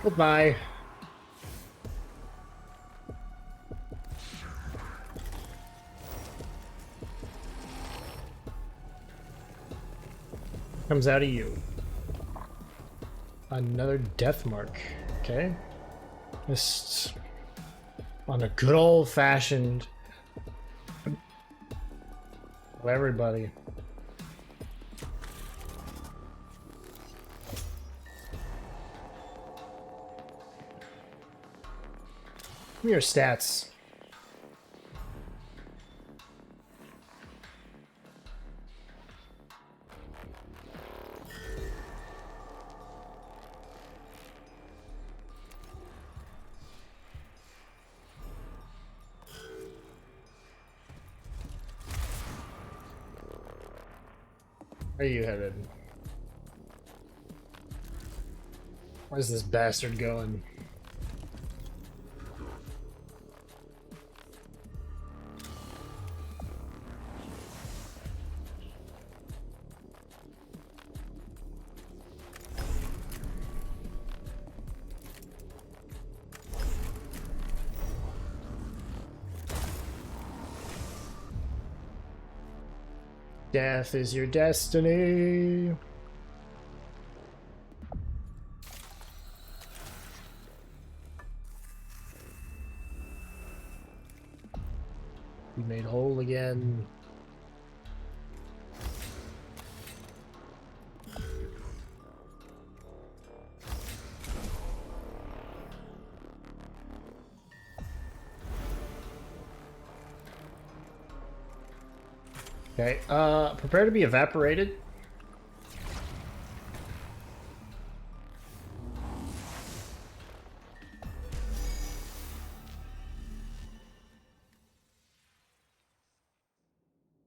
Goodbye. Comes out of you. Another death mark. Okay. This on a good old-fashioned everybody. Give me your stats. Where are you headed? Where's this bastard going? Death is your destiny. You made whole again. Okay, prepare to be evaporated.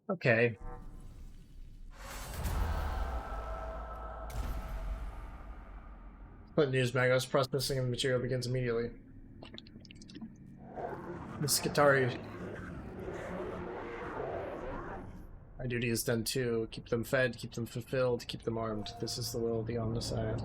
Okay. Put news Magos processing of the material begins immediately. Miss Skitari. My duty is done too. Keep them fed, keep them fulfilled, keep them armed. This is the will of the Omnissiah.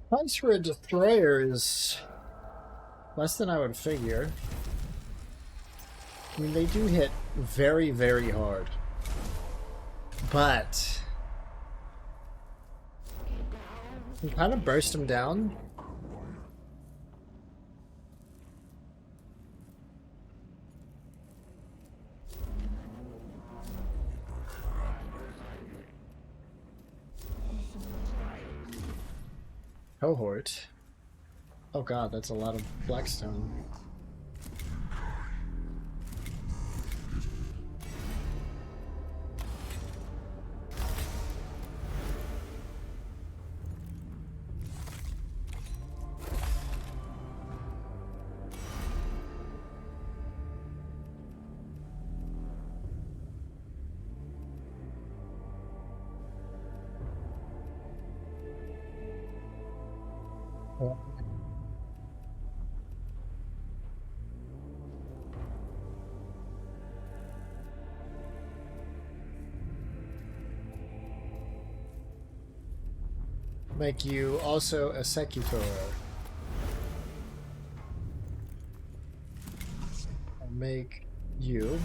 Price for a destroyer is less than I would figure. I mean, they do hit very, very hard. But you can kind of burst them down. Cohort. Oh god, that's a lot of Blackstone. Make you also a Secutor. And make you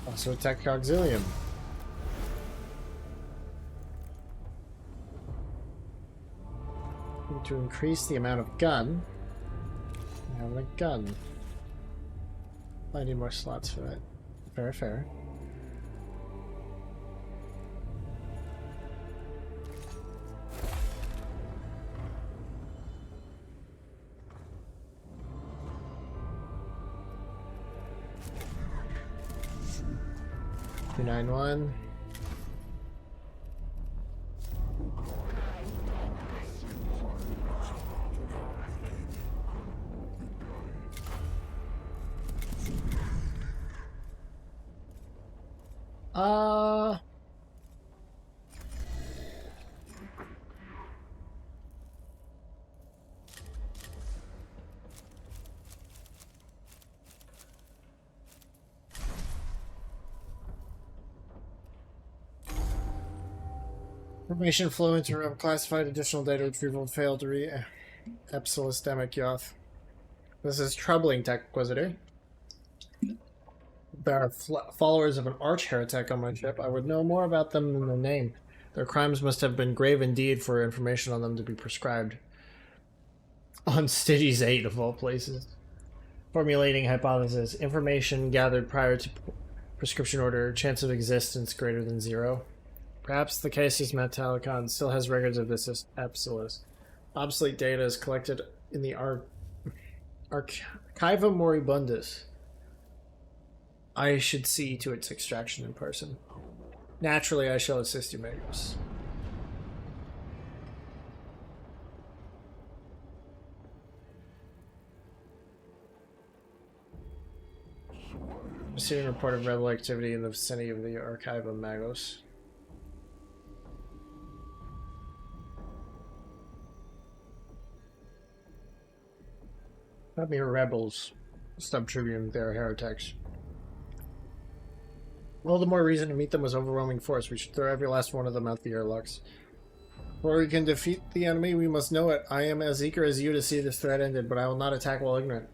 also attack Auxilium. To increase the amount of gun. I have a gun. I need more slots for that. Fair, fair. Two 9-1. Uh... Information flow into classified additional data retrieval failed to epsilostemic Yoth. This is troubling, Tech Inquisitor. There are followers of an arch-heretic on my ship. I would know more about them than the name. Their crimes must have been grave indeed for information on them to be prescribed. On Styges 8, of all places. Formulating hypothesis. Information gathered prior to prescription order. Chance of existence greater than 0. Perhaps the Casus Metallicon still has records of this Epsilus. Obsolete data is collected in the Archiva Moribundus. I should see to its extraction in person. Naturally, I shall assist you, Mechanicus. Receiving a report of rebel activity in the vicinity of the Archiva Magos. Not mere rebels. Stub Tribune, they're heretics. All the more reason to meet them with overwhelming force. We should throw every last one of them out the airlocks. Before we can defeat the enemy, we must know it. I am as eager as you to see this threat ended, but I will not attack while ignorant.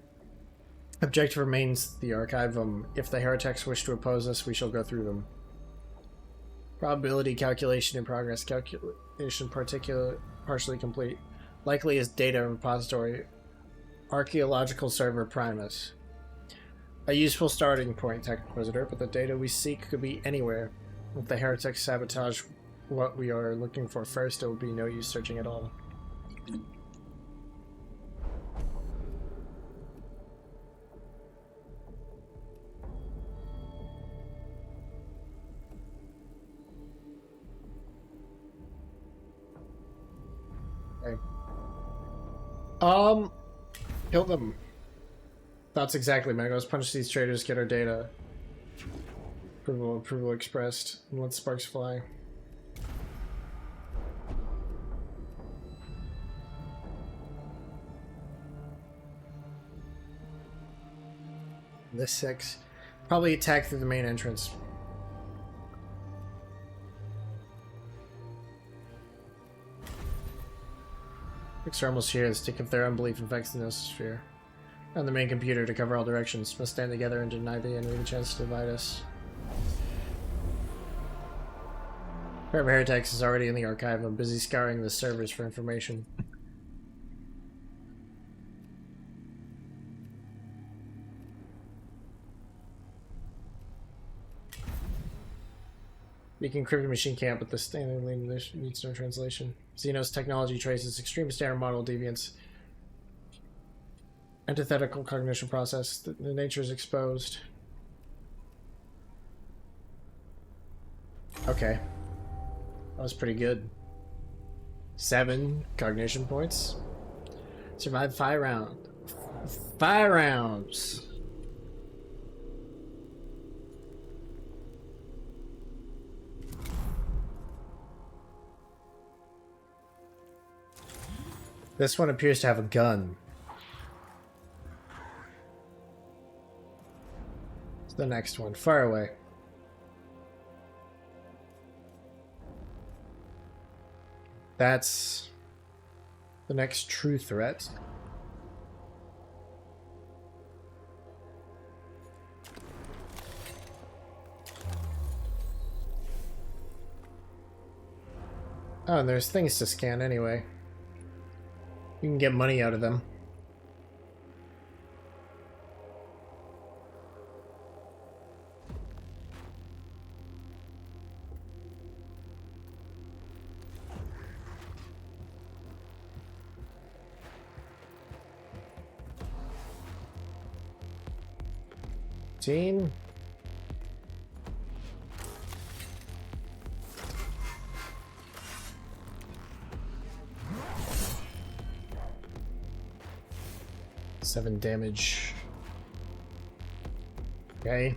Objective remains the Archivum. If the heretics wish to oppose us, we shall go through them. Probability calculation in progress. Calculation partially complete. Likely is data repository. Archaeological server Primus. A useful starting point, Tech Inquisitor, but the data we seek could be anywhere. If the heretics sabotage what we are looking for first, it will be no use searching at all. Okay. Kill them. That's exactly, Magos. Punch these traitors, get our data. Approval expressed. And let sparks fly. This 6. Probably attack through the main entrance. Are almost here. The stick of their unbelief infects the Nososphere. And the main computer to cover all directions. Must stand together and deny the enemy the chance to divide us. Pair of heretics is already in the archive. I'm busy scouring the servers for information. You can encrypt a machine camp, but the standard English needs no translation. Xenos technology traces extreme standard model deviance. Antithetical cognition process. The nature is exposed. Okay. That was pretty good. 7 cognition points. Survived 5 rounds. 5 rounds! This one appears to have a gun. It's the next one. Far away. That's the next true threat. Oh, and there's things to scan anyway. You can get money out of them. Team. Seven damage. Okay.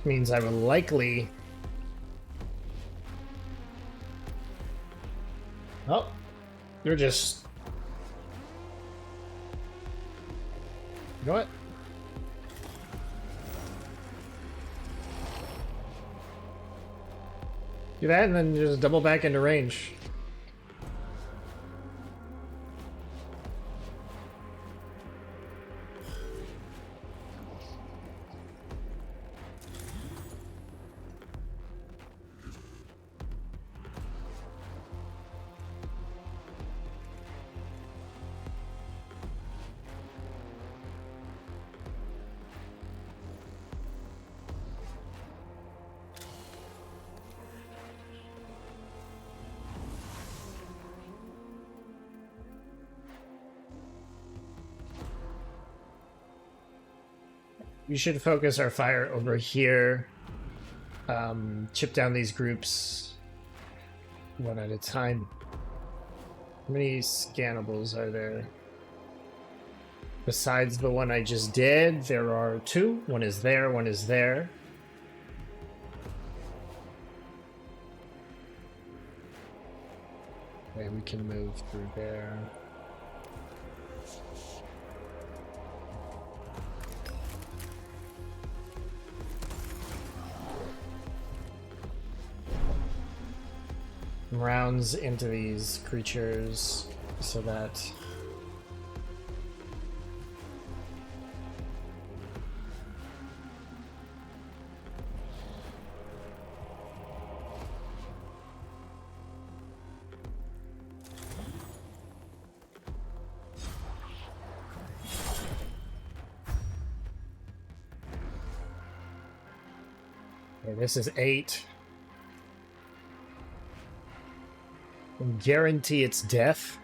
Means I will likely... Oh, you're just... You know what? Do that and then just double back into range. We should focus our fire over here. Chip down these groups one at a time. How many scannables are there? Besides the one I just did, there are two. One is there, one is there. Okay, we can move through there. Rounds into these creatures so that okay, this is 8. Guarantee its death.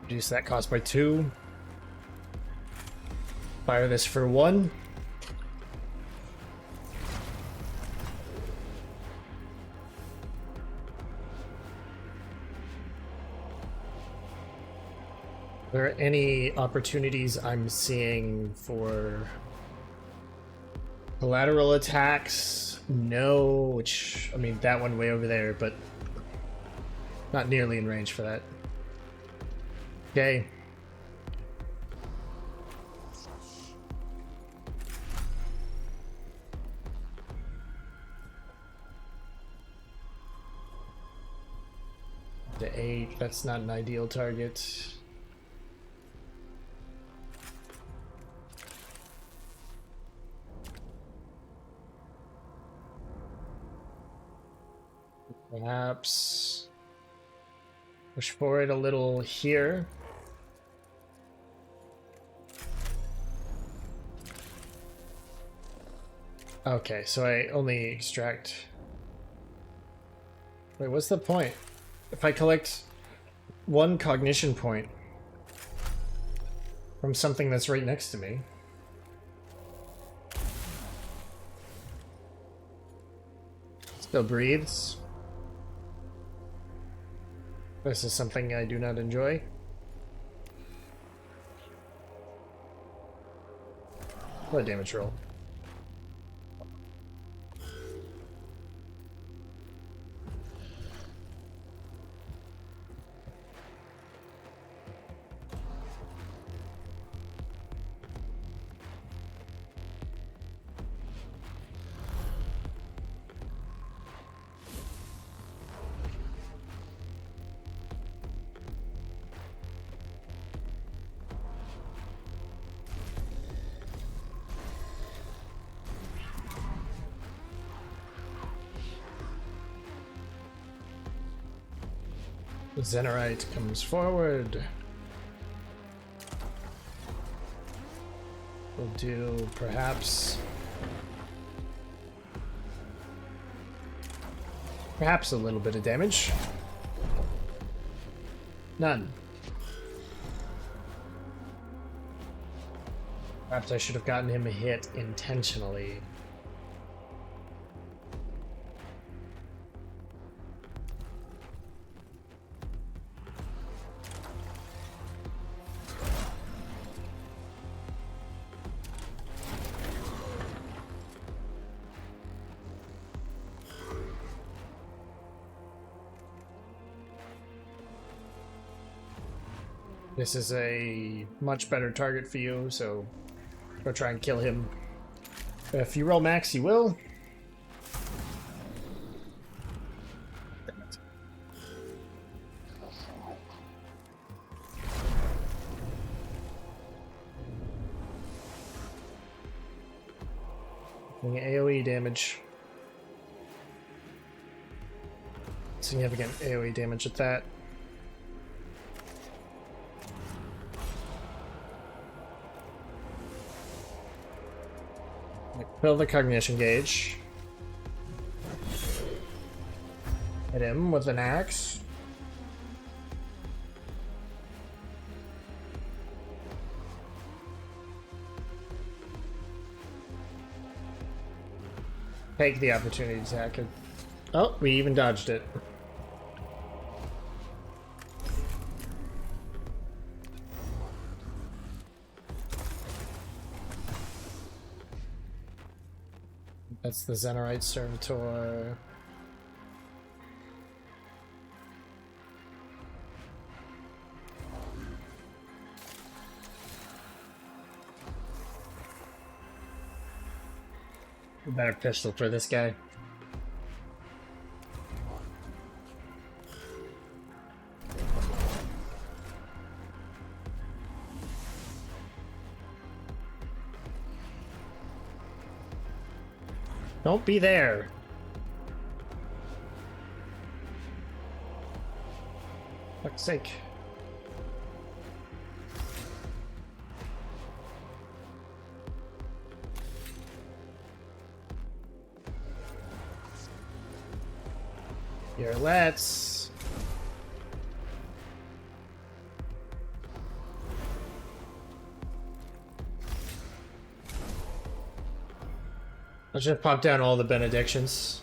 Reduce that cost by 2. Fire this for 1. Are there any opportunities I'm seeing for collateral attacks? No, which, I mean, that one way over there, but not nearly in range for that. Okay. To 8, that's not an ideal target. Perhaps push forward a little here. Okay, so I only extract... Wait, what's the point? If I collect 1 cognition point from something that's right next to me... Still breathes. This is something I do not enjoy. What a damage roll. Zenerite comes forward. We'll do perhaps a little bit of damage. None. Perhaps I should have gotten him a hit intentionally. This is a much better target for you, so go try and kill him. If you roll max, you will. AoE damage. Significant AoE damage at that. Fill the cognition gauge. Hit him with an axe. Take the opportunity to attack it. Oh, we even dodged it. That's the Xenorite Servitor. Better pistol for this guy. Don't be there. Fuck's sake. Here, let's. Let's just pop down all the benedictions.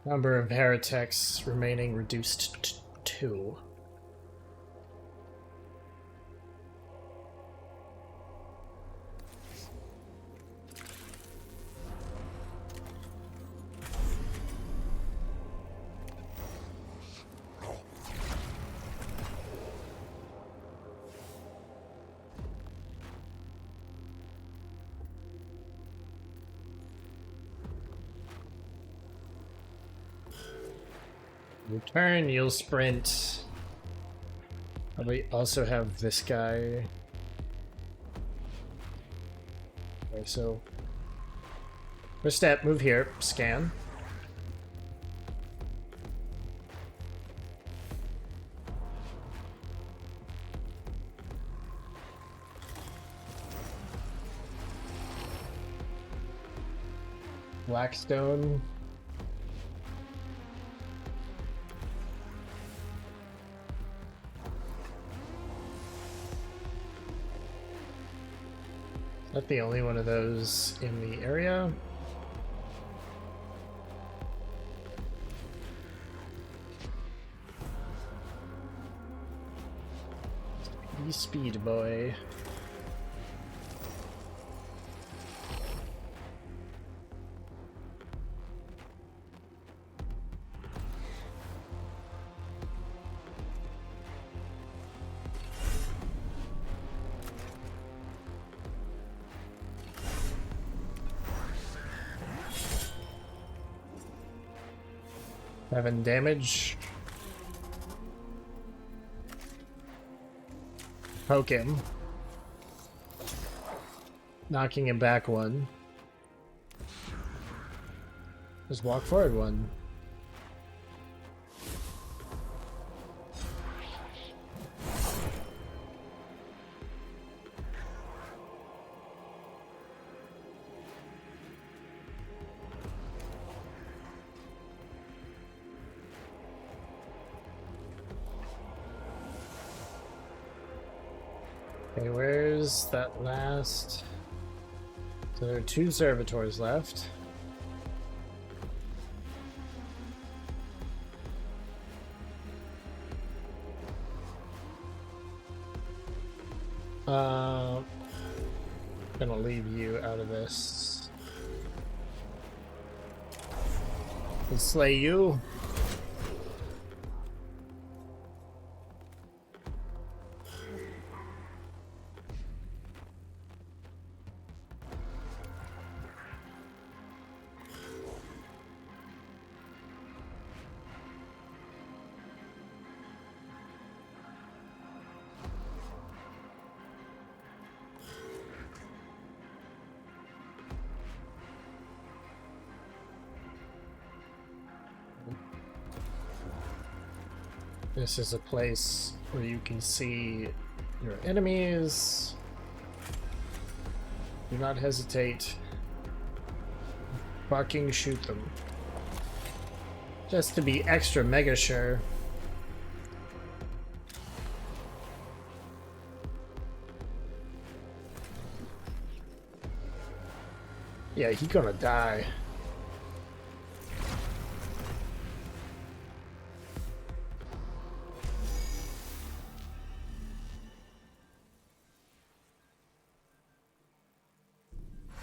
Number of heretics remaining reduced to 2. Your turn, you'll sprint. Probably also have this guy. Okay, so first step, move here, scan. Blackstone. Is that the only one of those in the area? Speed boy. Seven damage. Poke him. Knocking him back 1. Just walk forward 1. Okay, where's that last? So there are 2 servitors left. Gonna leave you out of this. And slay you. This is a place where you can see your enemies. Do not hesitate. Fucking shoot them. Just to be extra mega sure. Yeah, he gonna die.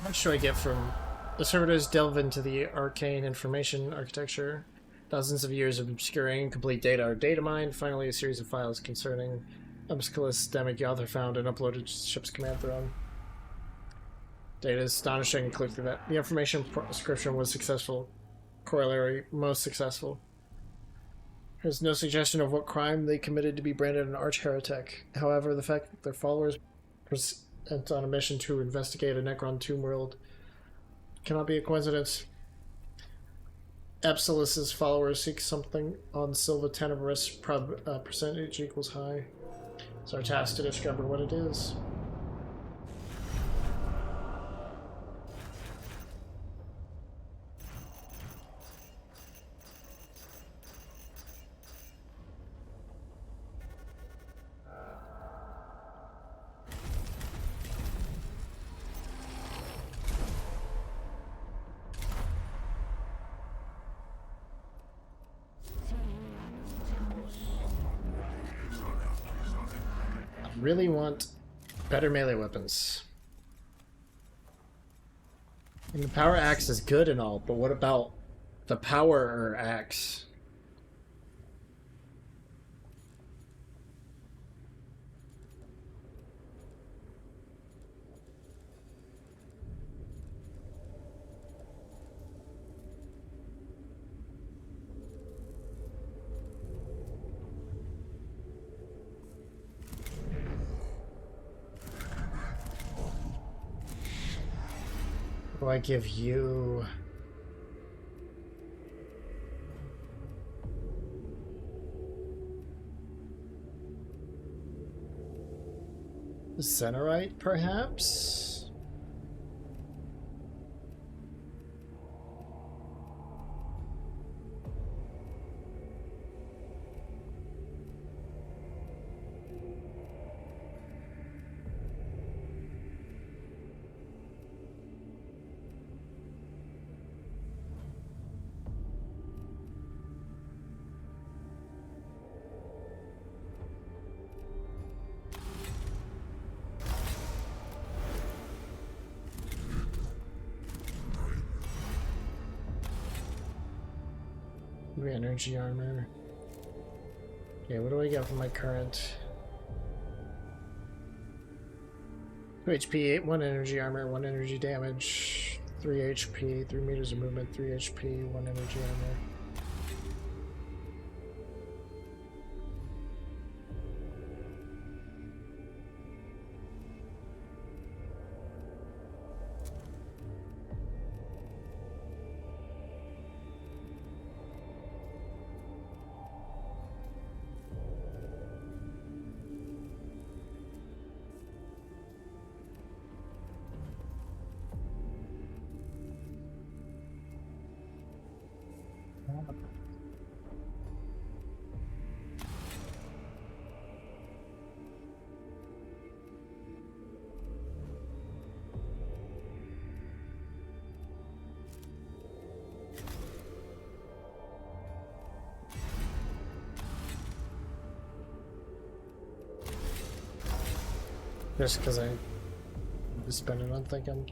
How much do I get from the servitors delve into the arcane information architecture? Dozens of years of obscuring incomplete data are data mined. Finally, a series of files concerning Mechanicus Dec the author found and uploaded to the ship's command throne. Data is astonishing. Click through that. The information description was successful. Corollary, most successful. There's no suggestion of what crime they committed to be branded an arch-heretic. However, the fact that their followers sent on a mission to investigate a Necron tomb world cannot be a coincidence. Epsilus's followers seek something on Silva Tenebris, percentage equals high. It's our task to discover what it is. Really want better melee weapons. And the power axe is good and all, but what about the power axe? What do I give you? Zenorite, perhaps? Energy armor. Okay, what do I get from my current? 2 HP, 1 energy armor, 1 energy damage, 3 HP, 3 meters of movement, 3 HP, 1 energy armor. Just because I was spending on thinking.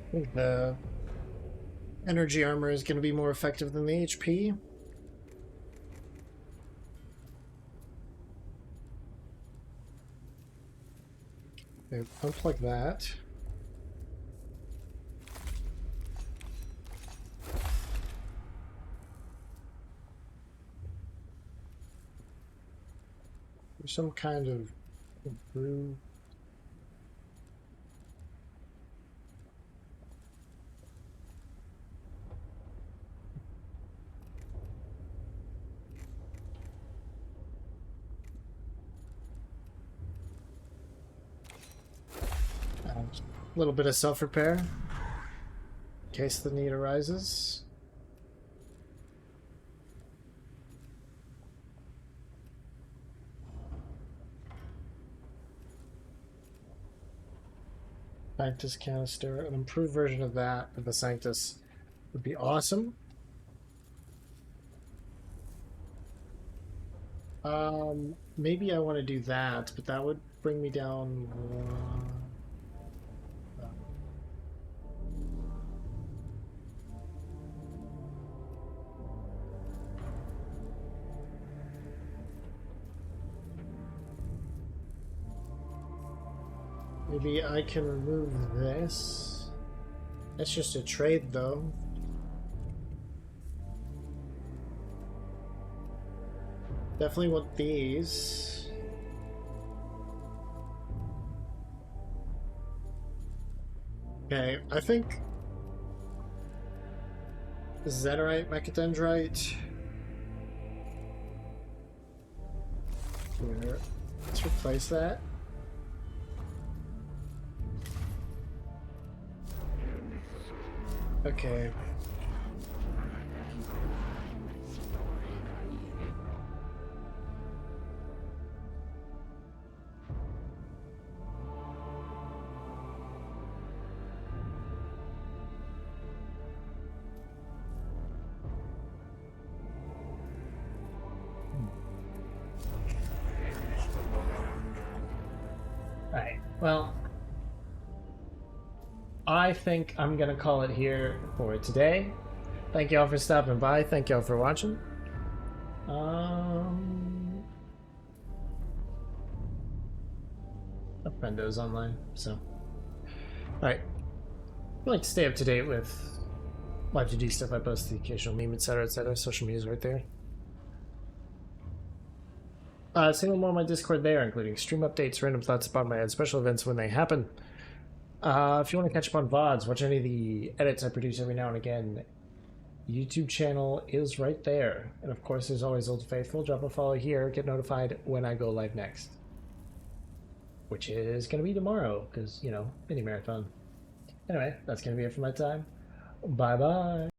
I think the energy armor is going to be more effective than the HP. Okay, unplug that. There's some kind of brew. A little bit of self-repair in case the need arises. Sanctus canister, an improved version of that of the Sanctus would be awesome. Maybe I want to do that, but that would bring me down. Maybe I can remove this. That's just a trade, though. Definitely want these. Okay, I think Zenerite, Mechadendrite. Here, let's replace that. Okay. Alright, well, I think I'm gonna call it here for today. Thank y'all for stopping by. Thank y'all for watching. A friendo's online, so. Alright. I like to stay up to date with live 2D stuff. I post the occasional meme, etc., etc. Social media's right there. See more on my Discord there, including stream updates, random thoughts about my special events when they happen. If you want to catch up on VODs, watch any of the edits I produce every now and again, YouTube channel is right there. And of course, there's always Old Faithful. Drop a follow here, get notified when I go live next. Which is going to be tomorrow, because, you know, mini marathon. Anyway, that's going to be it for my time. Bye-bye.